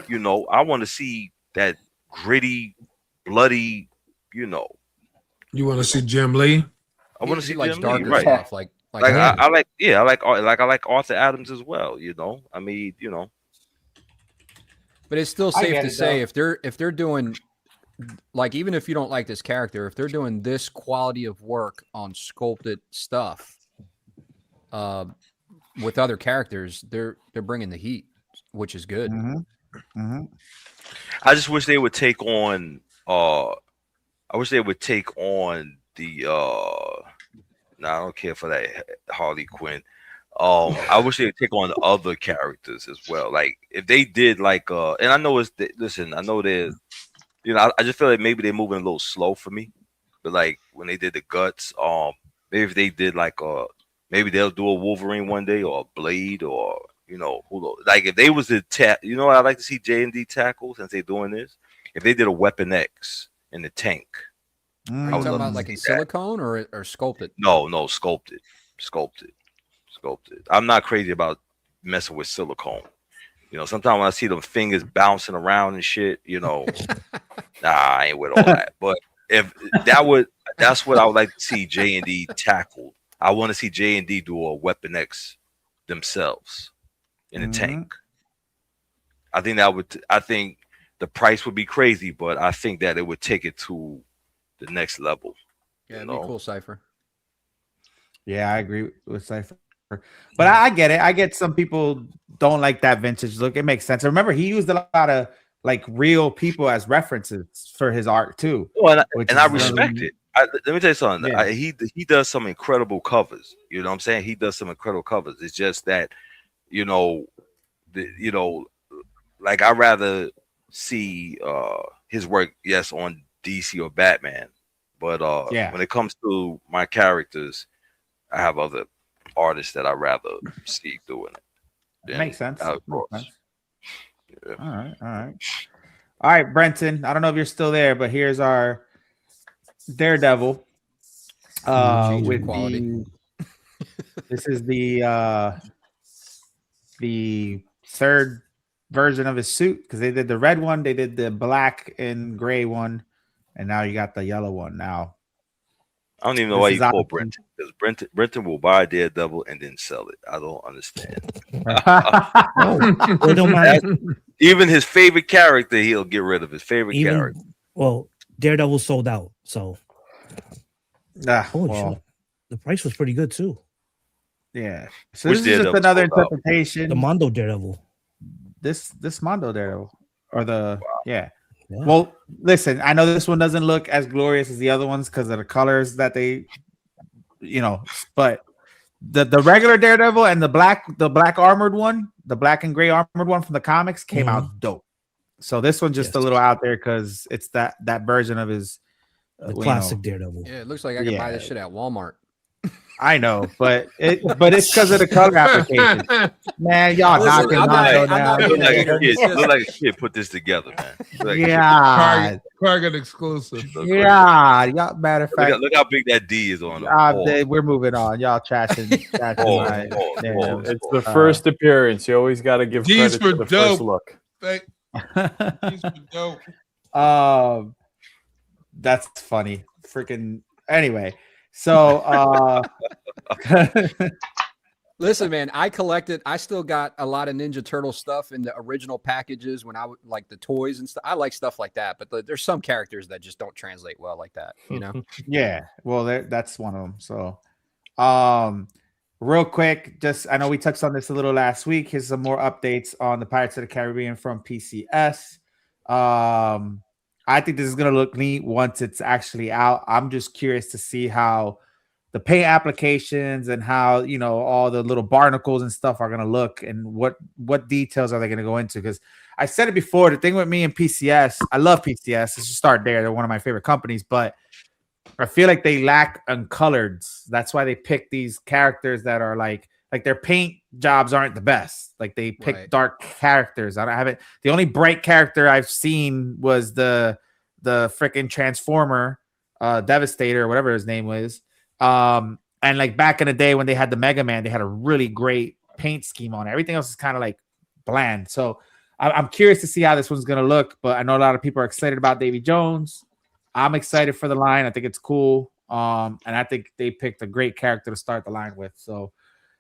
you know, that gritty, bloody, you know. You want to see Jim Lee? I want to see like Jim darker Lee, right? stuff, like I like Arthur Adams as well. You know, I mean, you know. But it's still safe to say if they're doing, like, even if you don't like this character, if they're doing this quality of work on sculpted stuff with other characters, they're bringing the heat, which is good. I just wish they would take on I wish they would take on the no, I don't care for that Harley Quinn. I wish they would take on the other characters as well. Like if they did like and I know listen, I know they're, you know, I just feel like maybe they're moving a little slow for me. But like when they did the Guts, maybe if they did like maybe they'll do a Wolverine one day or a Blade, or you know, who knows? Like if they was to you know what I'd like to see JND tackle since they're doing this. If they did a Weapon X in the tank. Are you talking about like a silicone or sculpted? No, sculpted. I'm not crazy about messing with silicone. You know, sometimes when I see them fingers bouncing around and shit, you know, nah, I ain't with all that. But if that's what I would like to see JND tackle. I want to see JND do a Weapon X themselves in a tank. I think the price would be crazy, but I think that it would take it to the next level. Yeah, it'd be cool, Cypher. Yeah, I agree with Cypher. But I get it. I get some people don't like that vintage look. It makes sense. Remember, he used a lot of like real people as references for his art too. Well, and I respect it. Let me tell you something. Yeah. He does some incredible covers. You know what I'm saying? He does some incredible covers. It's just that, you know, like I'd rather see his work, yes, on DC or Batman. But when it comes to my characters, I have other artists that I'd rather see doing it. Makes sense. Yeah. All right, Brenton. I don't know if you're still there, but here's our Daredevil. With quality. This is the third version of his suit, because they did the red one, they did the black and gray one, and now you got the yellow one. Now I don't even know why you call Brenton, because Brenton will buy Daredevil and then sell it. I don't understand. It don't matter. Even his favorite character, he'll get rid of his favorite character. Well, Daredevil sold out, so the price was pretty good too. Yeah. So this is just another interpretation. The Mondo Daredevil. This Mondo Daredevil, or yeah. Well, listen, I know this one doesn't look as glorious as the other ones because of the colors that they, you know, but the regular Daredevil and the black armored one, the black and gray armored one from the comics came out dope. So this one's just a little out there because it's that version of his classic Daredevil. Yeah, it looks like I can buy this shit at Walmart. I know, but it's because of the color application. Man, y'all knocking Mondo down. Look like a kid put this together, man. Yeah. Target exclusive. Yeah. Y'all, matter of fact. Look how big that D is on him. We're moving on. Y'all trashing. It's the first appearance. You always got to give credit to the first look. That's funny. Freaking. Anyway. So listen, man, I still got a lot of Ninja Turtle stuff in the original packages when I would like the toys and stuff. I like stuff like that, but there's some characters that just don't translate well like that, you know? Yeah, well, that's one of them. So real quick, I know we touched on this a little last week. Here's some more updates on the Pirates of the Caribbean from PCS. I think this is going to look neat once it's actually out. I'm just curious to see how the paint applications and how, you know, all the little barnacles and stuff are going to look, and what details are they going to go into. Because I said it before, the thing with me and PCS, I love PCS. Let's just start there. They're one of my favorite companies, but I feel like they lack uncoloreds. That's why they pick these characters that are like their paint jobs aren't the best. Like they pick dark characters. The only bright character I've seen was the freaking Transformer, Devastator, or whatever his name was. And like back in the day when they had the Mega Man, they had a really great paint scheme on it. Everything else is kind of like bland. So I'm curious to see how this one's gonna look. But I know a lot of people are excited about Davy Jones. I'm excited for the line. I think it's cool. And I think they picked a great character to start the line with. So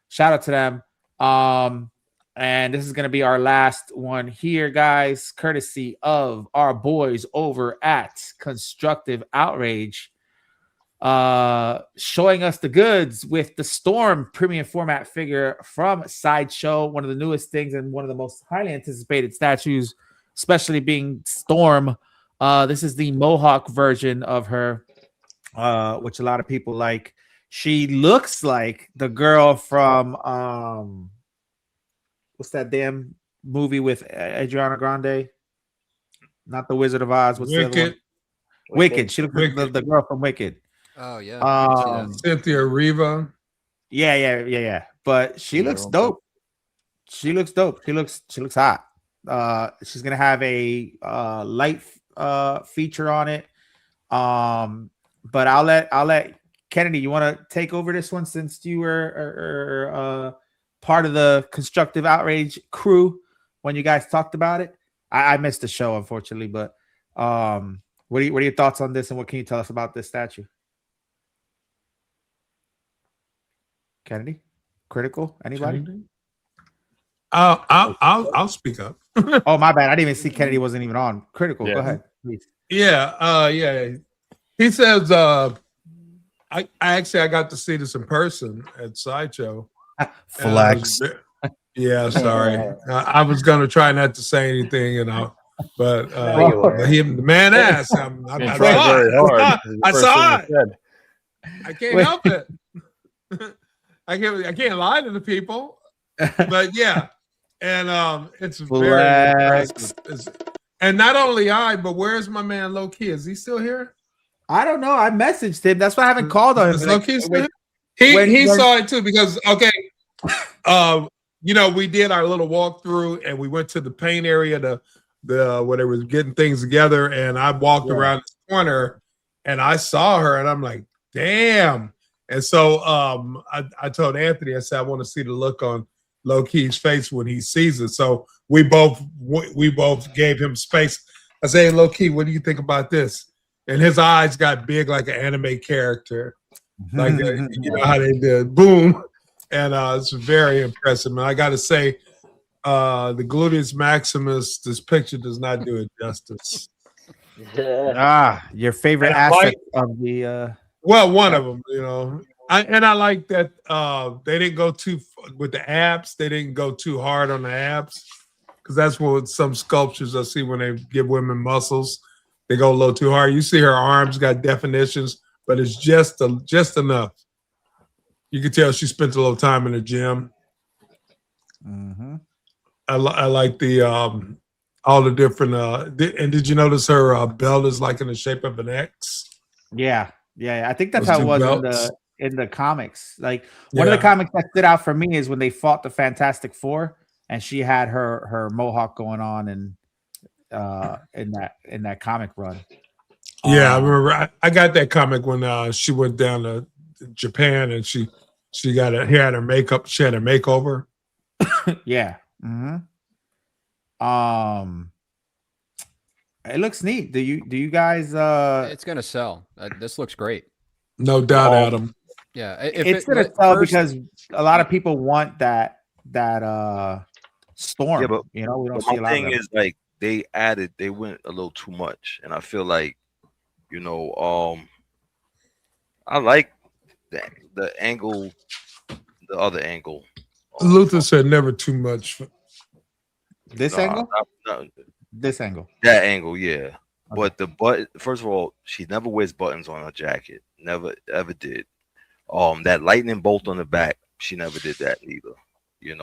shout out to them. And this is going to be our last one here, guys, courtesy of our boys over at Constructive Outrage, showing us the goods with the Storm premium format figure from Sideshow, one of the newest things and one of the most highly anticipated statues, especially being Storm. This is the Mohawk version of her, which a lot of people like. She looks like the girl from what's that damn movie with Adriana Grande? Not the Wizard of Oz. What's the other one? Wicked. She looks like the girl from Wicked. Oh yeah. Cynthia Riva. Yeah. But she looks dope. She looks hot. She's gonna have a light feature on it. But I'll let Kennedy. You want to take over this one since you were part of the Constructive Outrage crew when you guys talked about it? I missed the show, unfortunately, but what are your thoughts on this, and what can you tell us about this statue? Kennedy, Critical, anybody? I'll speak up. Oh, my bad. I didn't even see Kennedy wasn't even on. Critical, Yeah. Go ahead, please. Yeah. He says, I got to see this in person at Sideshow. Flex. Yeah, sorry. I was gonna try not to say anything, but the man asked. I saw it. I saw it. I can't help it. I can't lie to the people. But yeah, and it's very impressive. And not only but where's my man Low Key? Is he still here? I don't know. I messaged him. That's why I haven't called on him. Low Key still here? He saw it too because we did our little walkthrough and we went to the paint area, where they was getting things together, and I walked around the corner and I saw her and I'm like, damn. And so I told Anthony, I said, I want to see the look on Low Key's face when he sees it. So we both gave him space. I said, hey, Low Key, what do you think about this? And his eyes got big like an anime character, like you know how they did, boom. And it's very impressive. And I got to say, the gluteus maximus, this picture does not do it justice. Your favorite aspect of the one of them, I like that they didn't go too with the abs. They didn't go too hard on the abs, because that's what some sculptures I see when they give women muscles. They go a little too hard. You see her arms got definitions, but it's just enough. You can tell she spent a little time in the gym. Mm-hmm. I like the all the different. And did you notice her belt is like in the shape of an X? Yeah. I think that's how it was in the comics. Like one of the comics that stood out for me is when they fought the Fantastic Four, and she had her mohawk going on, and in that comic run. Yeah, I remember. I got that comic when she went down to Japan and she had her makeup. She had a makeover. Yeah. Mm-hmm. It looks neat. Do you guys? It's gonna sell. This looks great. No doubt, Adam. Yeah, it's gonna sell because a lot of people want that Storm. Yeah, but we don't my see a lot thing of them. is like they went a little too much, and I feel like I like the angle, the other angle. Luther said never too much. This angle? This angle. That angle, yeah. Okay. But first of all, she never wears buttons on her jacket. Never ever did. That lightning bolt on the back, she never did that either. They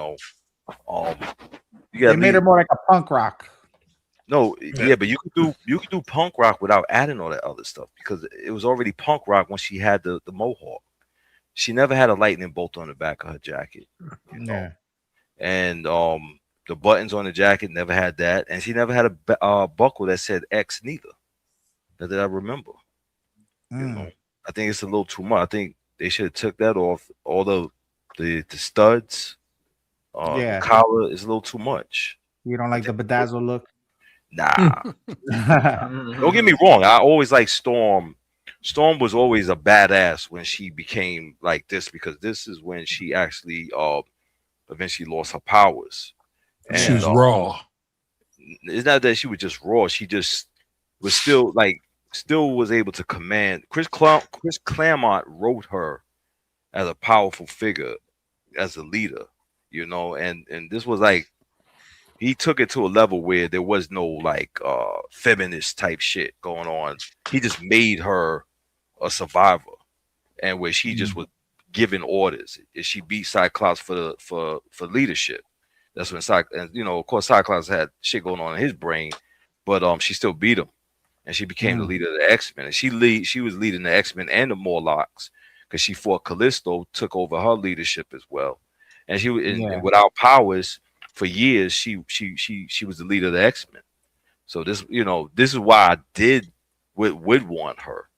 made her more like a punk rock. No, yeah, but you could do punk rock without adding all that other stuff, because it was already punk rock when she had the mohawk. She never had a lightning bolt on the back of her jacket. Yeah. And the buttons on the jacket never had that, and she never had a buckle that said X neither. That I remember. I think it's a little too much. I think they should have took that off. All the studs, the collar is a little too much. You don't like the bedazzle look? Nah. Don't get me wrong. I always like Storm. Storm was always a badass when she became like this, because this is when she actually eventually lost her powers. And, she was raw. It's not that she was just raw. She just was still was able to command. Chris Claremont wrote her as a powerful figure, as a leader, you know, and this was like, he took it to a level where there was no like feminist type shit going on. He just made her a survivor, and where she just was giving orders. If she beat Cyclops for leadership, that's when and you know, of course, Cyclops had shit going on in his brain, but she still beat him, and she became the leader of the X-Men. And she was leading the X-Men and the Morlocks, because she fought Callisto, took over her leadership as well. And she and without powers for years, she was the leader of the X-Men. So this, you know, this is why I would want her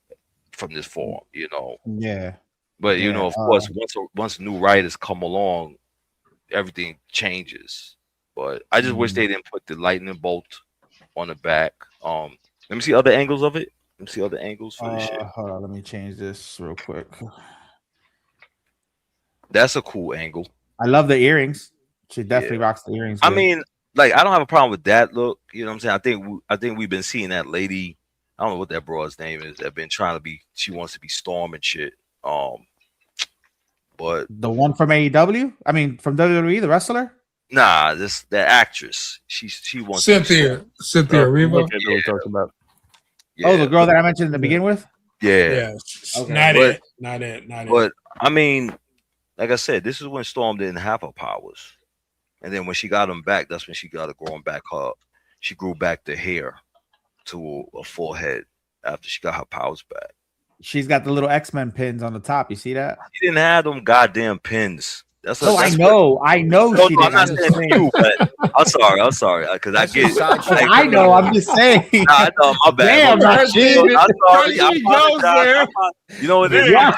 from this form, you know. Yeah. But you know, of course, once new writers come along, everything changes. But I just wish they didn't put the lightning bolt on the back. Let me see other angles of it. Let me see other angles for this shit. Hold on, let me change this real quick. That's a cool angle. I love the earrings. She definitely rocks the earrings. I mean, like, I don't have a problem with that look. You know what I'm saying? I think we've been seeing that lady. I don't know what that broad's name is. That been trying to be. She wants to be Storm and shit. But the one from AEW. I mean, from WWE, the wrestler. Nah, the actress. She wants Cynthia Riva. Okay, we're talking about. Yeah, oh, the girl that I mentioned in the begin with. Yeah. Okay. Not it. But I mean, like I said, this is when Storm didn't have her powers, and then when she got them back, that's when she got her growing back up. She grew back the hair to a full head after she got her powers back. She's got the little X-Men pins on the top. You see that? She didn't have them goddamn pins. That's I know. No, she I'm not didn't. saying you, but I'm sorry, because I get. I know. I'm just saying. Nah, I know, my bad. Damn, Rashid. I'm sorry. You know what it is? Yeah.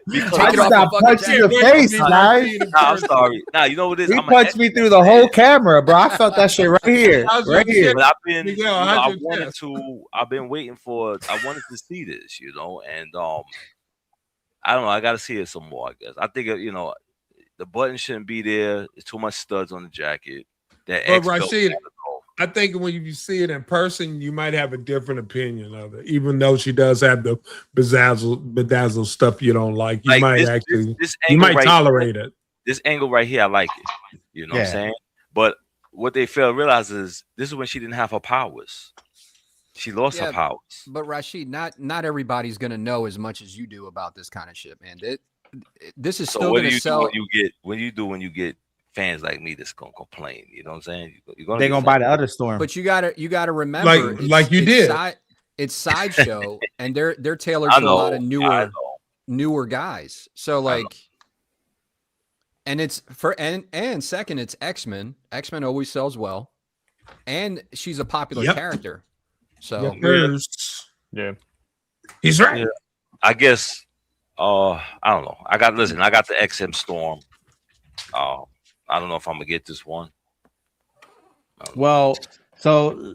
I just got punched in the face, guys. I'm sorry. Nah, you know what it is? He punched me through the whole camera, bro. I felt that shit right here. Right here. But I've been, I've been waiting for. I wanted to see this, you know, and I don't know. I got to see it some more. I guess. I think the button shouldn't be there. There's too much studs on the jacket. But Rashid, I think when you see it in person, you might have a different opinion of it. Even though she does have the bedazzled stuff you don't like, you might you might tolerate it. This angle right here, I like it. You know what I'm saying? But what they fail to realize is this is when she didn't have her powers. She lost her powers. But Rashid, not everybody's gonna know as much as you do about this kind of shit, man. This is still going to sell. When you get fans like me that's gonna complain, you know what I'm saying? They're gonna buy the other Storm. But you gotta remember, like you did. It's Sideshow, and they're tailored to a lot of newer guys. So like, and it's and second, it's X-Men. X-Men always sells well, and she's a popular character. So yeah, he's right. Yeah. I guess. I don't know. I got the XM Storm. I don't know if I'm gonna get this one. Well, so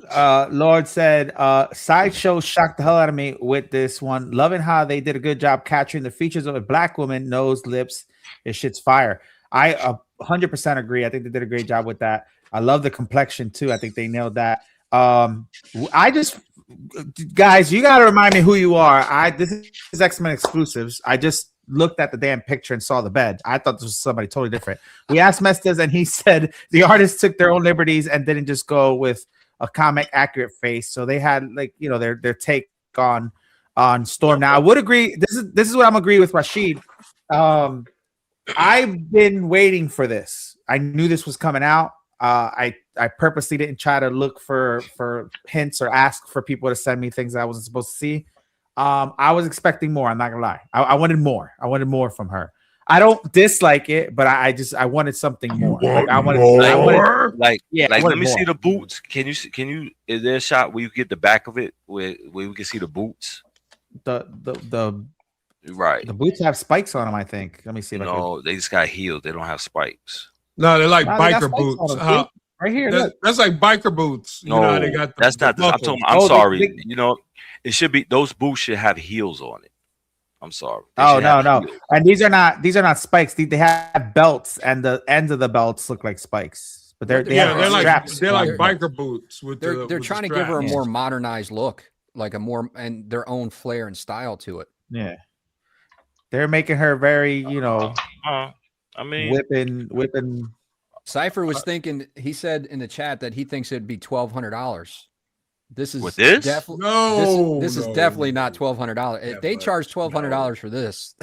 Lord said Sideshow shocked the hell out of me with this one. Loving how they did a good job capturing the features of a black woman, nose, lips. This shit's fire. I 100% agree. I think they did a great job with that. I love the complexion too. I think they nailed that. Guys, you got to remind me who you are. This is X-Men exclusives. I just looked at the damn picture and saw the bed. I thought this was somebody totally different. We asked Mestes, and he said the artists took their own liberties and didn't just go with a comic accurate face. So they had their take on Storm. Now I would agree. This is what I'm agree with Rashid. I've been waiting for this. I knew this was coming out. I purposely didn't try to look for hints or ask for people to send me things I wasn't supposed to see. I was expecting more. I'm not gonna lie. I wanted more. I wanted more from her. I don't dislike it, but I wanted something more. Let me see the boots. Can you? Is there a shot where you get the back of it where we can see the boots? The right. The boots have spikes on them. I think. Let me see. No, they just got heels. They don't have spikes. No, they're like biker boots. Right here. That's like biker boots. No, they got that's not. I'm sorry. It should be. Those boots should have heels on it. I'm sorry. No. And these are not spikes. They have belts, and the ends of the belts look like spikes. but they're like biker boots with they're trying to give her a more modernized look, like a more and their own flair and style to it. Yeah, they're making her very, you know, I mean, whipping. Cypher was thinking. He said in the chat that he thinks it'd be $1,200. This is with this? This is definitely not $1,200. If they charge $1,200 for this,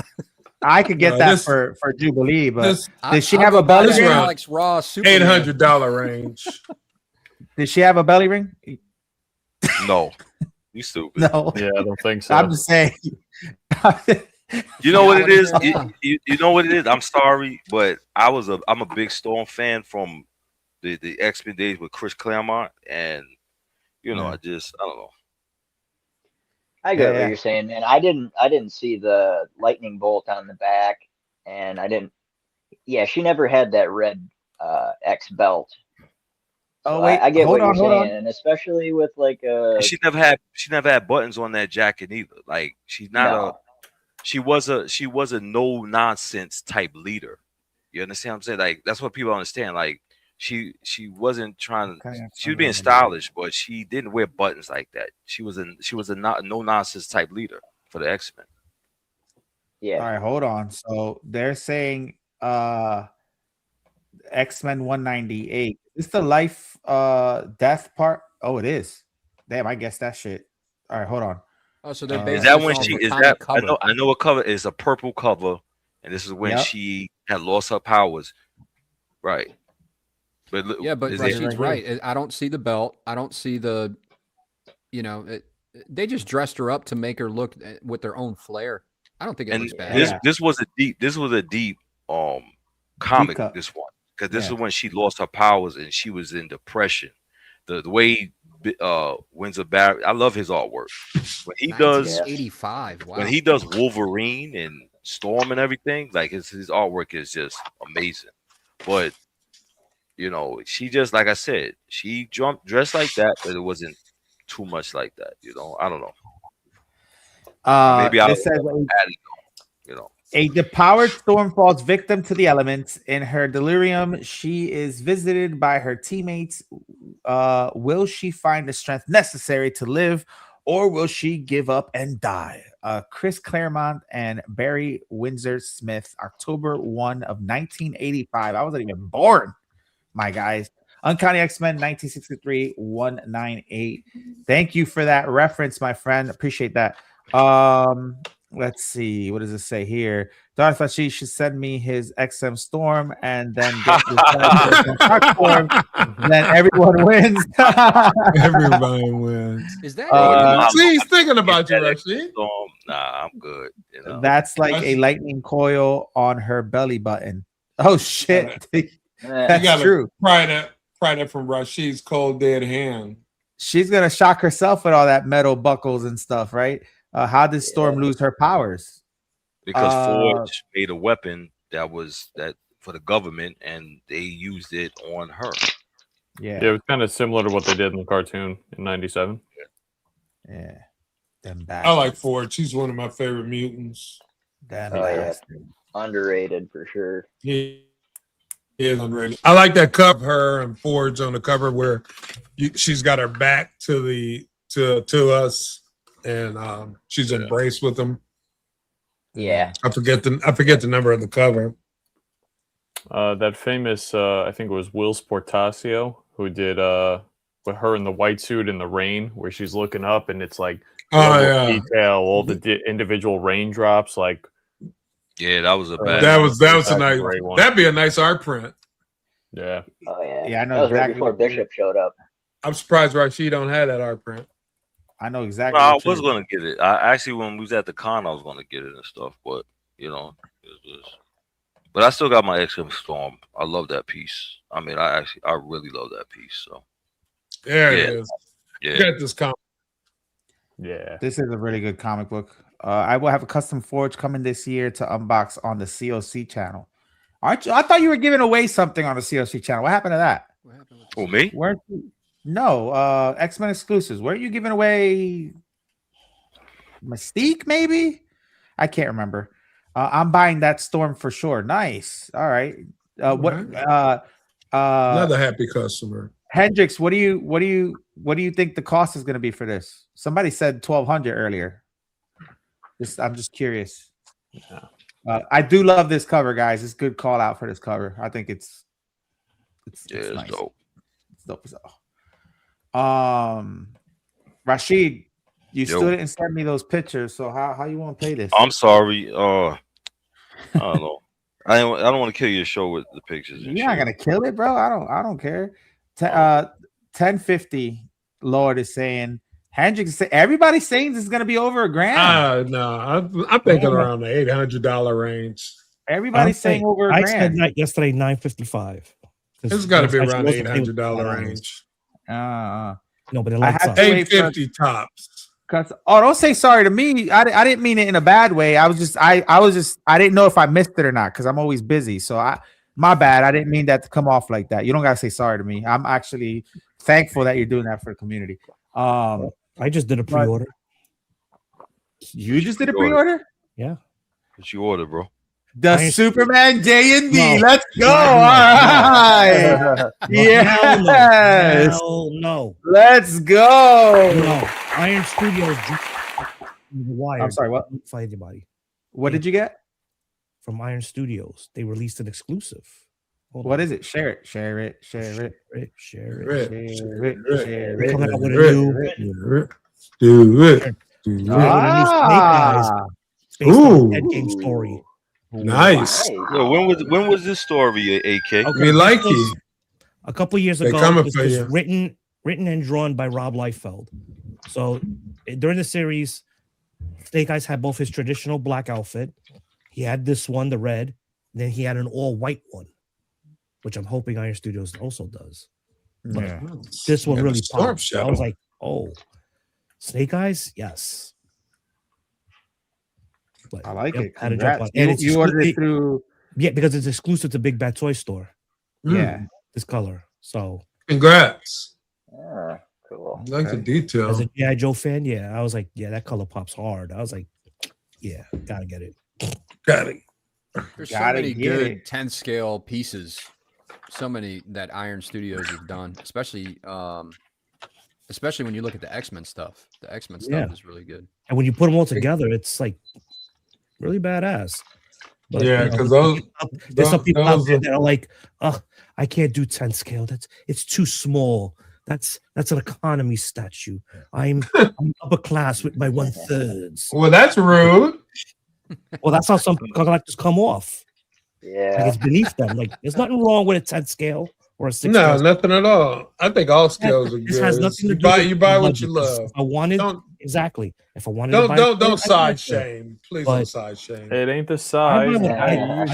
I could get that for Jubilee, but does she I'll have go a belly buy ring? Alex Ross $800 range. Does she have a belly ring? No, you stupid. No, yeah, I don't think so. I'm just saying. You know what it is? You know what it is? I'm sorry, but I'm a big Storm fan from the X-Men days with Chris Claremont, and you know, I don't know. I get what you're saying, man. I didn't see the lightning bolt on the back, and I didn't. Yeah, she never had that red X belt. Oh So wait, I get hold what on, you're hold saying, on. and especially with like She never had buttons on that jacket either. Like she's not she was a no nonsense type leader. You understand what I'm saying? Like that's what people understand. Like she wasn't trying to. She was being stylish, but she didn't wear buttons like that. She was a no nonsense type leader for the X-Men. Yeah. All right, hold on. So they're saying X-Men 198. Is this the life death part? Oh, it is. Damn, I guess that shit. All right, hold on. Oh, so they're is that when she is that? I know a cover is a purple cover, and this is when she had lost her powers, right? But yeah, but Rashid's right. I don't see the belt. I don't see the, you know, they just dressed her up to make her look with their own flair. I don't think it looks bad. This was a deep comic. This one, because this is when she lost her powers and she was in depression. The way Windsor Barry, I love his artwork. When he does 85, wow. When he does Wolverine and Storm and everything, like his artwork is just amazing. But you know, she just, like I said, she dressed like that, but it wasn't too much like that. You know, I don't know. Maybe I says, you know. A depowered Storm falls victim to the elements. In her delirium, she is visited by her teammates. Will she find the strength necessary to live, or will she give up and die? Chris Claremont and Barry Windsor Smith, October 1 of 1985. I wasn't even born, my guys. Uncanny X-Men 1963 198. Thank you for that reference, my friend. Appreciate that. Let's see. What does it say here? Darth Vashi should send me his XM Storm and then get this Storm. Then everyone wins. Everybody wins. Is that see, he's thinking about you, Rashid. Nah, I'm good. You know? That's like a lightning coil on her belly button. Oh shit. That's true. Pry that from Rashid's cold dead hand. She's gonna shock herself with all that metal buckles and stuff, right? How did Storm lose her powers? Because Forge made a weapon that for the government, and they used it on her. Yeah, it was kind of similar to what they did in the cartoon in '97. Yeah. I like Forge. He's one of my favorite mutants. Underrated for sure. He is underrated. I like that cover of her and Forge on the cover where she's got her back to us. And she's embraced with them. Yeah, I forget the number of the cover. That famous, I think it was Will Sportasio who did with her in the white suit in the rain, where she's looking up and it's like detail, all the individual raindrops. Like, yeah, that was a bad. That was a nice. That'd be a nice art print. Yeah. Oh yeah. Yeah, I know that was exactly right before Bishop showed up. I'm surprised Rashid don't have that art print. I know exactly. No, I was gonna get it. I actually, when we was at the con, I was gonna get it and stuff. But you know, but I still got my XM Storm. I love that piece. I mean, I really love that piece. So there it is. Yeah, get this comic. Yeah, this is a really good comic book. I will have a custom Forge coming this year to unbox on the COC channel. Aren't you? I thought you were giving away something on the COC channel. What happened to that? Oh, me? Weren't you? No, X-Men exclusives. Weren't you giving away Mystique, maybe? I can't remember. I'm buying that Storm for sure. Nice. All right. Another happy customer. Hendrix, what do you think the cost is going to be for this? Somebody said 1,200 earlier. I'm just curious. I do love this cover, guys. It's a good call out for this cover. I think it's nice. Dope. It's dope as all. Rashid, you still didn't send me those pictures. So how you want to play this? I'm sorry. I don't know. I don't want to kill your show with the pictures. You're not gonna kill it, bro. I don't care. 1050 Lord is saying Hendrix. Everybody's saying this is gonna be over $1,000. No, I'm thinking around the $800 range. Everybody's saying over $1,000. I said that yesterday, $955. It's got to be around the $800 range. No, but it I likes have up. to wait for 850 tops. Don't say sorry to me. I didn't mean it in a bad way. I didn't know if I missed it or not because I'm always busy. So my bad. I didn't mean that to come off like that. You don't gotta say sorry to me. I'm actually thankful that you're doing that for the community. I just did a pre-order. You just did a pre-order? Yeah. What's your order, bro? The Superman JND. No. Let's go. All right. Yes. No. Let's go. No. Iron Studios. I'm sorry, what? For anybody. What did you get? From Iron Studios. They released an exclusive. What is it? Share it. Share it. Share it. Share it. Share it. Share it. Coming out with a new. Do it. Based on a game story. Nice. Yo, when was this story, AK? Okay, like it. A couple years They ago, coming this for was you. written and drawn by Rob Liefeld. So during the series, Snake Eyes had both his traditional black outfit. He had this one, the red. Then he had an all white one, which I'm hoping Iron Studios also does. But Yeah. this one Yeah, really the Storm popped. Shadow. I was like, oh, Snake Eyes, yes. But, I like it. Had to jump Congrats. on. And You ordered it through. Yeah, because it's exclusive to Big Bad Toy Store. Yeah. This color. So Congrats. Yeah, cool. I like the detail. as a G.I. Joe fan, yeah, I was like, yeah, that color pops hard. I was like, yeah, gotta get it. Got it. There's so Gotta many get good it. 10 scale pieces. So many that Iron Studios have done, especially when you look at the X-Men stuff. The X-Men stuff is really good. And when you put them all together, it's like really badass. But, Yeah, because there's some people out those there that are like, oh, I can't do 10 scale. It's too small. That's an economy statue. I'm upper class with my 1/3. well, that's rude. Well, that's how some collectors come off. Yeah. Like it's beneath them. Like there's nothing wrong with a 10 scale or a 6 No, scale. nothing at all. I think all scales are This has good. nothing to You do buy, with you buy the what budget. you love. If I wanted Don't exactly. If I wanted to buy don't it, side shame. Please don't But- side shame. It ain't the I size.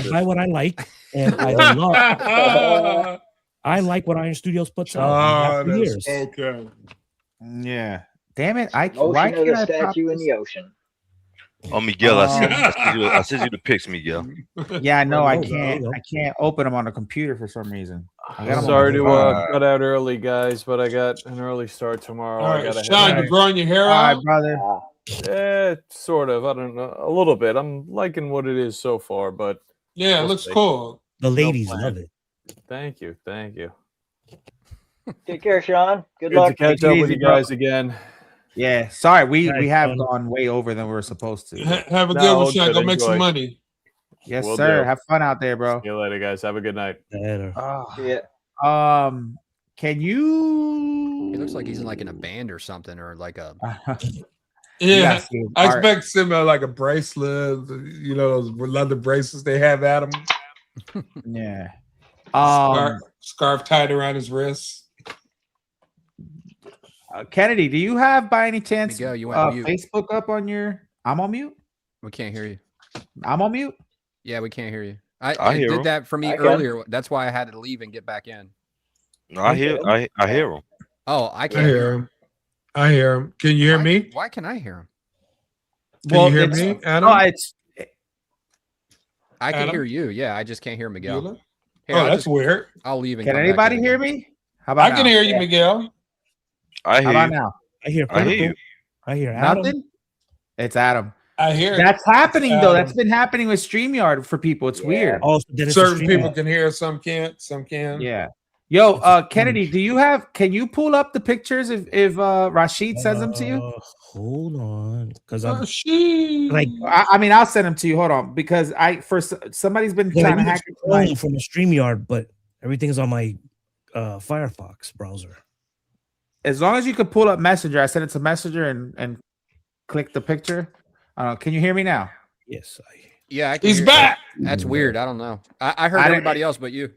I buy what I like, and I love. I like what Iron Studios puts out. Oh, For that's years. okay. Yeah. Damn it. Why Motion of can't the I pop statue in this? the ocean. Oh, Miguel, I sent you the pics, Miguel. Yeah, I know. I Oh, there you can't. go. I can't open them on the computer for some reason. I got 'em on Sorry my to phone. cut out early, guys, but I got an early start tomorrow. All I right, gotta Sean, head you growing your hair All right, out? brother. Yeah, sort of. I don't know. A little bit. I'm liking what it is so far, but Yeah, it we'll looks see. cool. The ladies plan. love it. Thank you. Thank you. Take care, Sean. Good Good to luck. catch Take it up with easy, you bro. guys again. Yeah. Sorry, we All right, have son. gone way over than we were supposed to. Have a No, good one, Sean. good. Go make some Enjoy. money. Yes, Will sir. do. Have fun out there, bro. See you later, guys. Have a good night. Later. Yeah. Can you? He looks like he's in like in a band or something, or like a. Yeah, see I art. expect similar like a bracelet. You know those leather bracelets they have at him. Yeah. Scarf tied around his wrist. Kennedy, do you have by any chance Miguel, you went mute. Facebook up on your? I'm on mute. We can't hear you. I'm on mute. Yeah, we can't hear you. I It hear did him. that for me I can. earlier. That's why I had to leave and get back in. No, I hear him. Oh, I I can't hear him. I hear him. Can you hear Why- me? Why can I hear him? Can you hear it's- me, Adam? No, it's I can Adam? hear you. Yeah, I just can't hear Miguel. Bueller? Here, Oh, that's weird. I'll leave and can come back anybody in hear again. me? How about I can now? hear you, Miguel. I How hear about you. now? I hear. I hear Critical. you. I hear Adam. Nothing. It's Adam. I hear it. That's happening though. Adam. That's been happening with StreamYard for people. It's weird. Oh, so then it's a Certain stream. people can hear, some can't, some can. Yeah. Yo, Kennedy, can you pull up the pictures if Rashid sends them to you? Hold on, because I'm like, I mean, I'll send them to you. Hold on, because somebody's been trying to hack it from a StreamYard, but everything's on my Firefox browser. As long as you could pull up Messenger, I sent it to Messenger and click the picture. Can you hear me now? Yes. Yeah, I can He's hear back. That's weird. I don't know. I heard everybody else but you.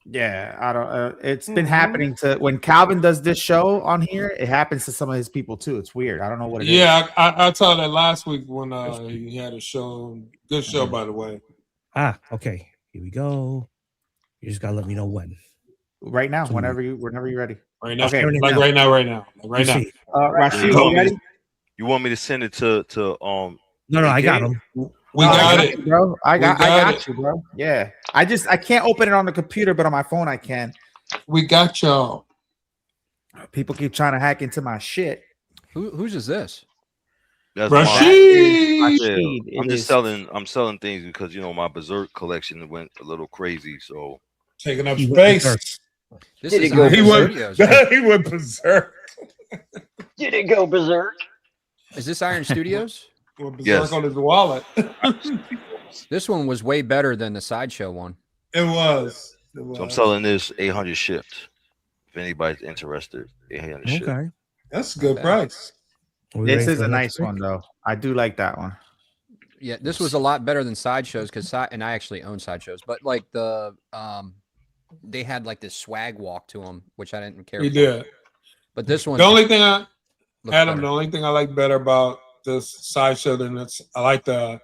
Yeah, I don't. It's been happening to when Calvin does this show on here. It happens to some of his people too. It's weird. I don't know what it is. Yeah, I told that last week when he had a show. Good show, by the way. Okay. Here we go. You just gotta let me know when. Right now, whenever you're ready. Right now, okay, like right now. Rashid, you ready? You want me to send it to No, I got them. We got it, bro. I got it. you, bro. Yeah. I can't open it on the computer, but on my phone I can. We got y'all. People keep trying to hack into my shit. Whose is this? That's Rashid. I'm selling things because my Berserk collection went a little crazy. So taking up space. This is he went berserk. Did it go berserk? Is this Iron Studios? Berserk on his wallet. This one was way better than the Sideshow one. It was. So I'm selling this 800 shipped. If anybody's interested, 800 shipped. Okay. That's a good price. This is a nice one though. I do like that one. Yeah, this was a lot better than Sideshows and I actually own Sideshows, but like they had like this swag walk to them, which I didn't care. He did. But this one, the only thing I like better about this Sideshow than I like how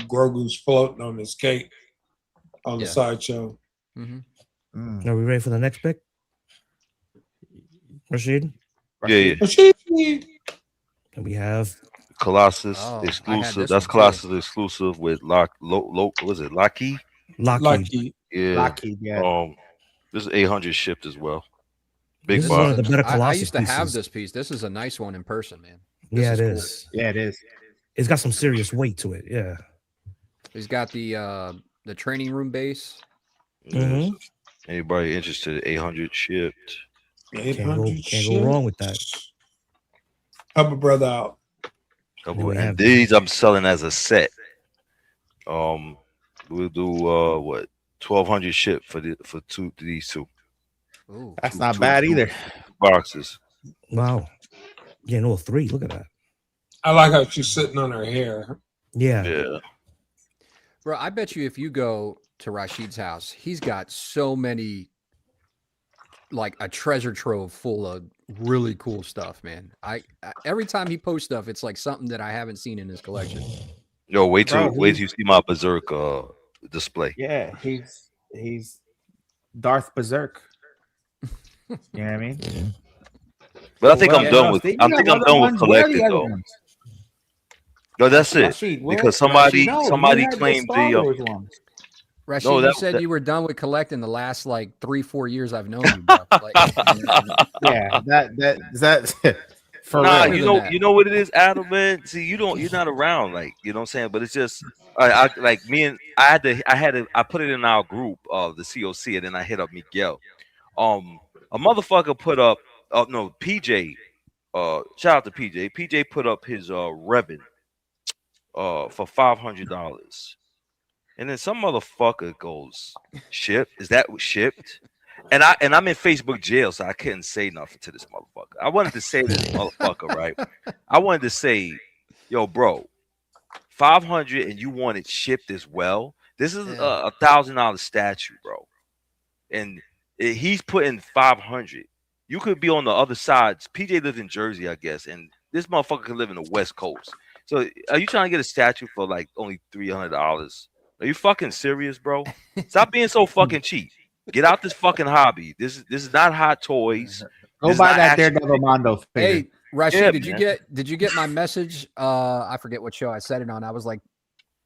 Grogu's floating on his cake on the Sideshow. Mm-hmm. Are we ready for the next pick? Rashid? Yeah. And we have Colossus exclusive. That's Colossus exclusive with was it Lockheed? Lockheed. Yeah. Lockheed, yeah. This is 800 shipped as well. Big box. One of the better Colossus I used to pieces. have this piece. This is a nice one in person, man. Yeah, it is. Cool. Yeah, it is. It's got some serious weight to it. Yeah. He's got the training room base. Mm-hmm. Anybody interested? 800 shipped. Can't go wrong with that. Help a brother out. And these I'm selling as a set. We'll do 1,200 ship for these two. Ooh, that's not bad either. Boxes. Wow. Yeah, no, 3. Look at that. I like how she's sitting on her hair. Yeah. Bro, I bet you if you go to Rashid's house, he's got so many, like a treasure trove full of really cool stuff, man. I every time he posts stuff, it's like something that I haven't seen in his collection. Yo, wait till you see my Berserk display. Yeah, he's Darth Berserk. You know what I mean? But I think I'm done with collecting though. No, that's it. Rashid, because somebody claimed the Rashid, you said you were done with collecting the last like 3-4 years I've known you, bro. Like, yeah, that for real. You know what it is, Adam, man. See, you're not around, like, you know what I'm saying. But it's just, I put it in our group of the COC, and then I hit up Miguel. A motherfucker put up, PJ. Shout out to PJ. PJ put up his Revan for $500. And then some motherfucker goes, shipped? Is that shipped? And I'm in Facebook jail, so I couldn't say nothing to this motherfucker. I wanted to say to this motherfucker, right? I wanted to say, yo, bro, 500 and you want it shipped as well. This is a $1,000 statue, bro. And he's putting 500. You could be on the other side. PJ lives in Jersey, I guess, and this motherfucker could live in the West Coast. So are you trying to get a statue for like only $300? Are you fucking serious, bro? Stop being so fucking cheap. Get out this fucking hobby. This is not Hot Toys. Go buy that Daredevil Mondo figure. Hey, Rashid, did you get my message? I forget what show I said it on. I was like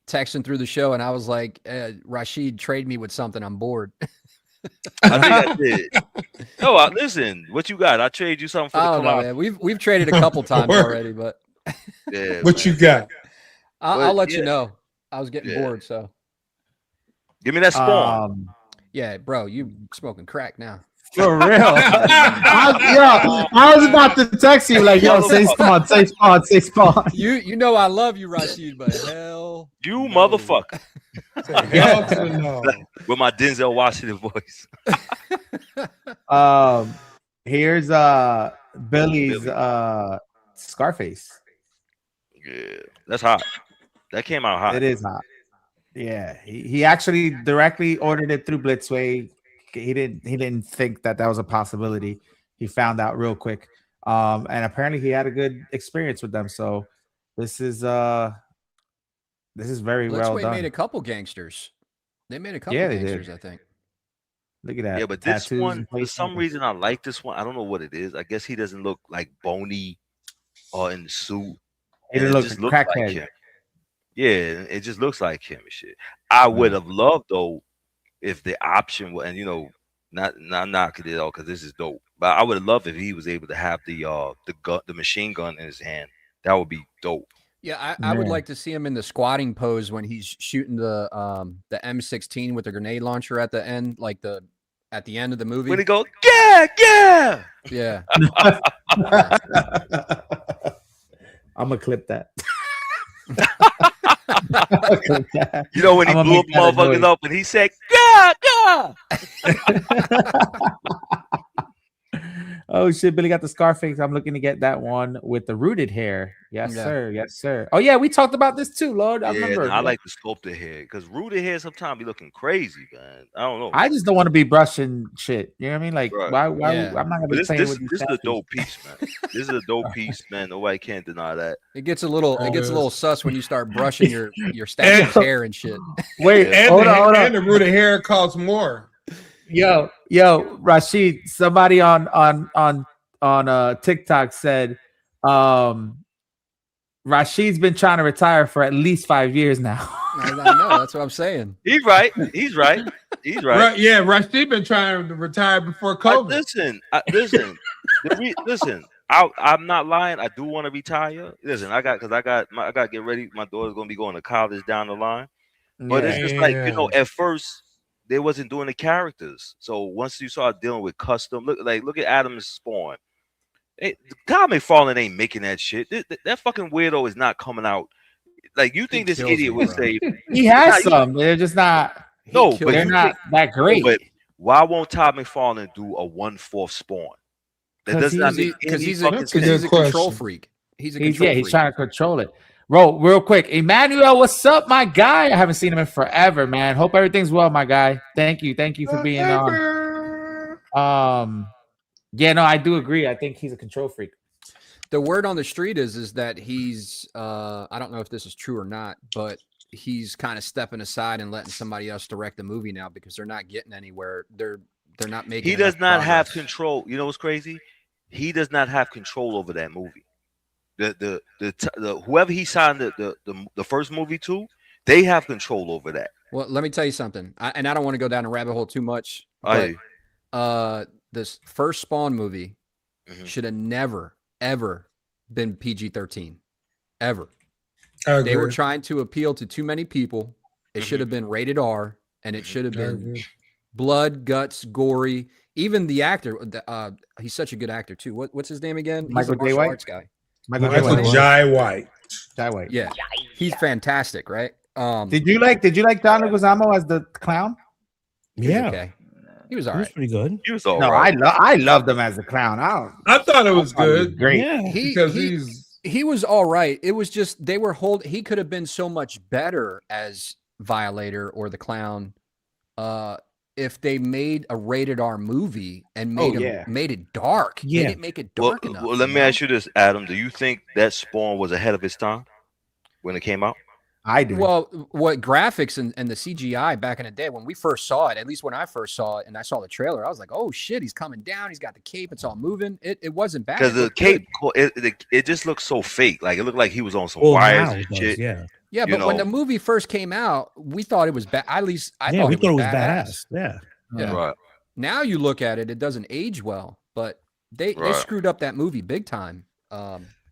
texting through the show, and I was like, Rashid, trade me with something. I'm bored. I think I did. No, listen. What you got? I trade you something for the Colossus. Man. We've traded a couple times already, but yeah, what you got? I'll let you know. I was getting bored, so give me that spawn. Yeah, bro, you smoking crack now. For real. I was about to text you like, yo, say spawn, say spawn, say spawn. You know I love you, Rashid, but hell, you motherfucker. Hell to no. With my Denzel Washington voice. Here's Billy's Scarface. Yeah, that's hot. That came out hot. It is hot. Yeah, he actually directly ordered it through Blitzway. He didn't think that was a possibility. He found out real quick, and apparently he had a good experience with them. So this is very well done. Made a couple gangsters. They made a couple they gangsters, did. I think. Look at that. Yeah, but this one, for some reason, I like this one. I don't know what it is. I guess he doesn't look like bony or in the suit. He didn't look like crackhead. him. Yeah, it just looks like him and shit. I would have loved though if the option was, and not knocking it all because this is dope. But I would have loved if he was able to have the machine gun in his hand. That would be dope. Yeah, I would like to see him in the squatting pose when he's shooting the M16 with the grenade launcher at the end, at the end of the movie. When he go, yeah. I'm gonna clip that. When he blew up motherfuckers up and he said, yeah. Oh shit, Billy got the Scarface. I'm looking to get that one with the rooted hair. Yes, sir. Yes, sir. Oh yeah, we talked about this too, Lord. I remember. I like the sculpted hair because rooted hair sometimes be looking crazy, man. I don't know. I just don't want to be brushing shit. You know what I mean? Like, why I'm not gonna be playing with these. This is a dope piece, man. This is a dope piece, man. Nobody can't deny that. It gets a little sus when you start brushing your statue's hair and shit. Wait, hold on. And the rooted hair costs more. Yo, Rashid, somebody on TikTok said Rashid's been trying to retire for at least 5 years now. I know, that's what I'm saying. He's right. Yeah, Rashid been trying to retire before COVID. Listen. I'm not lying. I do want to retire. Listen, I got to get ready. My daughter's gonna be going to college down the line. But it's just like, at first they wasn't doing the characters. So once you start dealing with custom, look at Adam's Spawn. Todd McFarlane ain't making that shit. That fucking weirdo is not coming out. Like, you think this idiot would say he has some? They're just not. No, but they're not that great. But why won't Todd McFarlane do a 1/4 Spawn? That does not mean because he's a control freak. He's trying to control it. Bro, real quick, Emmanuel, what's up, my guy? I haven't seen him in forever, man. Hope everything's well, my guy. Thank you for being on. Yeah, no, I do agree. I think he's a control freak. The word on the street is that he's I don't know if this is true or not, but he's kind of stepping aside and letting somebody else direct the movie now because they're not getting anywhere. They're not making. He does not have control. You know what's crazy? He does not have control over that movie. The whoever he signed the first movie to, they have control over that. Well, let me tell you something, I don't want to go down a rabbit hole too much. But, this first Spawn movie should have never ever been PG-13, ever. They were trying to appeal to too many people. It should have been rated R, and it should have been blood, guts, gory. Even the actor, he's such a good actor too. What's his name again? Michael J. White guy. Jai White. Yeah, he's fantastic, right? Did you like John Leguizamo as the clown? Yeah, okay. He was all right. Pretty good. He was all right. I loved him as the clown. I thought it was good. Great. Yeah, He was all right. It was just he could have been so much better as Violator or the clown. If they made a rated R movie and made it dark. They didn't make it dark enough. Well, let me ask you this, Adam. Do you think that Spawn was ahead of its time when it came out? I do. Well, what graphics and the CGI back in the day when we first saw it, at least when I first saw it and I saw the trailer, I was like, oh shit, he's coming down. He's got the cape. It's all moving. It wasn't bad. Because the cape, it just looks so fake. Like, it looked like he was on some wires and shit. Yeah, but when the movie first came out, we thought it was bad. At least I thought it was badass. Yeah. Right. Now you look at it, it doesn't age well, but they screwed up that movie big time.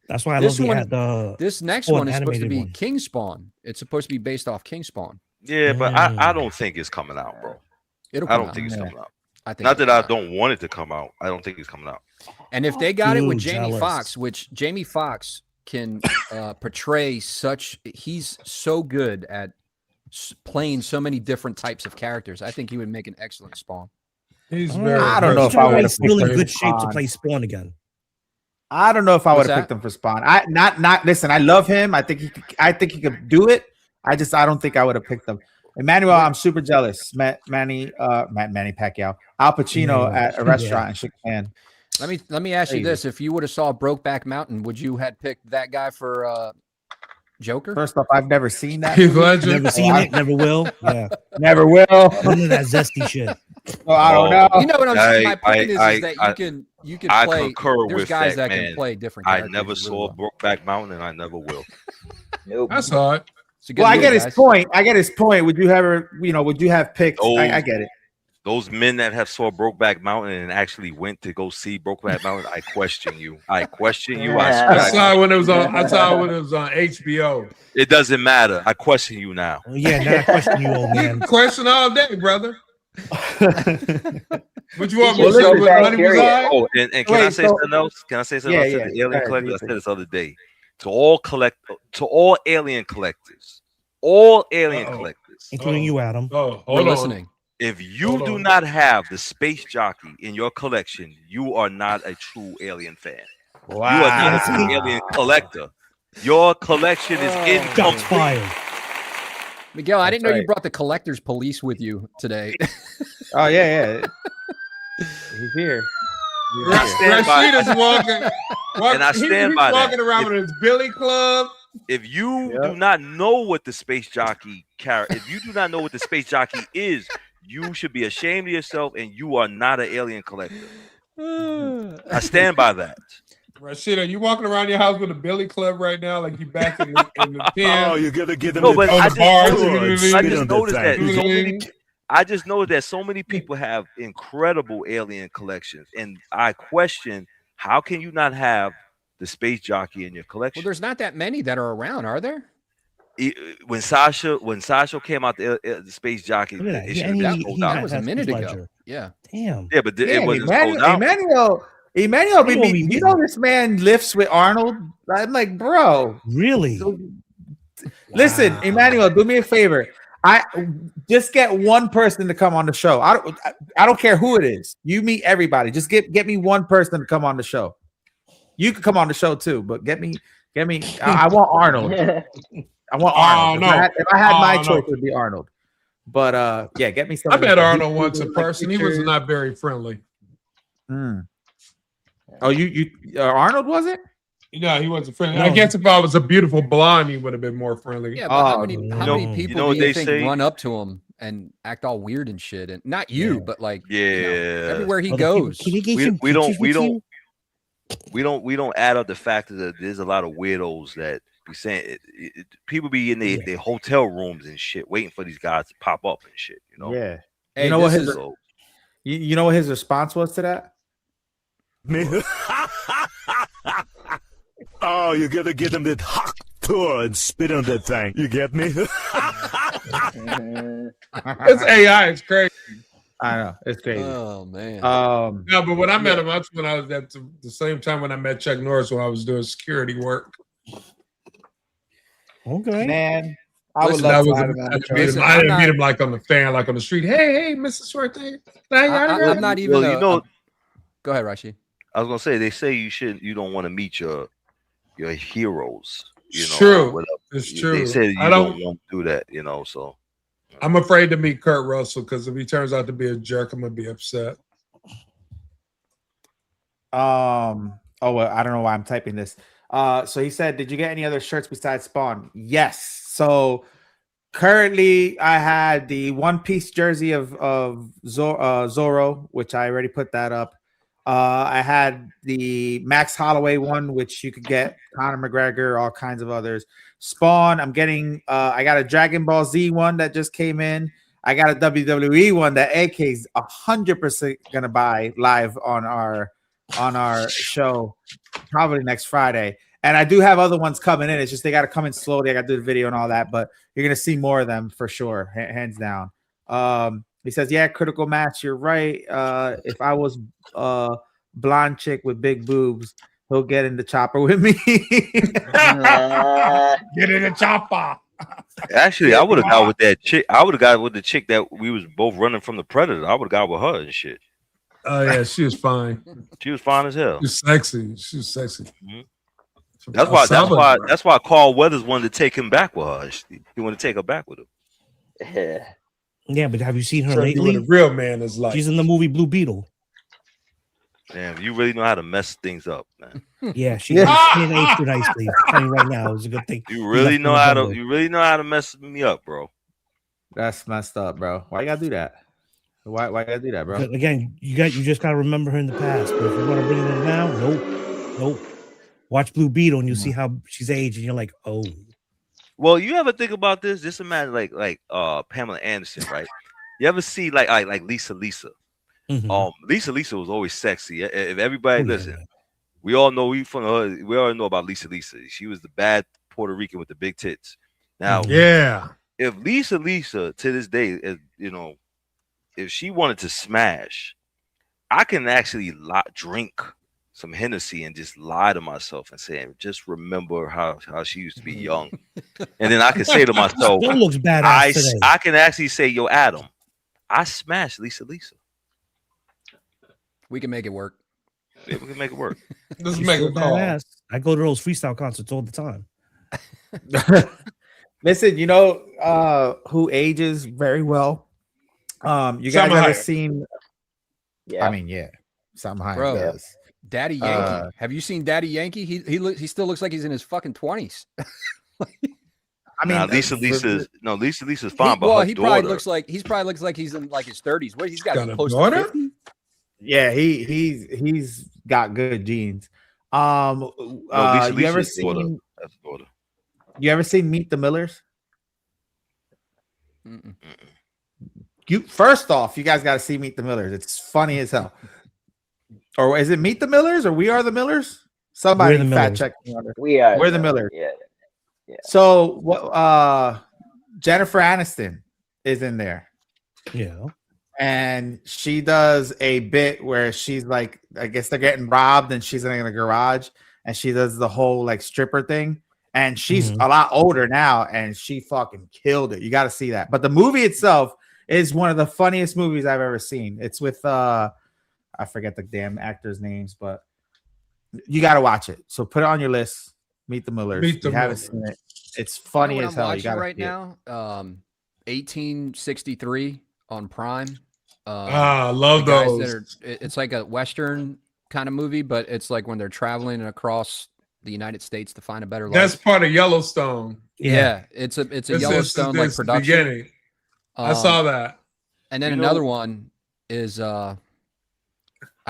That's why I love this next one is supposed to be King Spawn. It's supposed to be based off King Spawn. Yeah, but I don't think it's coming out, bro. I don't think it's coming out. I think not that I don't want it to come out. I don't think it's coming out. And if they got it with Ooh, Jamie jealous. Foxx, which Jamie Foxx can portray he's so good at playing so many different types of characters. I think he would make an excellent Spawn. He's very. I don't know if I would have still in picked good him shape to Spawn. play Spawn again. I don't know if I What's would have that? picked him for Spawn. I not listen. I love him. I think he could do it. I don't think I would have picked him. Emmanuel, I'm super jealous. Manny Pacquiao, Al Pacino at a restaurant in Chicago. Let me ask you this: if you would have saw Brokeback Mountain, would you had picked that guy for Joker? First off, I've never seen that. Heath Ledger. Never seen it, never will. Yeah, Never will. none of that zesty shit. Well, I don't know. You know what I'm saying? My point is I- that you can I play. concur There's with guys that, that man. can play different. I characters never really saw well. Brokeback Mountain, and I never will. Nope. I saw it. It's a good Well, I movie, get his guys. point. Would you have picked? I get it. Those men that have saw Brokeback Mountain and actually went to go see Brokeback Mountain, I question you. I question you. I saw it when it was on. I saw it when it was on HBO. It doesn't matter. I question you now. Oh, yeah, now I question you, old man. Question all day, brother. What you want me Well, to say? listen, When back money was here, high? Oh, and can I say something else? Can I say something Yeah, else to yeah. the alien Go ahead, collectors? I please. said this other day. To all alien collectors, all alien collectors, Including you, Adam. Oh, We're hold on. listening. if you Hold do on. not have the space jockey in your collection, you are not a true alien fan. You are not a true alien collector. Your collection is Shots incomplete. fired. Miguel, I didn't know you right. brought the collector's police with you today. Oh yeah. He's here. I stand by- Rashida's walking. And I stand he's by that. walking around with his Billy Club. If you do not know what the space jockey if you do not know what the space jockey is, you should be ashamed of yourself, and you are not an alien collector. I stand by that. Rashida, you walking around your house with a Billy Club right now, like you back in the 10? Oh, you gotta get them. No, but I bars, just noticed that thing. so many. I just know that so many people have incredible alien collections, and I question how can you not have the space jockey in your collection? Well, there's not that many that are around, are there? When Sideshow came out, the space jockey, Look at that. it Yeah, should and have he- been sold he out. That was a has minute his ago. ledger. Yeah. Damn. Yeah, but it wasn't sold Emmanuel, out. Emmanuel, He won't be you know this man lifts with Arnold. I'm like, bro. Really? Listen, Emmanuel, do me a favor. I just get one person to come on the show. I don't care who it is. You meet everybody. Just get me one person to come on the show. You could come on the show too, but get me. I want Arnold. I want Arnold. no. If I had my no. choice, it would be Arnold. But yeah, get me some. I met Arnold once in person. He was not very friendly. Oh, you Arnold was it? No, he wasn't friendly. No. I guess if I was a beautiful blonde, he would have been more friendly. Yeah, but how Oh, many you know people what do you they think say? run up to him and act all weird and shit? And not you, but like Yeah, you know, everywhere he Other people, goes. can we get we, some we don't pictures we with don't you? we don't add up the fact that there's a lot of weirdos that be saying people be in their hotel rooms and shit waiting for these guys to pop up and shit. You know. Yeah. Hey, you know what this his is- So, you know what his response was to that? Oh, you gotta get them that hot tour and spit on that thing. You get me? It's AI. It's crazy. I know it's crazy. Oh man. No, but when I met him, that's when I was at the same time when I met Chuck Norris when I was doing security work. Okay. Man, I would Listen, love that to was have him on the show. Listen, I I'm didn't not- meet him like on the fan, like on the street. Hey, Mr. Short thing. I'm not even. well, you know, go ahead, Rashi. I was gonna say they say you don't want to meet your heroes. You know, True. whatever. It's They true. said you I don't don't. want to do that. You know, so I'm afraid to meet Kurt Russell because if he turns out to be a jerk, I'm gonna be upset. Oh well, I don't know why I'm typing this. So he said, did you get any other shirts besides Spawn? Yes. So currently I had the one-piece jersey of Zorro, which I already put that up. I had the Max Holloway one, which you could get Conor McGregor, all kinds of others. Spawn, I'm getting I got a Dragon Ball Z one that just came in. I got a WWE one that AK's 100% gonna buy live on our show probably next Friday. And I do have other ones coming in. It's just they got to come in slowly. I got to do the video and all that, but you're gonna see more of them for sure, hands down. He says, "Yeah, critical match. You're right. If I was blonde chick with big boobs, he'll get in the chopper with me." Get in the chopper. Actually, I would have got with that chick. I would have got with the chick that we was both running from the predator. I would have got with her and shit. Oh yeah, she was fine. She was fine as hell. She was sexy. She was sexy. Mm-hmm. That's why Carl Weathers wanted to take him back with her. He wanted to take her back with him. Yeah, but have you seen her So lately? what a real man is like. She's in the movie Blue Beetle. Damn, you really know how to mess things up, man. Yeah, she ain't aged too nicely. I'm telling you right now, it's a good thing. You really know how to mess me up, bro. That's messed up, bro. Why you gotta do that? Why you gotta do that, bro? Again, you just gotta remember her in the past. But if you want to bring it in now, nope. Watch Blue Beetle and you see how she's aged, and you're like, oh. Well, you ever think about this? Just imagine like Pamela Anderson, right? You ever see like Lisa? Mm-hmm. Lisa was always sexy. If everybody listen, we all know we all know about Lisa. She was the bad Puerto Rican with the big tits. Now, if Lisa to this day, if she wanted to smash, I can actually drink some Hennessy and just lie to myself and say, just remember how she used to be young. And then I can say to myself, still looks badass today. I can actually say, yo, Adam, I smashed Lisa. We can make it work. Yeah, we can make it work. Let's make a call. Badass. I go to those freestyle concerts all the time. Listen, you know who ages very well? You guys ever seen? Yeah, I mean, yeah, somehow Bro, does. Daddy Yankee. Have you seen Daddy Yankee? He still looks like he's in his fucking 20s. I mean, Lisa's fine, but well, her he daughter, probably looks like he's in like his 30s. What, he's got a close to daughter? 50? Yeah, he's got good genes. You ever seen? You ever seen Meet the Millers? Mm-mm. You first off, you guys got to see Meet the Millers. It's funny as hell. Or is it Meet the Millers or We Are the Millers? Somebody We're the fact Millers. check me on it. We're the Millers. Yeah. So Jennifer Aniston is in there. Yeah. And she does a bit where she's like, I guess they're getting robbed and she's in the garage and she does the whole like stripper thing. And she's a lot older now and she fucking killed it. You got to see that. But the movie itself is one of the funniest movies I've ever seen. It's with I forget the damn actors' names, but you got to watch it. So put it on your list. Meet the Millers. If you haven't seen it, it's funny as hell. You got right now. 1863 on Prime. I love those. It's like a Western kind of movie, but it's like when they're traveling across the United States to find a better life. That's part of Yellowstone. Yeah, it's a Yellowstone like production. Beginning. I saw that. And then another one is I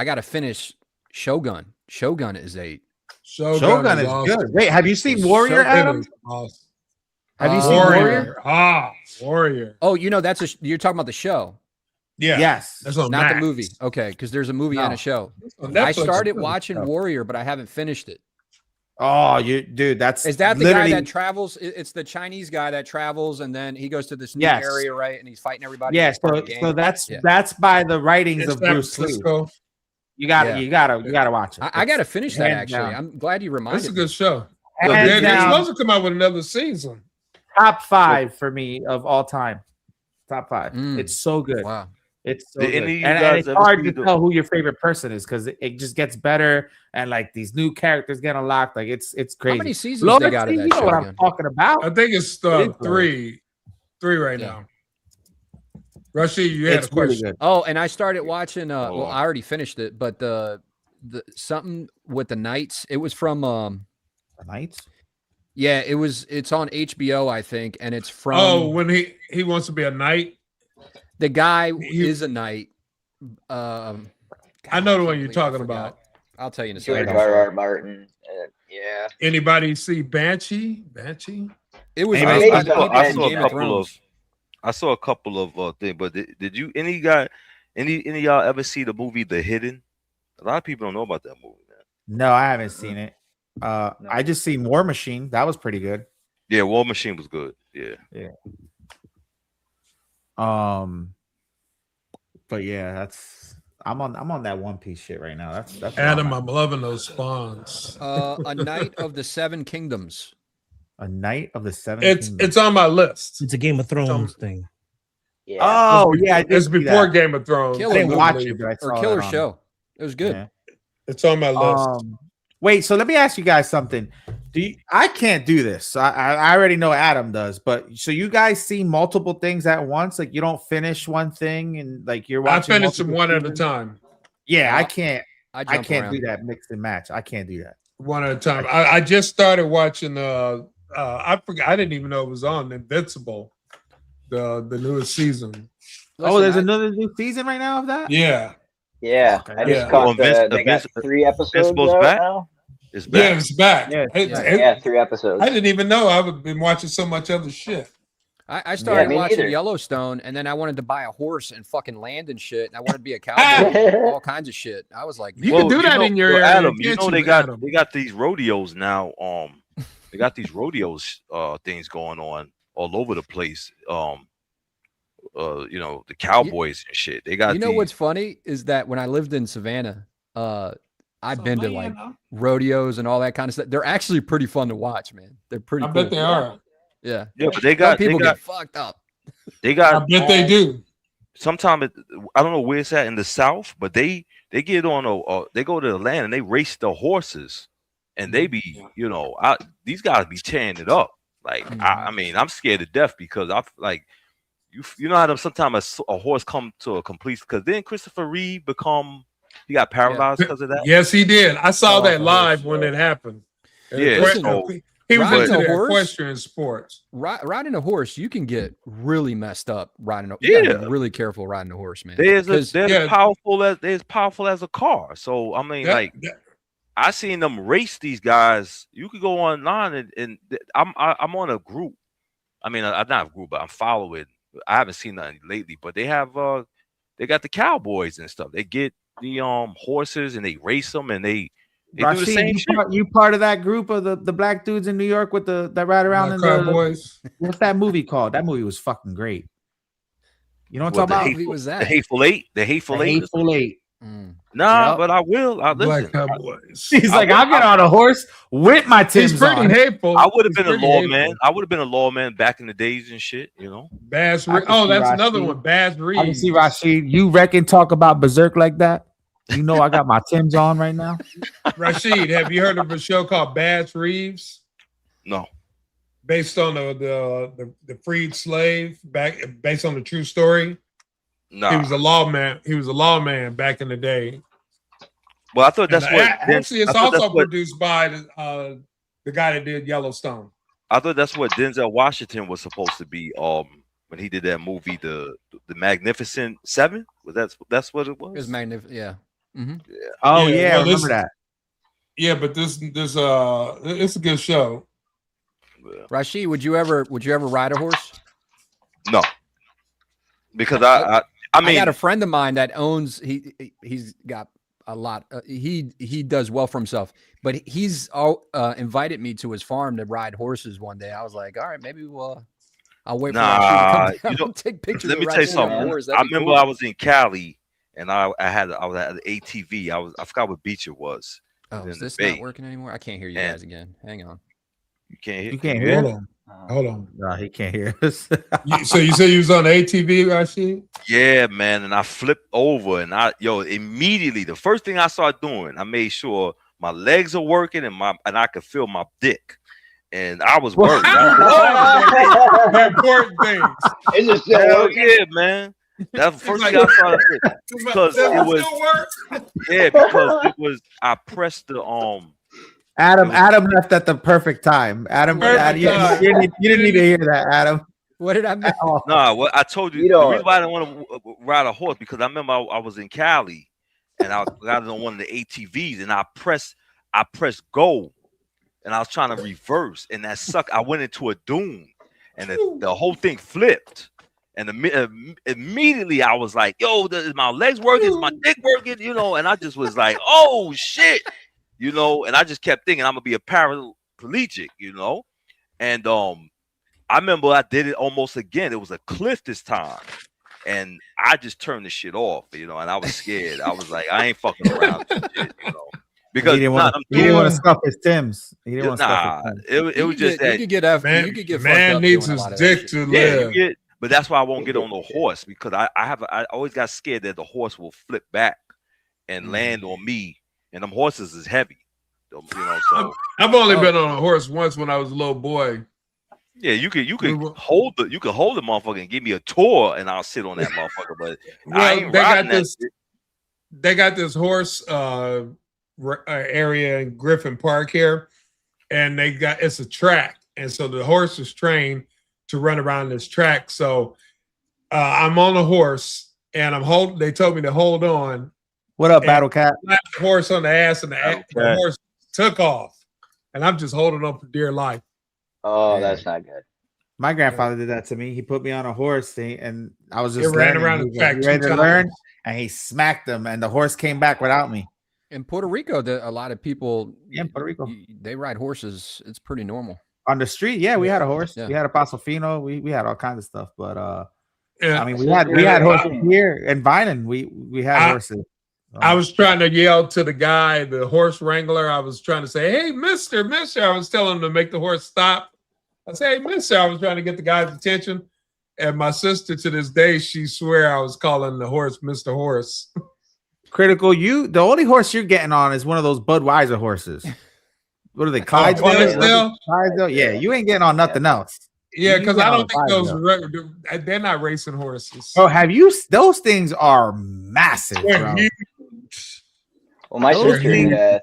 got to finish Shogun. Shogun is 8. Shogun is awesome. Good. Wait, have you seen Warrior, Adam? Awesome. Have you seen Warrior? Warrior. Oh, you know you're talking about the show. Yeah. Yes. That's on not Max. the movie. Okay, because there's a movie and a show. I started watching Warrior, but I haven't finished it. Oh, dude, is that the guy that travels? It's the Chinese guy that travels, and then he goes to this new area, right? And he's fighting everybody. Yeah, so that's by the writings of Bruce Lee. You gotta watch it. I gotta finish that actually. I'm glad you reminded me. That's a good show. They're supposed to come out with another season. Top 5 for me of all time. Top 5. It's so good. Wow. It's so good. And it's hard to tell who your favorite person is because it just gets better and like these new characters get unlocked. Like it's crazy. How many seasons they got of that you know show what again? I'm talking about? I think it's 3 right now. Rashid, you had a question. Really oh, and I started watching. Well, I already finished it, but the something with the Knights. It was from the Knights. Yeah, it's on HBO, I think, and it's from. Oh, when he wants to be a knight. The guy is a knight. I know the one you're talking about. I'll tell you in a second. George R.R. Martin. Yeah. Anybody see Banshee? It was. I saw a couple of things, but did you any of y'all ever see the movie The Hidden? A lot of people don't know about that movie, man. No, I haven't seen it. I just seen War Machine. That was pretty good. Yeah, War Machine was good. Yeah. But yeah, I'm on that One Piece shit right now. That's Adam. I'm loving those spawns. A Knight of the Seven Kingdoms. A Knight of the Seven Kingdoms. It's on my list. It's a Game of Thrones thing. Yeah. Oh yeah, it's before Game of Thrones. Killer I didn't watch movie. it, but I saw Or Killer that on Show. It was good. Yeah. It's on my list. Wait, so let me ask you guys something. I can't do this. I already know Adam does, but so you guys see multiple things at once? Like you don't finish one thing and like you're watching. I finish them one at a time. Yeah, I can't. I jump can't around. do that mix and match. I can't do that. One at a time. I just started watching. I forgot. I didn't even know it was on Invincible, the newest season. There's another new season right now of that. Yeah. Yeah, I just caught they got 3 episodes out back? now. It's back. Yeah, it's back. Yeah, 3 episodes. I didn't even know. I've been watching so much other shit. I started me watching neither. Yellowstone, and then I wanted to buy a horse and fucking land and shit, and I wanted to be a cowboy, all kinds of shit. I was like, You can do that in your area. Adam. You can't know you, they Adam? got these rodeos now. They got these rodeos things going on all over the place. You know, the cowboys and shit. They got. You know what's funny is that when I lived in Savannah, I've been to like rodeos and all that kind of stuff. They're actually pretty fun to watch, man. They're pretty. I bet they are. Yeah, Yeah, but they got people they got, get fucked up. They got. I bet they do. Sometimes I don't know where it's at in the South, but they get on they go to the land and they race the horses, and they be these guys be tearing it up. Like I mean, I'm scared to death because I like. You know how sometimes a horse come to a complete because then Christopher Reeve he got paralyzed because of that. Yes, he did. I saw that live when it happened. Yeah, he was into a horse, equestrian sports. Riding a horse, you can get really messed up riding. You gotta be really careful riding a horse, man. They're as powerful as a car. So I mean, I seen them race these guys. You could go online and I'm on a group. I mean, I'm not a group, but I'm following. I haven't seen nothing lately, but they have they got the cowboys and stuff. They get the horses and they race them and they Rashid, do the same shit. You part of that group of the black dudes in New York with that ride around in cowboys. What's that movie called? That movie was fucking great. You know what I'm talking about? Was that? The Hateful Eight. The Hateful Eight. Hateful Eight. Nah, but I will. I listen. Black cowboys. He's like, I'll get on a horse with my Timbs He's pretty on. hateful. I would have been a pretty lawman. hateful. I would have been a lawman back in the days and shit. You know. Baz I Reed. can Oh, see that's Rashid. another one. Baz Reed. I can see Rashid. You reckon talk about Berserk like that? You know I got my Timbs on right now. Rashid, have you heard of a show called Baz Reeves? No. Based on the freed slave, based on the true story. Nah. He was a lawman. He was a lawman back in the day. Well, I thought that's what. Actually, it's also produced by the guy that did Yellowstone. I thought that's what Denzel Washington was supposed to be. When he did that movie, the Magnificent Seven. That's what it was. It was magnificent. Yeah. Mm-hmm. Yeah. Oh yeah, well, remember that. Yeah, but this it's a good show. Yeah. Rashid, would you ever ride a horse? No. Because I mean, I got a friend of mine that owns. He's got a lot. He does well for himself, but he's invited me to his farm to ride horses one day. I was like, all right, maybe I'll wait for Rashid to come down and take pictures. Let me tell you something. I remember I was in Cali and I was at the ATV. I forgot what beach it was. Oh, is this not working anymore? I can't hear you guys again. Hang on. You can't hear. You can't hear. Hold on. No, he can't hear us. So you say you was on the ATV, Rashid? Yeah, man. And I flipped over and immediately the first thing I started doing, I made sure my legs are working and I could feel my dick. And I was worried. Important things. It's just still working. Yeah, man. That's the first thing I started doing. Because it was I pressed the Adam left at the perfect time. Adam, you didn't need to hear that, Adam. What did I miss? No, what I told you, the reason why I didn't want to ride a horse because I remember I was in Cali and I got on one of the ATVs and I pressed go and I was trying to reverse and that sucked. I went into a dune and the whole thing flipped and immediately I was like, yo, is my legs working? Is my dick working? You know, and I just was like, oh shit. You know, and I just kept thinking I'm gonna be a paraplegic, you know, and I remember I did it almost again. It was a cliff this time, and I just turned the shit off, you know, and I was scared. I was like, I ain't fucking around with this shit, you know. Because he didn't want to scuff his Timbs. He didn't want to scuff his Timbs. It was just that you could get man needs his dick to live. Yeah, but that's why I won't get on the horse, because I always got scared that the horse will flip back and land on me, and them horses is heavy, you know. So I've only been on a horse once when I was a little boy. Yeah, you could hold the motherfucker and give me a tour, and I'll sit on that motherfucker. But I ain't riding that shit. They got this horse area in Griffin Park here, and it's a track, and so the horse is trained to run around this track. So I'm on a horse, and they told me to hold on. What up, Battle Cat? The horse on the ass, and the horse took off, and I'm just holding on for dear life. Oh, that's not good. My grandfather did that to me. He put me on a horse thing, and I was just ran around the track ready to learn, and he smacked him, and the horse came back without me. In Puerto Rico, a lot of people in Puerto Rico they ride horses. It's pretty normal on the street. Yeah, we had a horse. Yeah. We had a Pasofino. We had all kinds of stuff. But I mean, we had horses here in Vineland. We had horses. I was trying to yell to the guy, the horse wrangler. I was trying to say, "Hey, Mister." I was telling him to make the horse stop. I said, "Hey, Mister." I was trying to get the guy's attention. And my sister, to this day, she swear I was calling the horse Mr. Horse. Critical, the only horse you're getting on is one of those Budweiser horses. What are they, Clydesdale? Clydesdale? Yeah, you ain't getting on nothing else. Yeah, because I don't think they're not racing horses. Oh, those things are massive, bro. Well, my sister had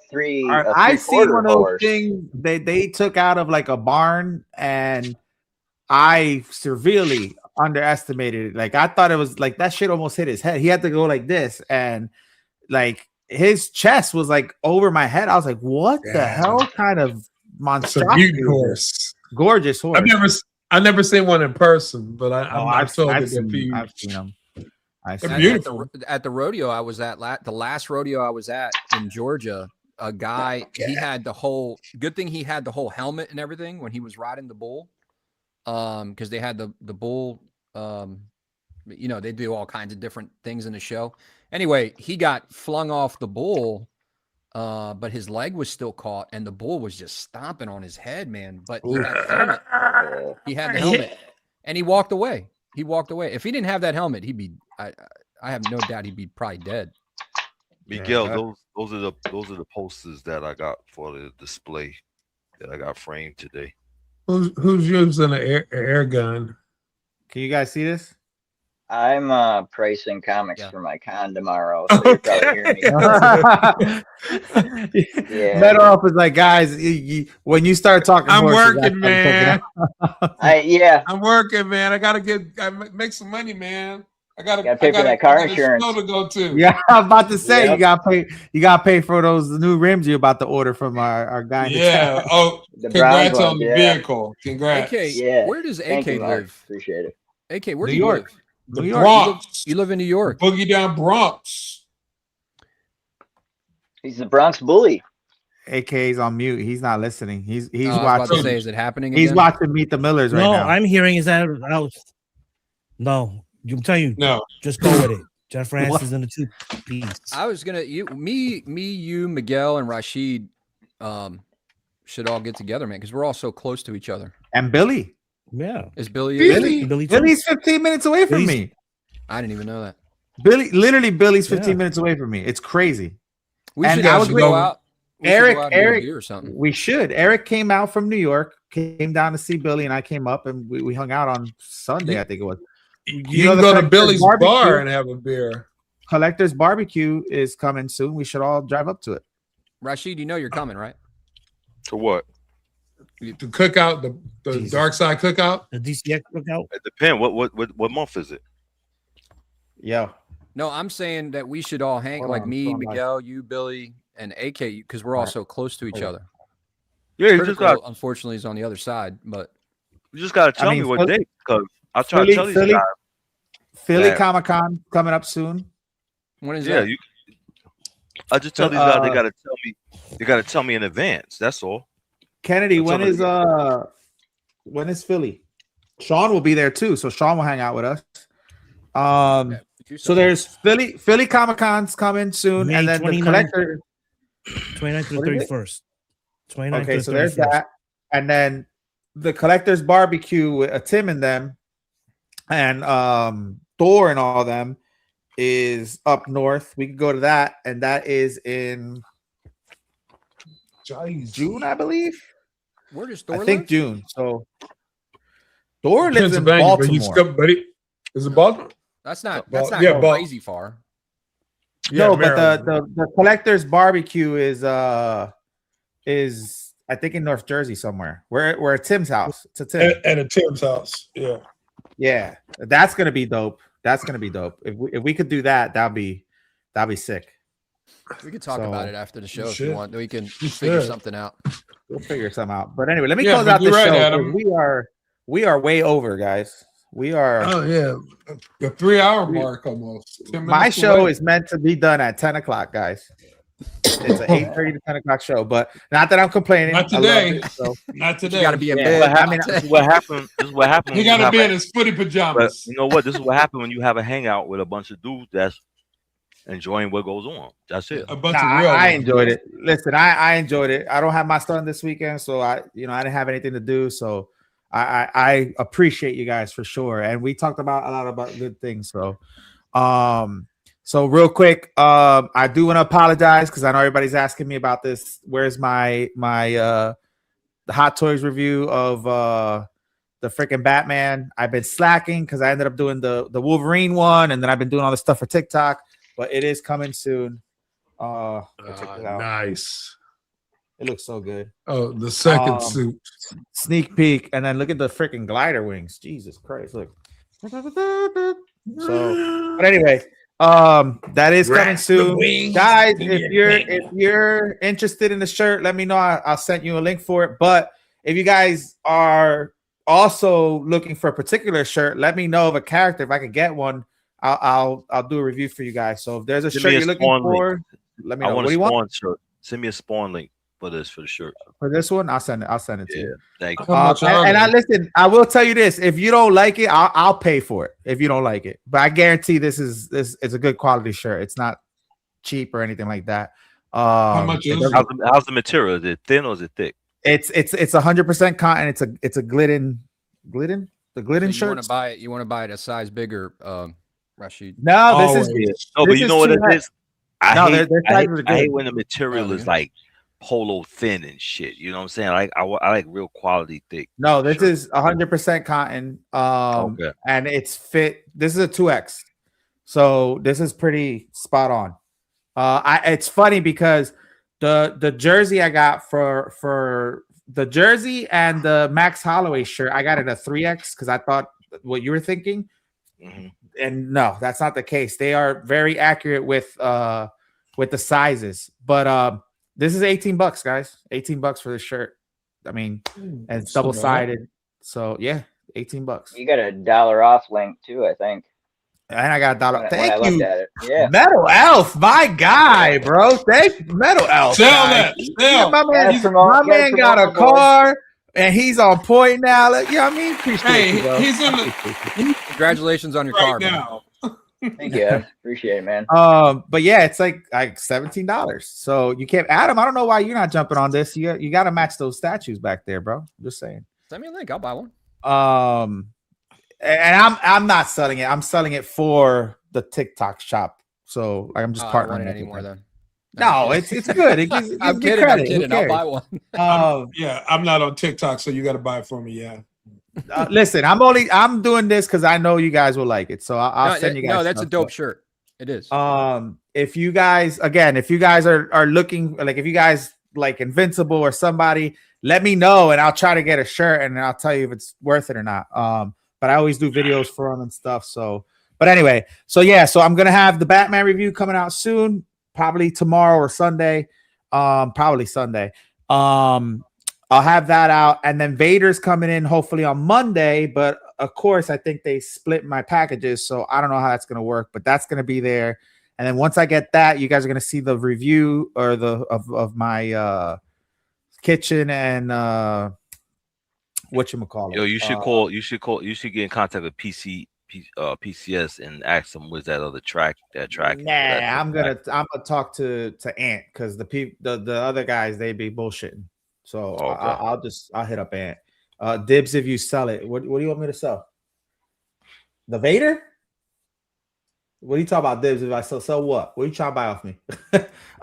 I seen one of those things they took out of like a barn, and I severely underestimated it. Like I thought it was like that shit almost hit his head. He had to go like this, and like his chest was like over my head. I was like, "What the hell kind of monstrosity horse? Gorgeous horse." I've never seen one in person, but I've seen them. At the rodeo I was at, the last rodeo I was at in Georgia, a guy, he had the whole, good thing he had the whole helmet and everything when he was riding the bull. Because they had the bull, you know, they do all kinds of different things in the show. Anyway, he got flung off the bull, but his leg was still caught, and the bull was just stomping on his head, man. But he had the helmet. He had the helmet, and he walked away. He walked away. If he didn't have that helmet, he'd be. I have no doubt he'd be probably dead. Miguel, those are the posters that I got for the display that I got framed today. Who's using an air gun? Can you guys see this? I'm pricing comics for my con tomorrow. So you'll probably hear me. Better off is like, guys, when you start talking, I'm horses, working, man. I'm working, man. I gotta make some money, man. I gotta pay for that car insurance to go to. Yeah, I'm about to say you gotta pay for those new rims you're about to order from our guy. Yeah. Oh, congrats on the vehicle. Congrats. AK, where does AK live? Appreciate it. AK, where do you live? The Bronx. You live in New York. Boogie down Bronx. He's the Bronx bully. AK's on mute. He's not listening. He's watching. I was about to say, is it happening again? He's watching Meet the Millers right now. No, I'm hearing is that out. No, I'm telling you. No, just go with it. Jeff Rance is in the two-piece. I was gonna you, Miguel, and Rashid should all get together, man, because we're all so close to each other. And Billy. Yeah. Is Billy? Billy's 15 minutes away from me. I didn't even know that. Billy's 15 minutes away from me. It's crazy. We should go out. Eric, or something. We should. Eric came out from New York, came down to see Billy, and I came up, and we hung out on Sunday, I think it was. You can go to Billy's bar and have a beer. Collector's Barbecue is coming soon. We should all drive up to it. Rashid, you know you're coming, right? To what? The cookout, the Dark Side cookout, the DCX cookout. It depends. What month is it? Yeah. No, I'm saying that we should all hang, like me, Miguel, you, Billy, and AK, because we're all so close to each other. Yeah, you just got. Unfortunately, is on the other side, but you just gotta tell me what date, because I'll try to tell these guys. Philly Comic Con coming up soon. When is that? I just tell these guys they gotta tell me. They gotta tell me in advance. That's all. Kennedy, when is Philly? Sean will be there too, so Sean will hang out with us. So there's Philly Comic Con's coming soon, May and then 29th, the collector 29th to the 31st. 29th Okay, to so the there's 31st. that, and then the collector's barbecue with a Tim and them, and Thor and all them is up north. We could go to that, and that is in June, I believe. Where does Thor I think live? June. So Thor lives in Baltimore. Is it Baltimore? That's not yeah, crazy far. No, but the collector's barbecue is I think in North Jersey somewhere. We're at Tim's house. It's a Tim. At a Tim's house. Yeah. Yeah. That's gonna be dope. That's gonna be dope. If we could do that, that'd be sick. We could talk about it after the show if should. you want. We can figure should. something out. We'll figure something out. But anyway, let me Yeah, close but out this you're right, show. Adam. We are way over, guys. We are. Oh yeah, the 3-hour mark almost. 10 My minutes show away. is meant to be done at 10 o'clock, guys. It's an 8:30 to 10 o'clock show, but not that I'm complaining. Not I love today. it, so. Not today. You got to be in bed. This is what happened. This is what happened. He got to be in his footy pajamas. But you know what? This is what happened when you have a hangout with a bunch of dudes that's enjoying what goes on. That's it. A bunch Nah, of real. I enjoyed it. Listen, I enjoyed it. I don't have my son this weekend, so I didn't have anything to do. So I appreciate you guys for sure. And we talked about a lot about good things. So real quick, I do want to apologize because I know everybody's asking me about this. Where's my the Hot Toys review of the freaking Batman? I've been slacking because I ended up doing the Wolverine one, and then I've been doing all this stuff for TikTok. But it is coming soon. Check it out. Nice. It looks so good. Oh, the second suit. Sneak peek, and then look at the freaking glider wings. Jesus Christ! Look. So, but anyway, that is coming soon, guys. If you're interested in the shirt, let me know. I'll send you a link for it. But if you guys are also looking for a particular shirt, let me know of a character. If I could get one, I'll do a review for you guys. So if there's a shirt you're looking for, let me know. What do you want? Shirt. Send me a Spawn link for the shirt. For this one, I'll send it to you. Thank you. And I listen. I will tell you this: if you don't like it, I'll pay for it. If you don't like it, but I guarantee this is a good quality shirt. It's not cheap or anything like that. How much is it? How's the material? Is it thin or is it thick? It's 100% cotton. It's a glidden the glidden So shirt. you want to buy it a size bigger, Rashid? No, this is no, but you know what it is. I hate when the good. material is like polo thin and shit. You know what I'm saying? I like real quality thick. No, this is 100% cotton. Okay. And it's fit. This is a 2X, so this is pretty spot on. It's funny because the jersey I got for the jersey and the Max Holloway shirt, I got it a 3X because I thought what you were thinking. Mm-hmm. And no, that's not the case. They are very accurate with the sizes. But this is $18, guys. $18 for the shirt. I mean, and it's double-sided. So yeah, $18. You got a $1 off link too, I think. And I got a $1. When I Thank looked you, at it. Yeah. Metal Elf, my guy, bro. Thank you, Metal Elf. Sell guys. that. Yeah, my man got a car, and he's on point now. Like, yeah, I mean, appreciate you, bro. He's in the Congratulations on your car, now. Thank you. Appreciate it, man. But yeah, it's like $17. So you can't, Adam. I don't know why you're not jumping on this. You got to match those statues back there, bro. Just saying. Send me a link. I'll buy one. And I'm not selling it. I'm selling it for the TikTok shop. So I'm just partnering I don't want it with anymore them. then. No, it's good. It gives I'm me kidding. credit. I'm kidding. I'll buy one. Yeah, I'm not on TikTok, so you got to buy it for me. Yeah. Listen, I'm doing this because I know you guys will like it. So I'll send you guys. No, that's a stuff. dope shirt. It is. If you guys are looking, like if you guys like Invincible or somebody, let me know and I'll try to get a shirt and I'll tell you if it's worth it or not. But I always do videos for them and stuff. So, but anyway, so yeah, so I'm gonna have the Batman review coming out soon, probably tomorrow or Sunday. Probably Sunday. I'll have that out, and then Vader's coming in hopefully on Monday. But of course, I think they split my packages, so I don't know how that's gonna work, but that's gonna be there. And then once I get that, you guys are gonna see the review or of my kitchen and whatchamacallit. Yo, you should get in contact with PC PCS and ask them where's that other track. Nah, I'm gonna talk to Ant because the other guys they be bullshitting. So I'll hit up Ant. Dibs if you sell it. What do you want me to sell? The Vader? What are you talking about, Dibs? If I sell what? What are you trying to buy off me?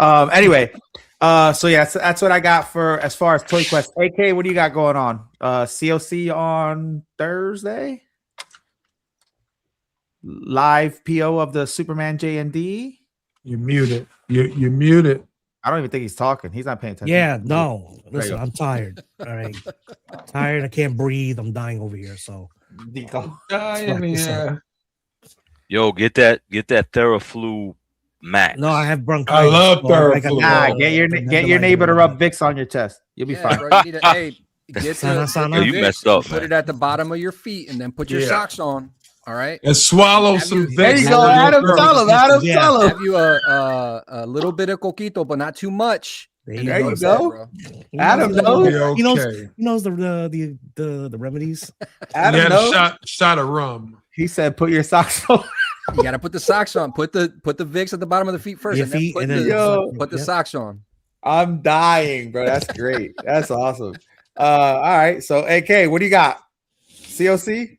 Anyway, so yeah, that's what I got for as far as Toy Quest. AK, what do you got going on? COC on Thursday. Live PO of the Superman JND. You muted. You muted. I don't even think he's talking. He's not paying attention. Yeah, no. Listen, I'm tired. All right. Tired. I can't breathe. I'm dying over here. So yo, get that Theraflu Max. No, I have bronchitis. I love Theraflu. Get your neighbor to rub Vicks on your chest. You'll be fine. Bro, you need get you messed up, put it at the bottom of your feet and then put your socks on. All right. And swallow some Vicks. There you go, Adam. Tell him. Adam, tell him. Have you a little bit of coquito, but not too much. There you go. Adam knows. He knows the remedies. Adam knows. Shot of rum. He said, "Put your socks on." You gotta put the socks on. Put the Vicks at the bottom of the feet first, and then put the socks on. I'm dying, bro. That's great. That's awesome. All right. So, AK, what do you got? COC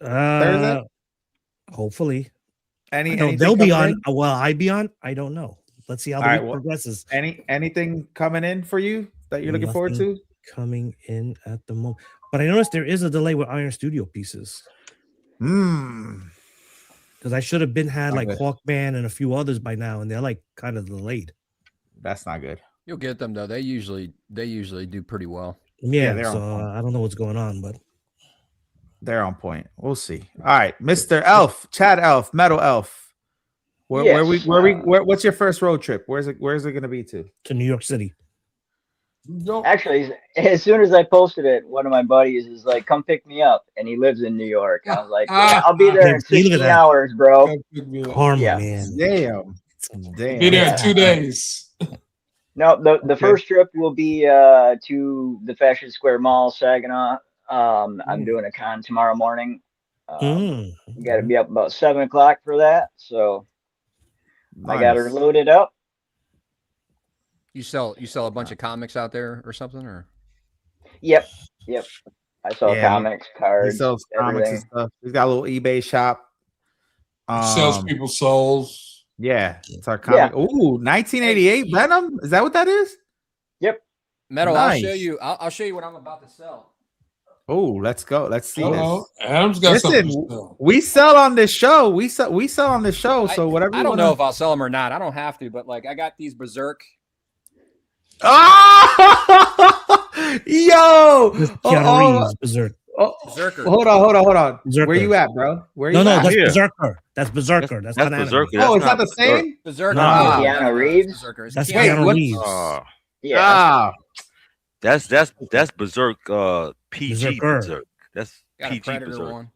Thursday. Hopefully. They'll be on. Will I be on? I don't know. Let's see how the week progresses. Anything coming in for you that you're looking forward to? Coming in at the moment, but I noticed there is a delay with Iron Studio pieces. Because I should have had like Hawkman and a few others by now, and they're like kind of delayed. That's not good. You'll get them though. They usually do pretty well. Yeah, so I don't know what's going on, but they're on point. We'll see. All right, Mr. Elf, Chad Elf, Metal Elf. What's your first road trip? Where's it going to be to? To New York City. Actually, as soon as I posted it, one of my buddies is like, "Come pick me up," and he lives in New York. I was like, yeah, "I'll be there in 16 hours, bro." Karma, man. Damn. Be there in 2 days. No, the first trip will be to the Fashion Square Mall, Saginaw. I'm doing a con tomorrow morning. You got to be up about 7 o'clock for that, so I got her loaded up. You sell a bunch of comics out there or something, or? Yep. I sell comics, cards. He sells comics and stuff. He's got a little eBay shop. Sells people's souls. Yeah, it's our comic. Yeah. Ooh, 1988 Venom. Is that what that is? Yep. Metal. Nice. I'll show you what I'm about to sell. Oh, let's go. Let's see this. Adam's got something. We sell on this show. We sell on this show. So whatever. I don't know if I'll sell them or not. I don't have to, but like I got these Berserk. Oh, yo! Keanu Reeves, Berserk. Berserker. Hold on. Berserker. Where you at, bro? No, that's Berserker. That's Berserker. That's Berserker. Oh, it's not the same? Berserker. No. Keanu Reeves. That's Keanu Reeves. Yeah. That's Berserk. PG Berserk. That's PG Berserk. One.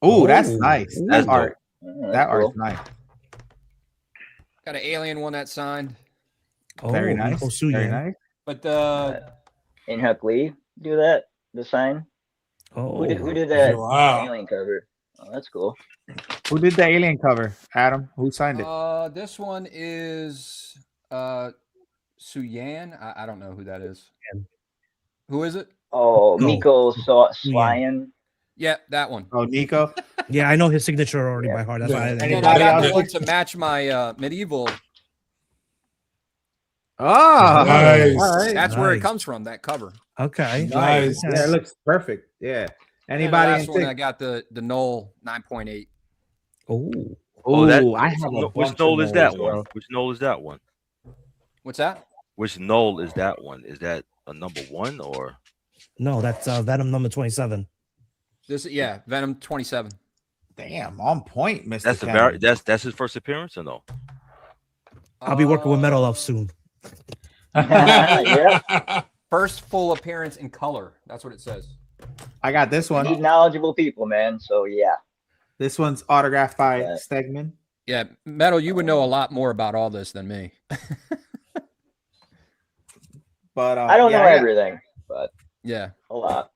Oh, that's nice. That art. That cool. art's nice. Got an alien one that's signed. Very nice. Very nice. But in Huck Lee do that, the sign. Oh, who did that alien cover? Oh, that's cool. Who did the alien cover? Adam. Who signed it? This one is Suyan. I don't know who that is. Who is it? Oh, Nico Swyan. Yeah, that one. Oh, Nico. Yeah, I know his signature already by heart. That's why I got one to match my medieval. Oh, nice. All right. That's where it comes from. That cover. Okay. Nice. Yeah, it looks perfect. Yeah. Anybody? Last one, I got the Knoll 9.8. I have which Knoll is that one? Which Knoll is that one? What's that? Which Knoll is that one? Is that a number 1 or? No, that's Venom number 27. Venom 27. Damn, on point, Mr. That's his first appearance or no? I'll be working with Metal Elf soon. Yeah. First full appearance in color. That's what it says. I got this one. Need knowledgeable people, man. So yeah. This one's autographed by Stegman. Yeah, Metal, you would know a lot more about all this than me. But I don't know everything, but yeah, a lot.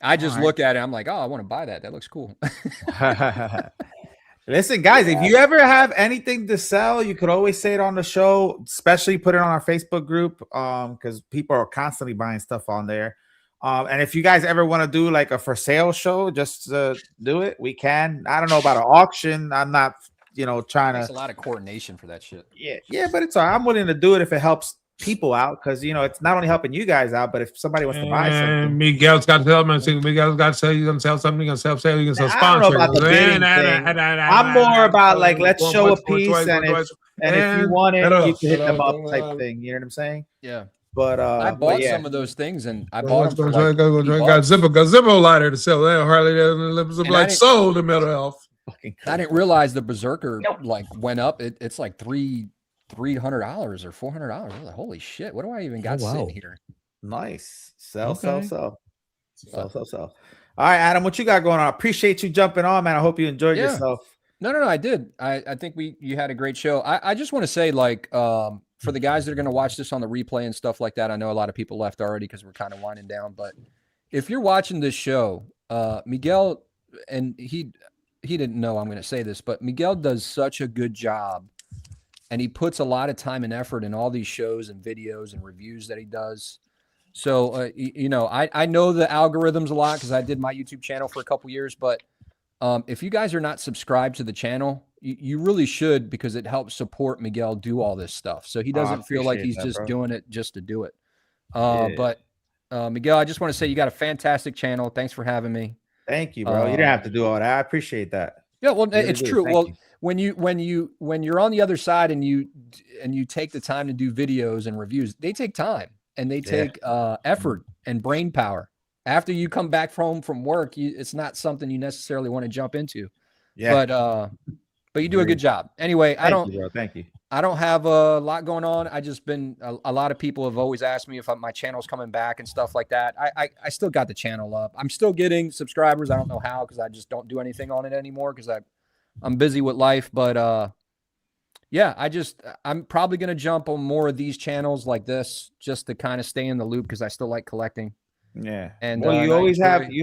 I just look at it. I'm like, oh, I want to buy that. That looks cool. Listen, guys, if you ever have anything to sell, you could always say it on the show, especially put it on our Facebook group, because people are constantly buying stuff on there. And if you guys ever want to do like a for sale show, just do it. We can. I don't know about an auction. I'm not, trying There's to. a lot of coordination for that shit. Yeah, but it's all right. I'm willing to do it if it helps people out, because it's not only helping you guys out, but if somebody wants to buy something. Miguel's got to tell me. Miguel's got to say you're gonna sell something. You're gonna sell sale. You're gonna sell I don't know sponsors. about the bidding thing. I'm more about like let's show a piece, and if you want it, you can hit them up type thing. You know what I'm saying? Yeah. But I bought some of those things, and I bought got Zippo lighter to sell. They hardly like sold the mental health. I didn't realize the Berserker like went up. It's like $300 or $400. I was like, holy shit! What do I even got sitting here? Nice. Sell. All right, Adam, what you got going on? I appreciate you jumping on, man. I hope you enjoyed yourself. No, I did. I think you had a great show. I just want to say, like, for the guys that are going to watch this on the replay and stuff like that, I know a lot of people left already because we're kind of winding down. But if you're watching this show, Miguel, and he didn't know I'm going to say this, but Miguel does such a good job, and he puts a lot of time and effort in all these shows and videos and reviews that he does. So, I know the algorithms a lot because I did my YouTube channel for a couple years, but if you guys are not subscribed to the channel, you really should, because it helps support Miguel do all this stuff. So he doesn't feel like he's just doing it just to do it. But Miguel, I just want to say you got a fantastic channel. Thanks for having me. Thank you, bro. You didn't have to do all that. I appreciate that. Yeah, well, it's true. Well, when you're on the other side and you take the time to do videos and reviews, they take time and they take effort and brain power. After you come back home from work, it's not something you necessarily want to jump into. Yeah. But you do a good job. Anyway, Thank you. I don't have a lot going on. I just been a lot of people have always asked me if my channel's coming back and stuff like that. I still got the channel up. I'm still getting subscribers. I don't know how, because I just don't do anything on it anymore because I'm busy with life. But yeah, I'm probably gonna jump on more of these channels like this just to kind of stay in the loop, because I still like collecting. Yeah. And well, you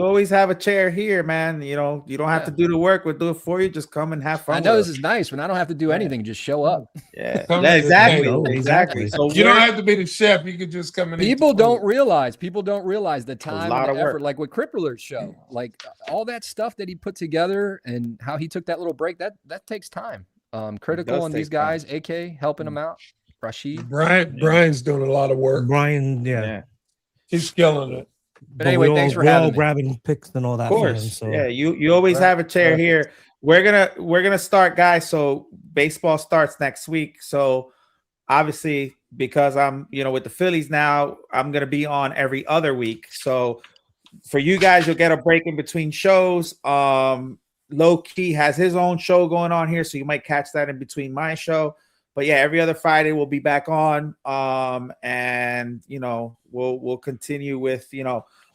always have a chair here, man. You don't have to do the work. We'll do it for you. Just come and have fun. I know this is nice when I don't have to do anything. Just show up. Yeah. Exactly. So you don't have to be the chef. You could just come in. People don't realize the time and the effort, like with Crippler's show, like all that stuff that he put together and how he took that little break, that takes time. Critical and these guys, AK helping him out. Rashid. Brian's doing a lot of work. Brian, yeah. He's killing it. But anyway, thanks for having me. Grabbing picks and all that. Of course. So. Yeah, you always have a chair here. We're gonna start, guys. So baseball starts next week. So obviously, because I'm with the Phillies now, I'm gonna be on every other week. So for you guys, you'll get a break in between shows. Low Key has his own show going on here, so you might catch that in between my show. But yeah, every other Friday we'll be back on, and we'll continue with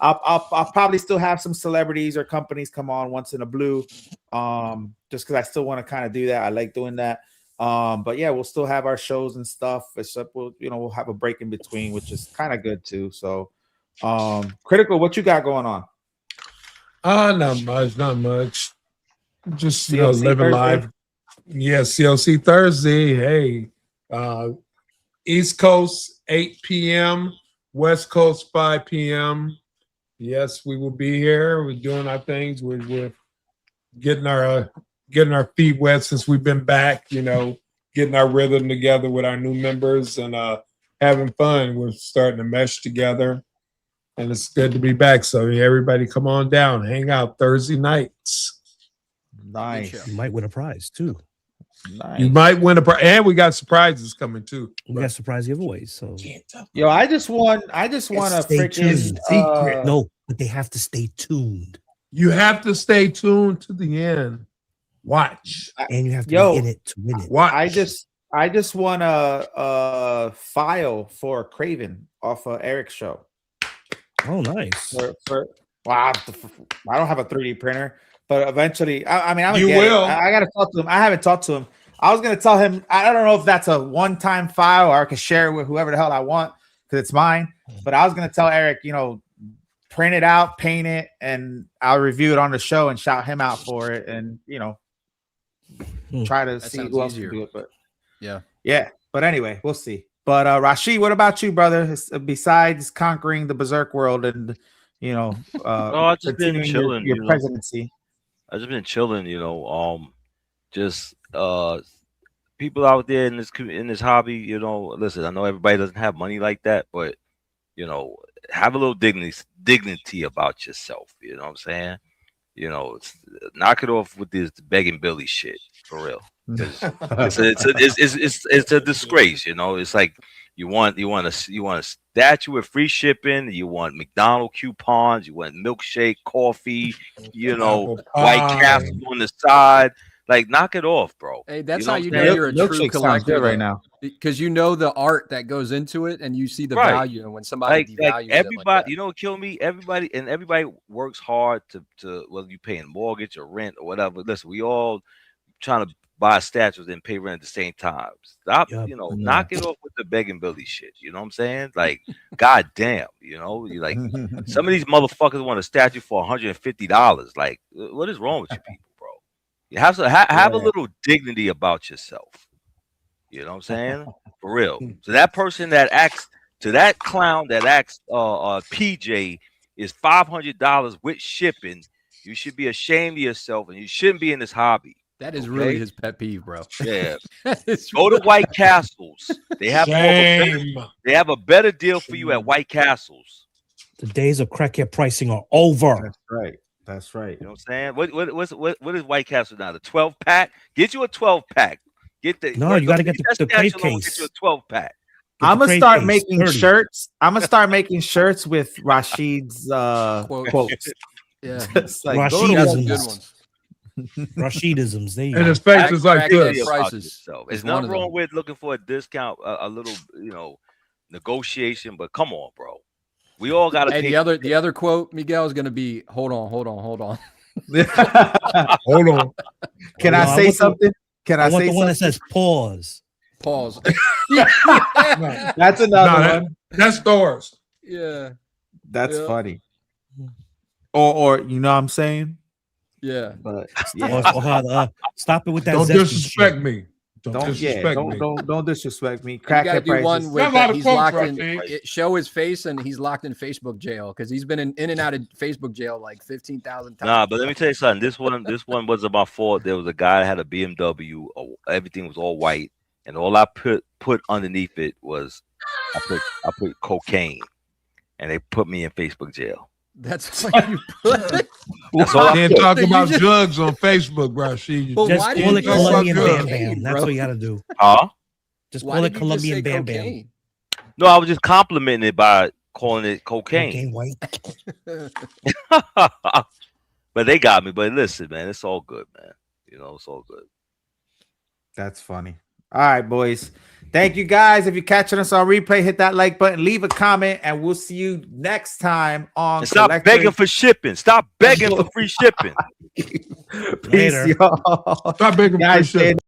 I'll probably still have some celebrities or companies come on once in a blue, just because I still want to kind of do that. I like doing that. But yeah, we'll still have our shows and stuff. Except we'll have a break in between, which is kind of good too. So, Critical, what you got going on? Not much. Just living life. Yeah, CLC Thursday. Hey, East Coast 8 p.m., West Coast 5 p.m. Yes, we will be here. We're doing our things. We're getting our feet wet since we've been back. Getting our rhythm together with our new members and having fun. We're starting to mesh together, and it's good to be back. So everybody, come on down, hang out Thursday nights. Nice. You might win a prize too. Nice. You might win a prize, and we got surprises coming too. We got surprise giveaways. So I just want a freaking secret. No, but they have to stay tuned. You have to stay tuned to the end. Watch, and you have to be in it to win it. Watch. I just want a file for Craven off of Eric's show. Oh, nice. Wow, I don't have a 3D printer. But eventually, I mean, you will. I got to talk to him. I haven't talked to him. I was going to tell him, I don't know if that's a one-time file or I can share it with whoever the hell I want because it's mine. But I was going to tell Eric, print it out, paint it, and I'll review it on the show and shout him out for it, and try to see who else can do it. But yeah. But anyway, we'll see. But Rashid, what about you, brother? Besides conquering the Berserk world and I've just been chilling. Your presidency. I've just been chilling. Just people out there in this hobby. Listen, I know everybody doesn't have money like that, but have a little dignity about yourself. You know what I'm saying? Knock it off with this begging Billy shit for real. It's a disgrace. It's like you want a statue with free shipping. You want McDonald's coupons. You want milkshake, coffee. White Castle on the side. Like, knock it off, bro. Hey, that's how you know you're a true collector right now, because you know the art that goes into it, and you see the value. And when somebody devalues everybody, you know what kill me? Everybody works hard to whether you paying mortgage or rent or whatever. Listen, we all trying to buy statues and pay rent at the same time. Stop, knock it off with the begging Billy shit. You know what I'm saying? Like, goddamn, you like some of these motherfuckers want a statue for $150. Like, what is wrong with you people? You have a little dignity about yourself. You know what I'm saying? For real. So that person that acts to that clown that acts PJ is $500 with shipping. You should be ashamed of yourself, and you shouldn't be in this hobby. That is really his pet peeve, bro. Yeah. Go to White Castles. They have a better deal for you at White Castles. The days of crackhead pricing are over. That's right. You know what I'm saying? What is White Castle now? The 12-pack? Get you a 12-pack. You got to get the crate case. Get you a 12-pack. I'm gonna start making shirts. I'm gonna start making shirts with Rashid's quotes. Yeah, like Rashidisms. Rashidisms. There you and his face is like this. It's not wrong with looking for a discount, a little, negotiation. But come on, bro. We all got to pay. The other quote, Miguel, is going to be, hold on. Hold on. Can I say something? Can I say the one that says pause? Pause. That's another one. That's Thor's. Yeah. That's funny. Or you know what I'm saying? Yeah. But stop it with that. Don't disrespect me. Don't disrespect me. Crackhead prices. One with he's locked in. Show his face, and he's locked in Facebook jail because he's been in and out of Facebook jail like 15,000 times. Nah, but let me tell you something. This one wasn't my fault. There was a guy that had a BMW. Everything was all white, and all I put underneath it was I put cocaine, and they put me in Facebook jail. That's what you put. That's all. Can't talk about drugs on Facebook, bro. Just call it Colombian Bam Bam. That's what you got to do. Huh? Just call it Colombian Bam Bam. No, I was just complimenting it by calling it cocaine. White. But they got me. But listen, man, it's all good, man. It's all good. That's funny. All right, boys. Thank you, guys. If you're catching us on replay, hit that like button, leave a comment, and we'll see you next time on. And stop begging for shipping. Stop begging for free shipping. Peace, y'all. Stop begging for free shipping.